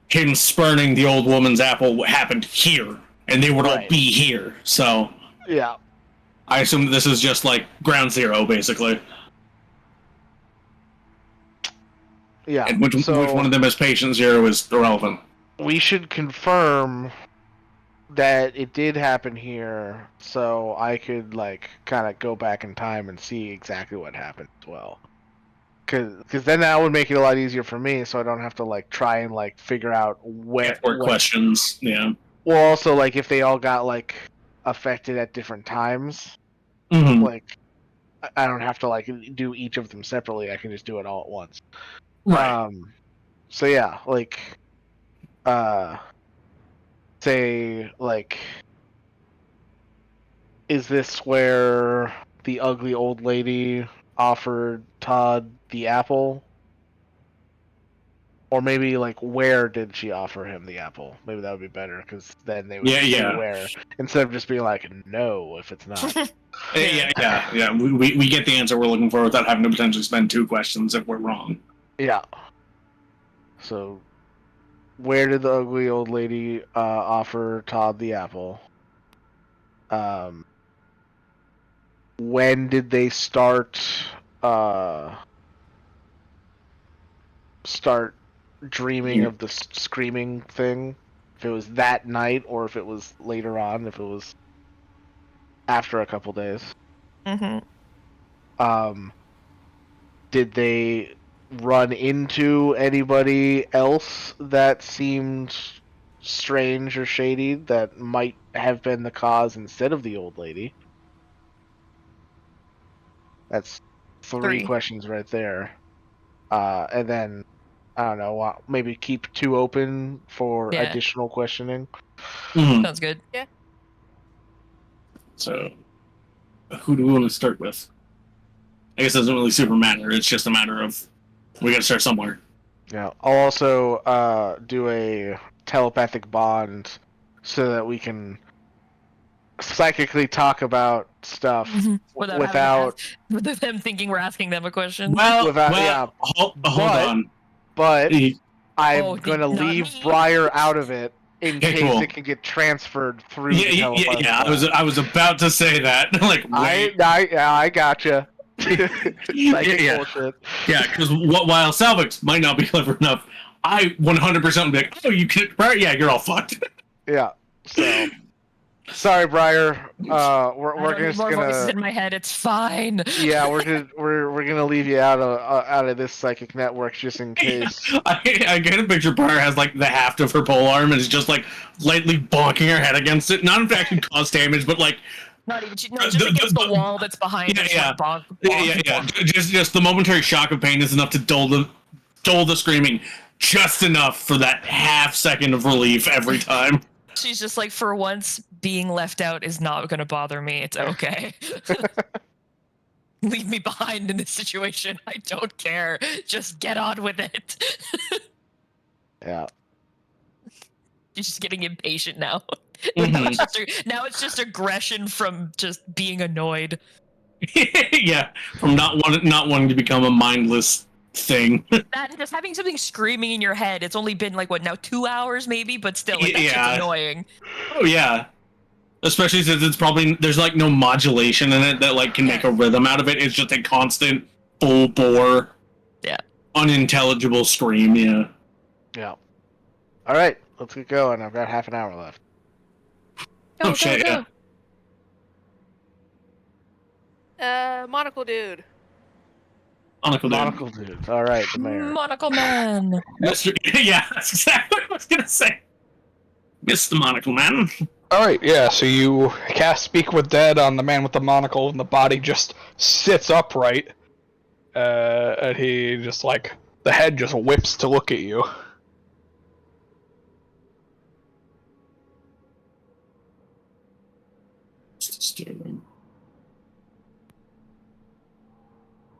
him spurning the old woman's apple happened here, and they would all be here. So yeah, I assume that this is just like ground zero, basically. Yeah. And which one of them is patient zero is irrelevant. We should confirm that it did happen here, so I could like kind of go back in time and see exactly what happened as well. Because then that would make it a lot easier for me, so I don't have to like try and like figure out what questions. Yeah. Well, also like if they all got like affected at different times, like I don't have to like do each of them separately. I can just do it all at once. Right. So yeah, like say like, is this where the ugly old lady offered Todd the apple? Or maybe like, where did she offer him the apple? Maybe that would be better, because then they would say where, instead of just being like, no, if it's not. Yeah. We get the answer we're looking for without having to potentially spend 2 questions if we're wrong. Yeah. So, where did the ugly old lady offer Todd the apple? When did they start dreaming of the screaming thing? If it was that night, or if it was later on, if it was after a couple days. Did they run into anybody else that seemed strange or shady that might have been the cause instead of the old lady? That's 3 questions right there. And then, I don't know, maybe keep 2 open for additional questioning. Sounds good. Yeah. So, who do we want to start with? I guess it doesn't really super matter. It's just a matter of we got to start somewhere. Yeah. I'll also do a telepathic bond so that we can psychically talk about stuff without them thinking we're asking them a question. Hold on. But I'm going to leave Briar out of it in case it can get transferred through the telepathic bond. I was about to say that. Like, wait. I gotcha. Psychic bullshit. Yeah, because while Salvix might not be clever enough, I 100% would be like, oh, you can, right? Yeah, you're all fucked. Yeah. So, sorry, Briar. We're just more gonna. Voices in my head. It's fine. Yeah, we're gonna leave you out of this psychic network just in case. I get a picture. Briar has like the haft of her polearm and is just like lightly bonking her head against it. Not in fact to cause damage, but like. Not just against the wall that's behind her. Yeah. Just the momentary shock of pain is enough to dull the screaming, just enough for that half second of relief every time. She's just like, for once, being left out is not going to bother me. It's okay. Leave me behind in this situation. I don't care. Just get on with it. Yeah. She's just getting impatient now. Now it's just aggression from just being annoyed. Yeah, from not wanting to become a mindless thing. That just having something screaming in your head. It's only been like 2 hours maybe, but still, like, that shit's annoying. Oh yeah, especially since it's probably there's like no modulation in it that like can make a rhythm out of it. It's just a constant full bore, unintelligible scream. Yeah. Yeah. All right, let's get going. I've got half an hour left. Go, shit! Go. Monocle dude. Monocle dude. All right, the mayor. Monocle man. Yeah, that's exactly what I was gonna say. Mr. Monocle man. All right, yeah. So you cast Speak with Dead on the man with the monocle, and the body just sits upright, and he just like the head just whips to look at you.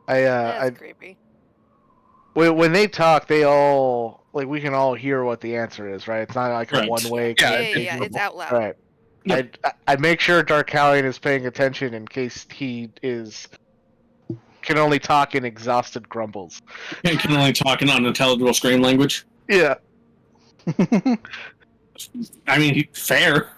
That's creepy. When they talk, they all we can all hear what the answer is, right? It's not like a one-way. Yeah, it's out loud. Right. Yep. I'd make sure Darkalion is paying attention in case he can only talk in exhausted grumbles. He can only talk in unintelligible scream language. Yeah. I mean, fair.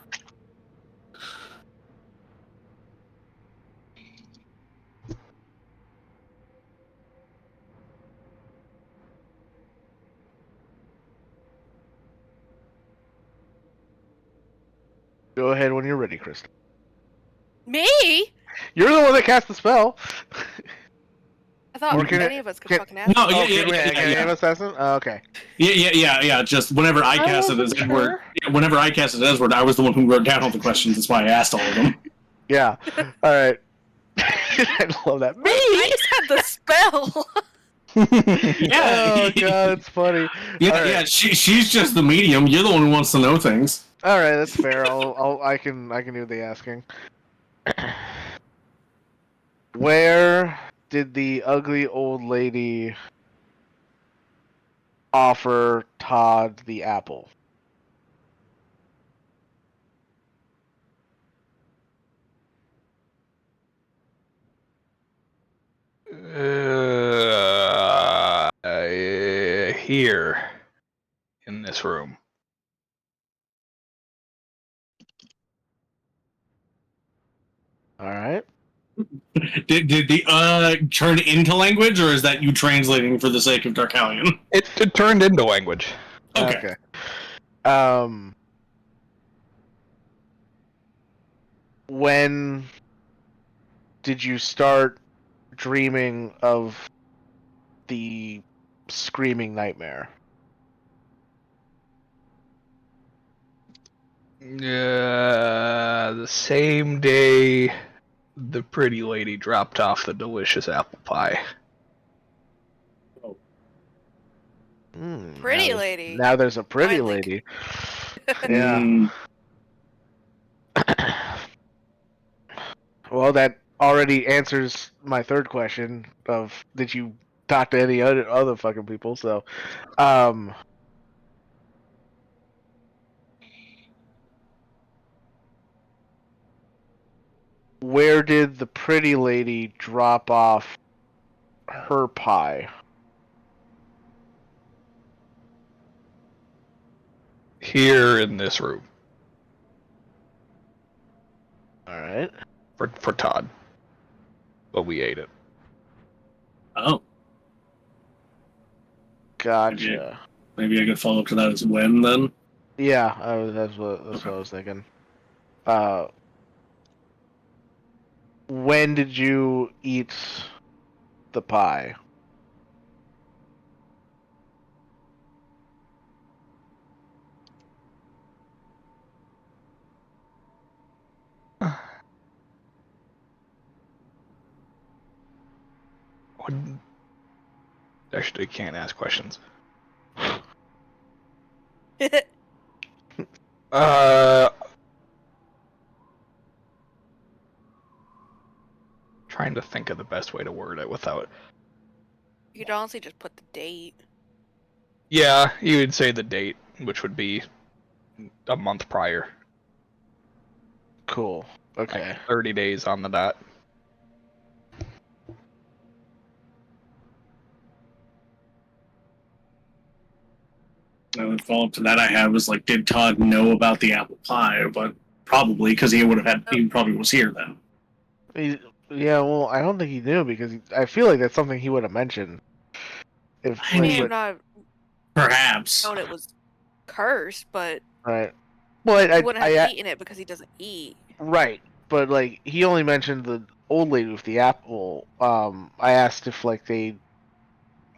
Go ahead when you're ready, Krista. Me? You're the one that cast the spell. I thought any of us could fucking ask. No, Can yeah. any of us ask him? Oh, okay. Yeah. Just whenever I cast it as Edward, whenever I cast it as Edward, I was the one who wrote down all the questions. That's why I asked all of them. Yeah. All right. I love that. Me? I just had the spell. Yeah. Oh god, it's funny. Yeah. She's just the medium. You're the one who wants to know things. All right, that's fair. I can do the asking. Where did the ugly old lady offer Todd the apple? Here in this room. All right. Did the turn into language, or is that you translating for the sake of Darkalion? It turned into language. Okay. When did you start dreaming of the screaming nightmare? The same day the pretty lady dropped off the delicious apple pie. Pretty lady. Now there's a pretty lady. Yeah. Well, that already answers my third question of did you talk to any other fucking people? So, where did the pretty lady drop off her pie? Here in this room. All right. For Todd. But we ate it. Oh. Gotcha. Maybe I could follow up to that as when then? Yeah, that's what I was thinking. When did you eat the pie? Actually, can't ask questions. Trying to think of the best way to word it without. You could honestly just put the date. Yeah, you would say the date, which would be a month prior. Cool. Okay. Like 30 days on the dot. The follow up to that I had was like, did Todd know about the apple pie? But probably because he probably was here then. Yeah, well, I don't think he knew because I feel like that's something he would have mentioned. If I may have not perhaps known it was cursed, but right. Well, he wouldn't have eaten it because he doesn't eat. Right, but like he only mentioned the old lady with the apple. I asked if like they,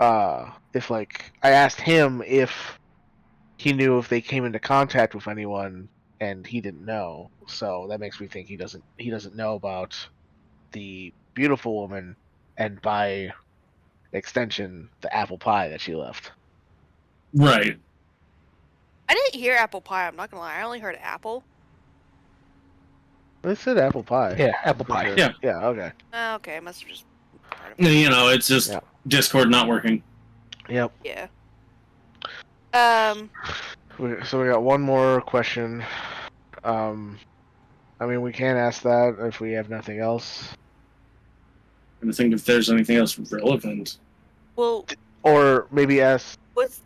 if like I asked him if he knew if they came into contact with anyone, and he didn't know. So that makes me think he doesn't know about the beautiful woman, and by extension, the apple pie that she left. Right. I didn't hear apple pie. I'm not gonna lie. I only heard apple. They said apple pie. Yeah, apple pie. Sure. Yeah. Yeah. Okay. Okay, I must have just. You know, it's just Discord not working. Yep. Yeah. So we got one more question. I mean, we can ask that if we have nothing else. I'm trying to think if there's anything else relevant. Well. Or maybe ask. What's.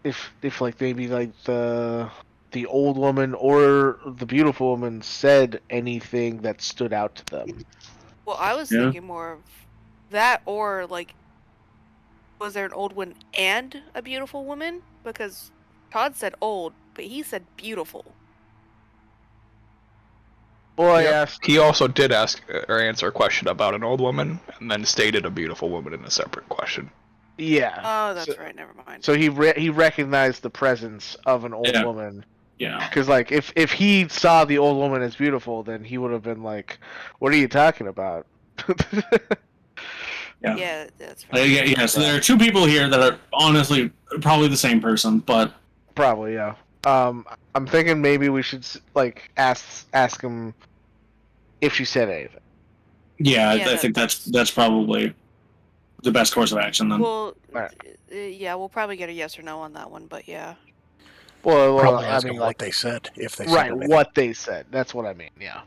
If like maybe like the old woman or the beautiful woman said anything that stood out to them. Well, I was thinking more of that, or like, was there an old one and a beautiful woman? Because Todd said old, but he said beautiful. Well, He also did ask or answer a question about an old woman, and then stated a beautiful woman in a separate question. Yeah. Oh, that's right. Never mind. So he recognized the presence of an old woman. Yeah. Because like if he saw the old woman as beautiful, then he would have been like, "What are you talking about?" Yeah, that's right. Yeah. So there are two people here that are honestly probably the same person, but probably yeah. I'm thinking maybe we should like ask him if she said anything. Yeah, I think that's probably the best course of action then. Well, yeah, we'll probably get a yes or no on that one, but yeah. Well, I mean, like, what they said, if they said right, anything. what they said. That's what I mean. Yeah.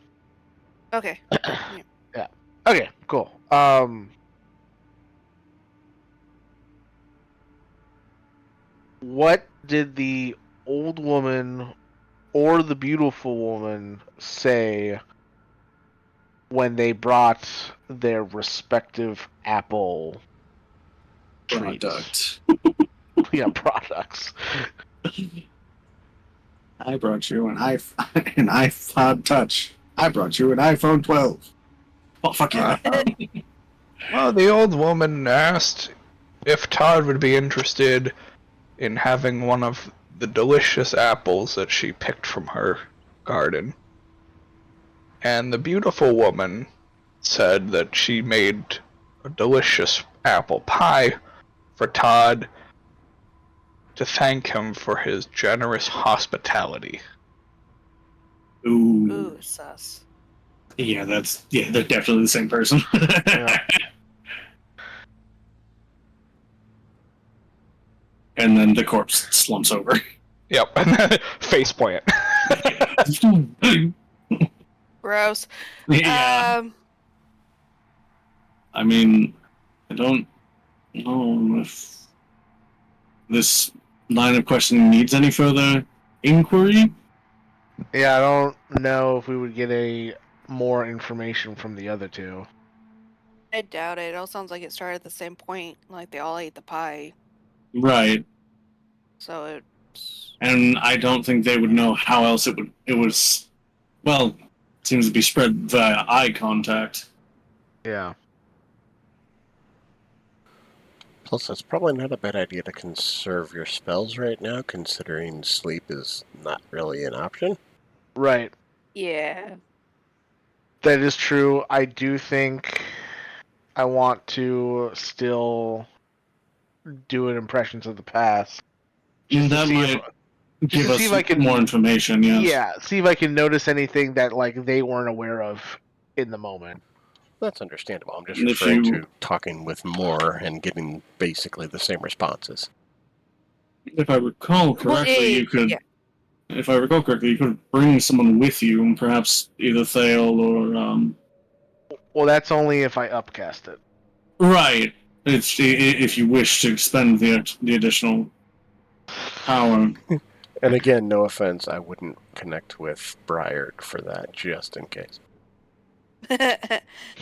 Okay. Yeah. Okay. Cool. What did the old woman or the beautiful woman say when they brought their respective Apple Product. Yeah, products. I brought you an iPod Touch. I brought you an iPhone 12. Oh, fuck yeah. Well, the old woman asked if Todd would be interested in having one of the delicious apples that she picked from her garden. And the beautiful woman said that she made a delicious apple pie for Todd to thank him for his generous hospitality. Ooh, sus. Yeah, they're definitely the same person. Yeah. And then the corpse slumps over. Yep, face plant. Gross. Yeah. I mean, I don't know if this line of questioning needs any further inquiry. Yeah, I don't know if we would get any more information from the other two. I doubt it. It all sounds like it started at the same point. Like they all ate the pie. Right. So and I don't think they would know how else it was. Well, it seems to be spread via eye contact. Yeah. Plus, it's probably not a bad idea to conserve your spells right now, considering sleep is not really an option. Right. Yeah. That is true. I do think I want to still do an impressions of the past. Just that might give us more information, yes. Yeah, see if I can notice anything that like they weren't aware of in the moment. That's understandable. I'm just referring to talking with more and getting basically the same responses. If I recall correctly, you could. Yeah. If I recall correctly, you could bring someone with you, and perhaps either Thale or. Well, that's only if I upcast it. Right. It's if you wish to expend the additional power. And again, no offense, I wouldn't connect with Briar for that, just in case.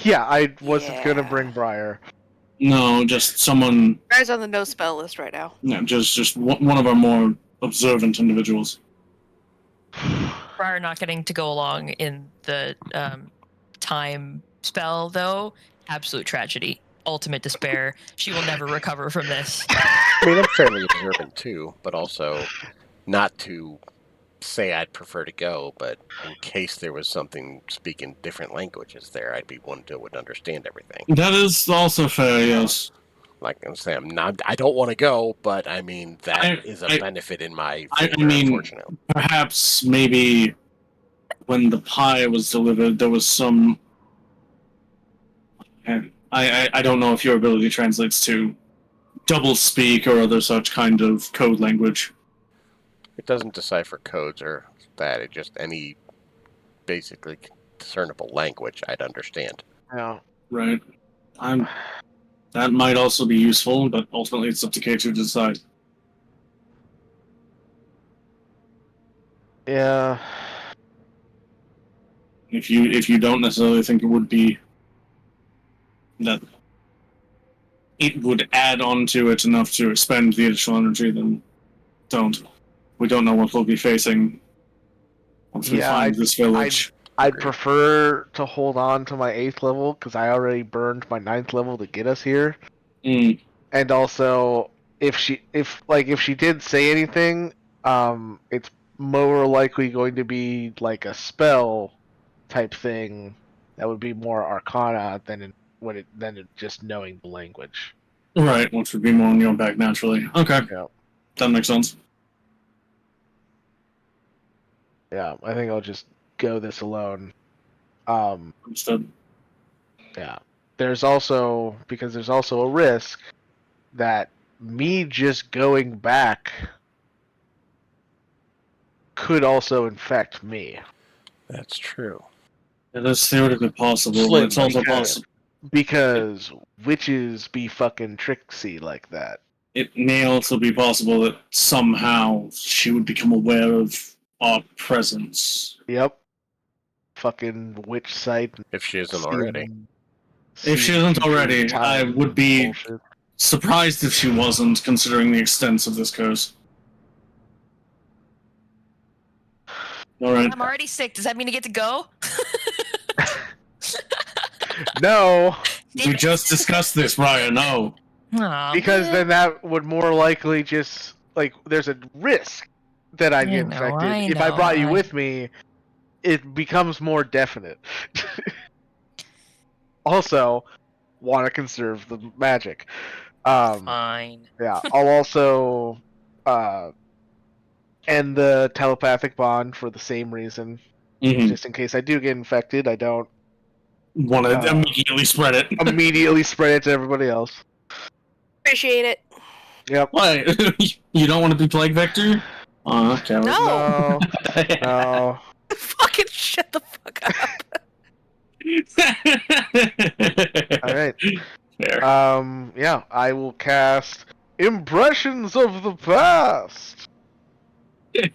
Yeah, I wasn't gonna bring Briar. No, just someone. Briar's on the no spell list right now. No, just one of our more observant individuals. Briar not getting to go along in the time spell, though, absolute tragedy. Ultimate despair. She will never recover from this. I mean, I'm fairly observant too, but also not to say I'd prefer to go, but in case there was something speaking different languages there, I'd be one that would understand everything. That is also fair, yes. Like I'm saying, I don't want to go, but I mean that is a benefit in my favor, I mean, unfortunately. Perhaps maybe when the pie was delivered, there was some. I don't know if your ability translates to double speak or other such kind of code language. It doesn't decipher codes or that. It just any basically discernible language I'd understand. Yeah. Right. That might also be useful, but ultimately it's up to K2 to decide. Yeah. If you don't necessarily think it would be that it would add on to it enough to expend the additional energy, then don't. We don't know what we'll be facing once we find this village. I'd prefer to hold on to my 8th level because I already burned my 9th level to get us here. Mm. And also, if she did say anything, it's more likely going to be like a spell type thing that would be more Arcana than just knowing the language. Right, which would be more on your own back naturally. Okay, Yeah. That makes sense. Yeah, I think I'll just go this alone. Understood. Yeah. There's also a risk that me just going back could also infect me. That's true. It is theoretically possible, but it's also possible. Because witches be fucking tricksy like that. It may also be possible that somehow she would become aware of our presence. Yep. Fucking witch site. If she isn't already. If she isn't already, I would be surprised if she wasn't, considering the extent of this curse. Alright. I'm already sick. Does that mean I get to go? No. We just discussed this, Ryan. No. Because then that would more likely just, like, there's a risk that I get infected. If I brought you with me, it becomes more definite. Also, want to conserve the magic. Fine. Yeah, I'll also end the telepathic bond for the same reason. Mm-hmm. Just in case I do get infected, I don't want to immediately spread it. Immediately spread it to everybody else. Appreciate it. Yep. Why? You don't want to be plague vector? Okay. No. No. Fucking shut the fuck up. All right. Fair. Yeah, I will cast Impressions of the Past.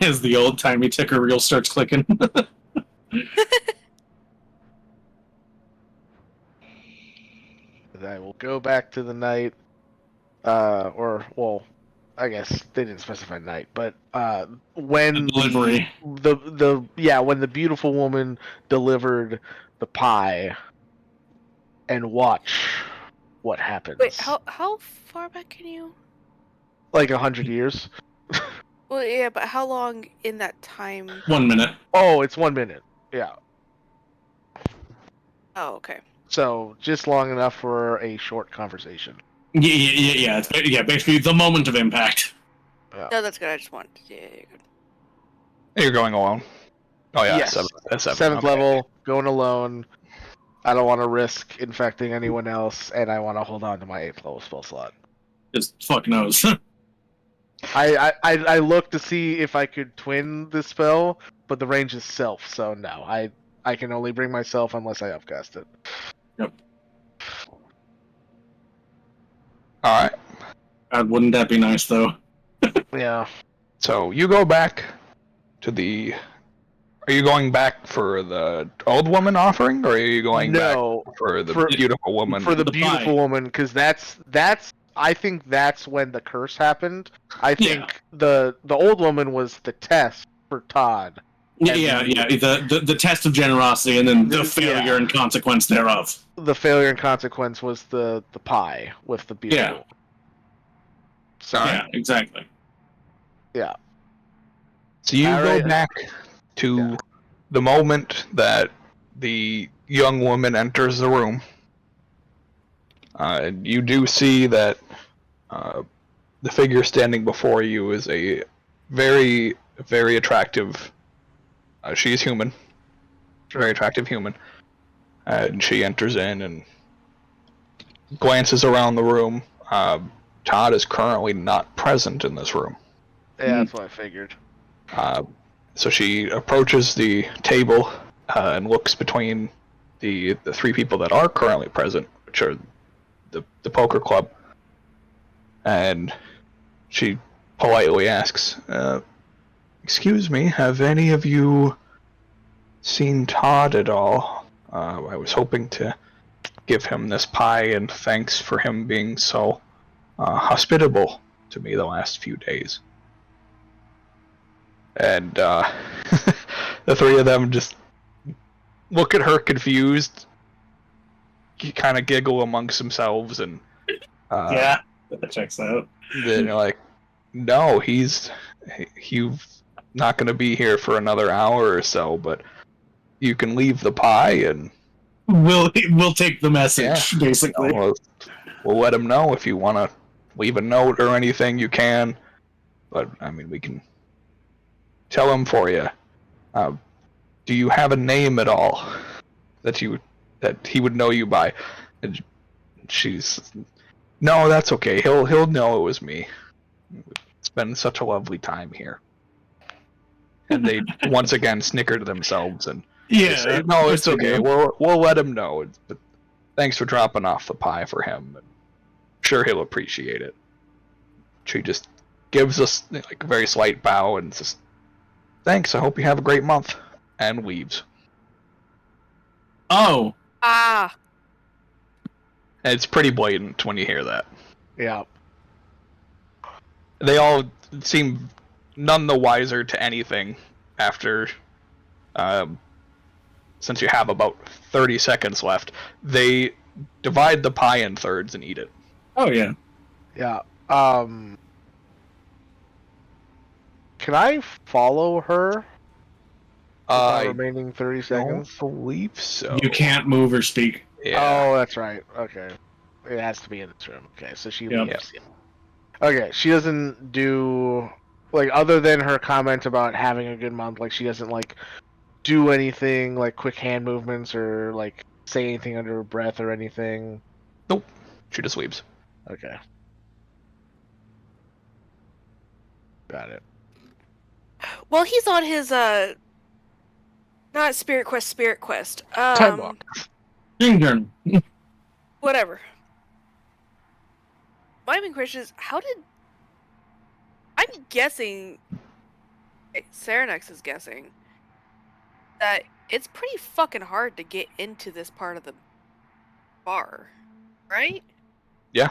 As the old-timey ticker reel starts clicking. I will go back to the night, I guess they didn't specify night, but when delivery. When the beautiful woman delivered the pie, and watch what happens. Wait, how far back can you? Like 100 years. Well, yeah, but how long in that time? 1 minute. Oh, it's 1 minute. Yeah. Oh, okay. So just long enough for a short conversation. Yeah. Basically, the moment of impact. Yeah. No, that's good. I just want. Yeah, you're good. You're going alone. Oh yeah, Yes. Seventh okay. level, going alone. I don't want to risk infecting anyone else, and I want to hold on to my 8th level spell slot. Just fuck knows. I looked to see if I could twin the spell, but the range is self, so no. I can only bring myself unless I upcast it. Yep. Alright. Wouldn't that be nice, though? Yeah. So, you go back to the... Are you going back for the old woman offering, or are you going back for the beautiful woman? For the beautiful woman, because that's I think that's when the curse happened. I think the old woman was the test for Todd. Yeah. The test of generosity, and then the failure and consequence thereof. The failure and consequence was the pie with the beautiful. Yeah. So, yeah, exactly. Yeah. So you go back to the moment that the young woman enters the room. You do see that the figure standing before you is a very, very attractive. She is human. Very attractive human. And she enters in and glances around the room. Todd is currently not present in this room. Yeah, that's what I figured. So she approaches the table and looks between the three people that are currently present, which are the poker club, and she politely asks, "Excuse me, have any of you seen Todd at all? I was hoping to give him this pie in thanks for him being so hospitable to me the last few days." And the three of them just look at her confused, kind of giggle amongst themselves, and yeah, that checks out. They're like, no, he's not going to be here for another hour or so, but you can leave the pie and we'll take the message, basically. We'll let him know if you want to leave a note or anything, you can. But I mean, we can tell him for you. Do you have a name at all that he would know you by? And she's, no, that's okay. He'll know it was me. It's been such a lovely time here. And they once again snicker to themselves and say, no, it's okay. We'll let him know. But thanks for dropping off the pie for him. I'm sure he'll appreciate it. She just gives us like a very slight bow and says, thanks, I hope you have a great month, and leaves. Oh. Ah. And it's pretty blatant when you hear that. Yeah. They all seem none the wiser to anything after, since you have about 30 seconds left. They divide the pie in thirds and eat it. Oh, yeah. Yeah. Can I follow her? The remaining 30 seconds? I don't believe so. You can't move or speak. Yeah. Oh, that's right. Okay. It has to be in this room. Okay, so she leaves. Okay, she doesn't do, like, other than her comment about having a good month, like, she doesn't, like, do anything, like, quick hand movements or, like, say anything under her breath or anything. Nope. She just leaves. Okay. Got it. Well, he's on his, not Spirit Quest. Time walk. Whatever. My main question is, I'm guessing, Serenex is guessing, that it's pretty fucking hard to get into this part of the bar, right? Yeah.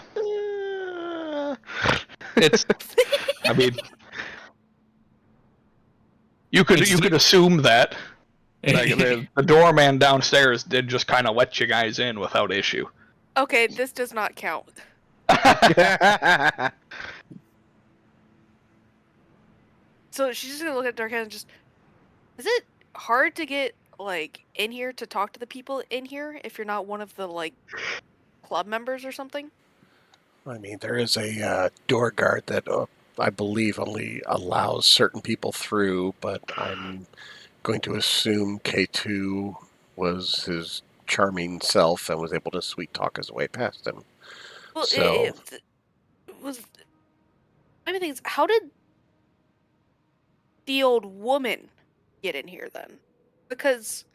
It's, I mean, you could assume that. Like, the doorman downstairs did just kind of let you guys in without issue. Okay, this does not count. So she's just gonna look at Darkhan and just, is it hard to get, like, in here to talk to the people in here if you're not one of the, like, club members or something? I mean, there is a door guard that I believe only allows certain people through, but I'm going to assume K2 was his charming self and was able to sweet talk his way past him. Well, so, it was. I mean, how did the old woman get in here then? Because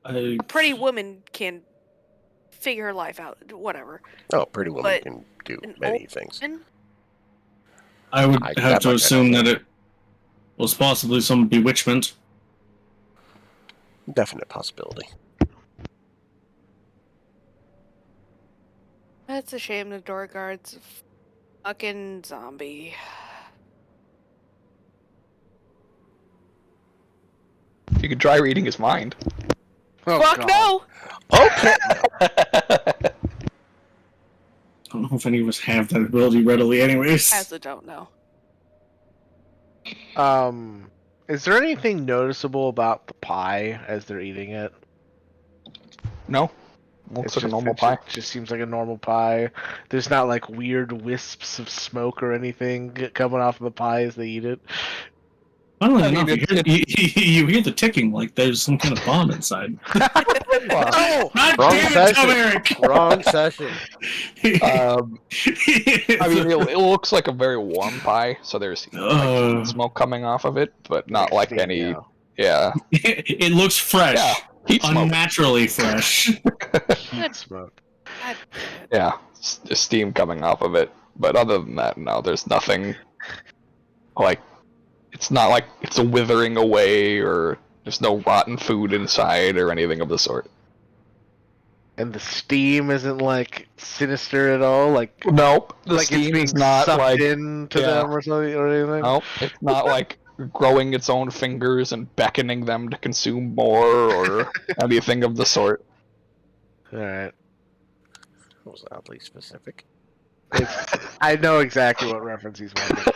a pretty woman can figure her life out, whatever. Oh, pretty woman can do many things. I would have to assume that it was possibly some bewitchment. Definite possibility. That's a shame the door guard's a fucking zombie. You could try reading his mind. Oh, fuck no! Okay. I don't know if any of us have that ability readily anyways. I also don't know. Is there anything noticeable about the pie as they're eating it? No. Looks like a normal pie. It just seems like a normal pie. There's not like weird wisps of smoke or anything coming off of the pie as they eat it. Funnily enough, you hear the ticking like there's some kind of bomb inside. Oh, Wrong session. I mean, it looks like a very warm pie, so there's like smoke coming off of it, but not like any. Yeah. It looks fresh. Yeah. Heat unnaturally fresh. Heat smoke. Yeah, just steam coming off of it. But other than that, no, there's nothing. Like, it's not like it's a withering away, or there's no rotten food inside, or anything of the sort. And the steam isn't like sinister at all. Like nope, the like steam it's being is not sucked like into them or something or anything. Nope, it's not like growing its own fingers and beckoning them to consume more, or anything of the sort. All right. That was oddly specific. I know exactly what reference he's making.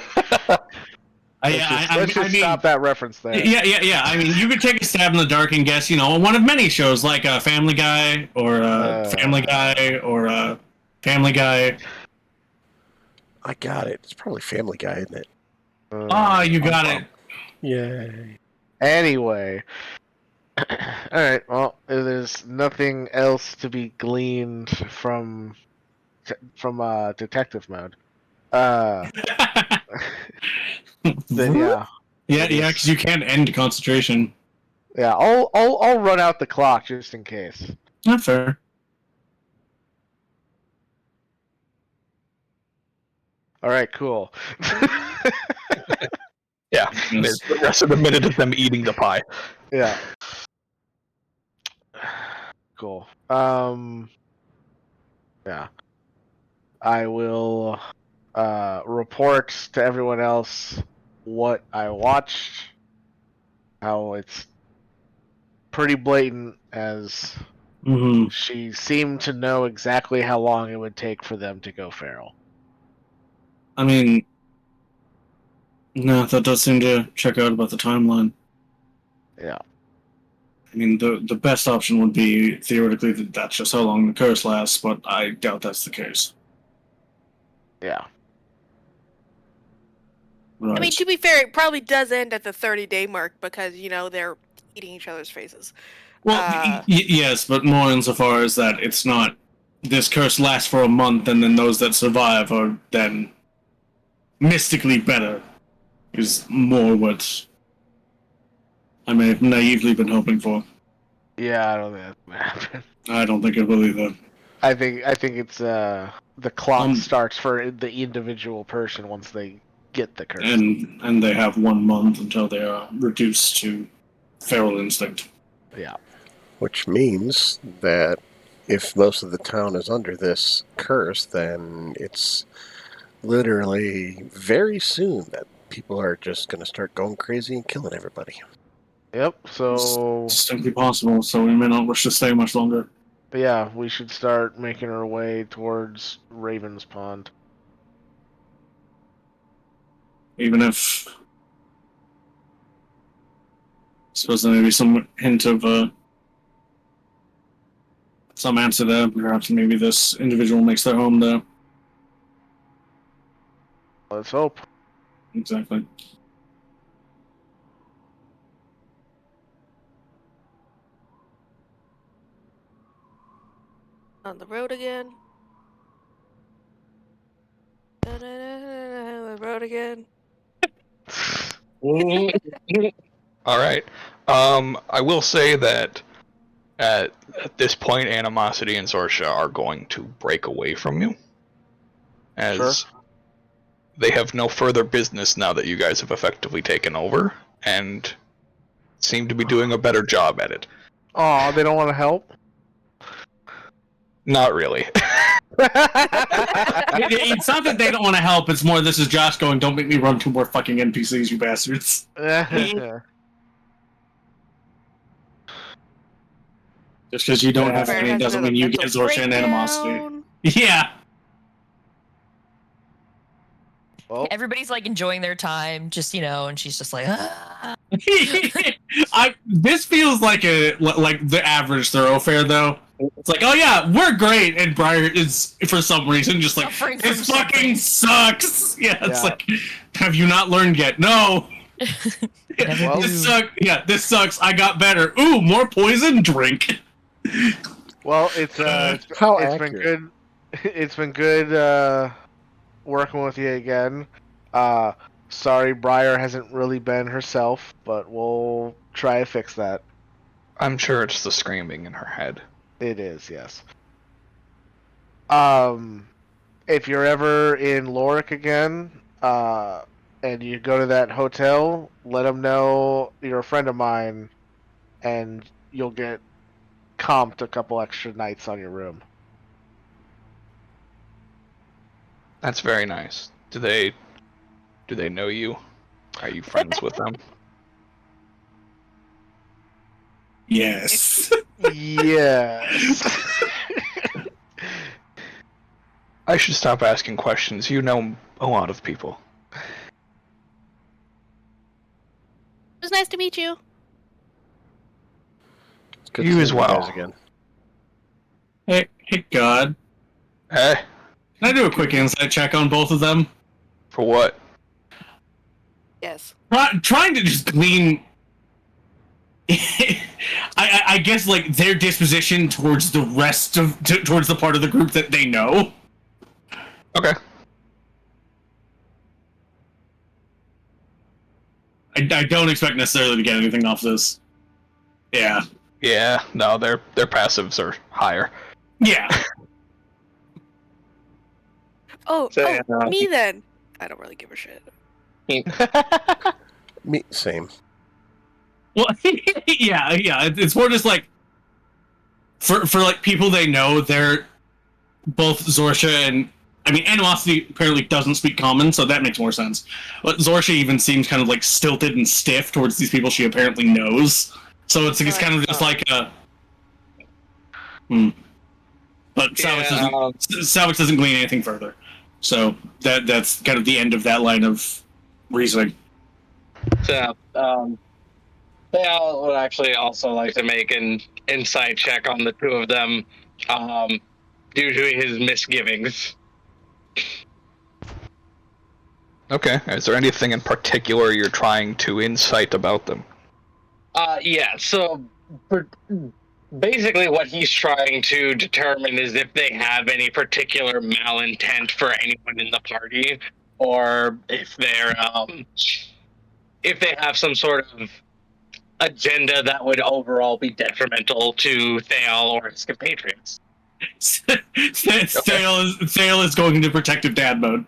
Let's just stop that reference there. Yeah. I mean, you could take a stab in the dark and guess, one of many shows like Family Guy or Family Guy or Family Guy. I got it. It's probably Family Guy, isn't it? You got it. Yay. Anyway. Alright, well, there's nothing else to be gleaned from detective mode. Then yeah. Yeah, because you can't end concentration. Yeah, I'll run out the clock just in case. Not fair. Alright, cool. Yeah, the rest of the minute is them eating the pie. Yeah. Cool. Yeah. I will report to everyone else what I watched. How it's pretty blatant, as she seemed to know exactly how long it would take for them to go feral. I mean, no, that does seem to check out about the timeline. Yeah. I mean, the best option would be, theoretically, that that's just how long the curse lasts, but I doubt that's the case. Yeah. Right. I mean, to be fair, it probably does end at the 30-day mark because, they're eating each other's faces. Well, yes, but more insofar as that it's not, this curse lasts for a month, and then those that survive are then mystically better, is more what I may have naively been hoping for. Yeah, I don't think that's gonna happen. I don't think it will either. I think it's the clock starts for the individual person once they get the curse. And they have 1 month until they are reduced to feral instinct. Yeah. Which means that if most of the town is under this curse, then it's literally very soon that people are just going to start going crazy and killing everybody. Yep, so... It's simply possible, so we may not wish to stay much longer. But yeah, we should start making our way towards Raven's Pond. Even if... I suppose there may be some hint of some answer there. Perhaps maybe this individual makes their home there. Let's hope. Exactly. On the road again. The road again. All right. I will say that at this point, Animosity and Zorsha are going to break away from you, as they have no further business now that you guys have effectively taken over, and seem to be doing a better job at it. Oh, they don't want to help? Not really. It's not that they don't want to help, it's more this is Josh going, don't make me run 2 more fucking NPCs, you bastards. Just because you don't have any doesn't mean you get Zorsha and Animosity. Yeah. Well, everybody's like enjoying their time, just and she's just like, ah. This feels like the average thoroughfare though. It's like, oh yeah, we're great, and Briar is for some reason just like, this fucking sucks. Yeah, it's like, have you not learned yet? No. This sucks. I got better. Ooh, more poison. Drink. Well, it's been good. It's been good working with you again. Sorry, Briar hasn't really been herself, but we'll try to fix that. I'm sure it's the screaming in her head. It is, yes. If you're ever in Lorik again, and you go to that hotel, let them know you're a friend of mine, and you'll get comped a couple extra nights on your room. That's very nice. Do they know you? Are you friends with them? Yes. Yes. I should stop asking questions. You know a lot of people. It was nice to meet you. It's good You seeing as well. guys again. Hey, God. Hey, Can I do a quick insight check on both of them? for what? Yes. Trying to just glean. I guess like their disposition towards the rest of towards the part of the group that they know. Okay. I don't expect necessarily to get anything off this. Yeah. Yeah, no, their passives are higher. Yeah. Me then. I don't really give a shit. Me, same. Well, yeah. It's more just like for like people they know, they're both Zorsha and Animosity apparently doesn't speak common, so that makes more sense. But Zorsha even seems kind of like stilted and stiff towards these people she apparently knows. So it's kind of just like a. But Salvix doesn't glean anything further. So that's kind of the end of that line of reasoning. So, they all would actually also like to make an insight check on the two of them, due to his misgivings. Okay. Is there anything in particular you're trying to insight about them? Yeah, so basically what he's trying to determine is if they have any particular malintent for anyone in the party, or if they're, if they have some sort of agenda that would overall be detrimental to Thale or his compatriots. Thale is going into protective dad mode.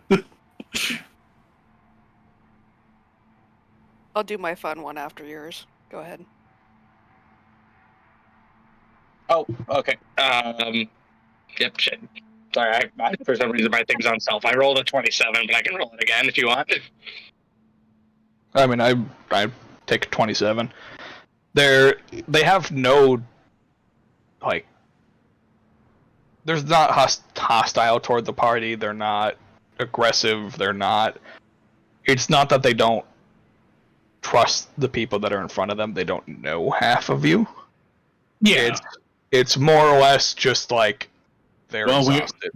I'll do my fun one after yours. Go ahead. Oh, okay. Yep, shit. Sorry, I for some reason my thing's on self. I rolled a 27, but I can roll it again if you want. I mean, I take 27. They have no, like, there's not hostile toward the party. They're not aggressive. It's not that they don't trust the people that are in front of them. They don't know half of you. Yeah. It's more or less just like they're exhausted.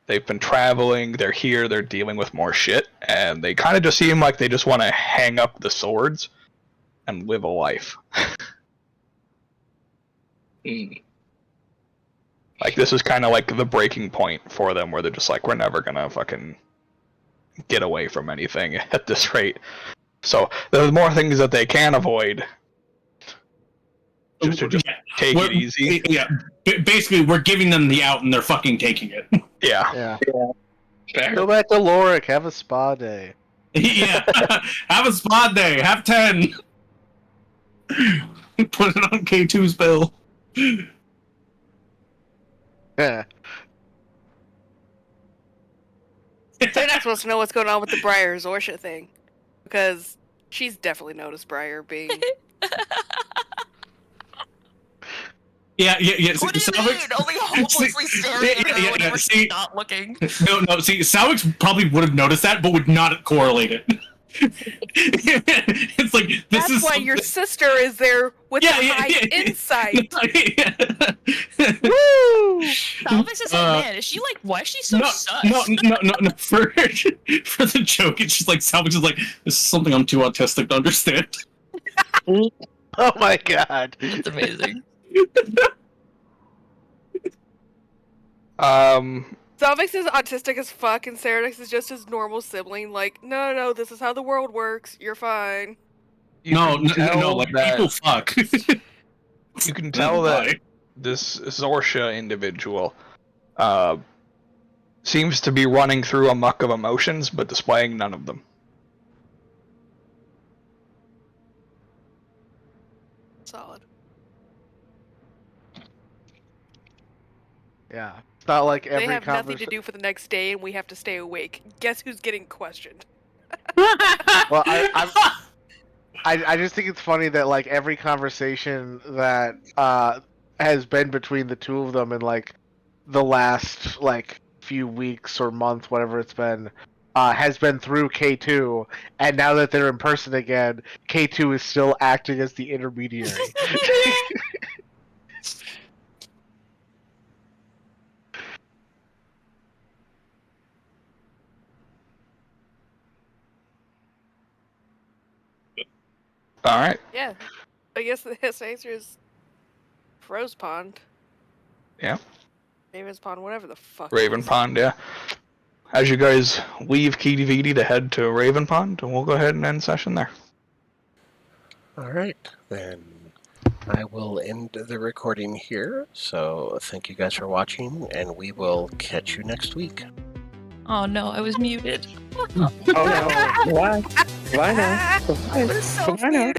They've been traveling, they're here, they're dealing with more shit, and they kind of just seem like they just want to hang up the swords and live a life. Like, this is kind of like the breaking point for them, where they're just like, we're never gonna fucking get away from anything at this rate. So there's more things that they can avoid. Just take it easy. Yeah, basically, we're giving them the out, and they're fucking taking it. Yeah. Go back to Lorik. Have a spa day. Yeah, have a spa day. Have 10. Put it on K2's bill. Yeah. They're not supposed to know what's going on with the Briar Zorsha thing, because she's definitely noticed Briar being. Yeah. What do you mean? Only hopelessly staring at her whenever she's not looking. No. See, Salvix probably would have noticed that, but would not correlate it. It's like this That's why your sister is there with the high insight. Woo! Salvix is like, man, is she like? Why is she so sus? No. For the joke, it's just like Salvix is like, this is something I'm too autistic to understand. Oh my god, that's amazing. Salvix is autistic as fuck, and Ceradix is just his normal sibling. Like, no, this is how the world works. You're fine. No, like, people fuck. You can tell that this Zorsha individual seems to be running through a muck of emotions, but displaying none of them. Solid. Yeah. It's not like every They have nothing to do for the next day, and we have to stay awake. Guess who's getting questioned? Well, I just think it's funny that like every conversation that has been between the two of them in like the last like few weeks or month, whatever it's been, has been through K2, and now that they're in person again, K2 is still acting as the intermediary. All right. Yeah, I guess the answer is Rose Pond. Yeah. Raven's Pond, whatever the fuck. Raven Pond, yeah. As you guys leave KDVD to head to Raven Pond, and we'll go ahead and end session there. All right, then I will end the recording here. So thank you guys for watching, and we will catch you next week. Oh no, I was muted. Oh no. Why? Why now? I was so muted.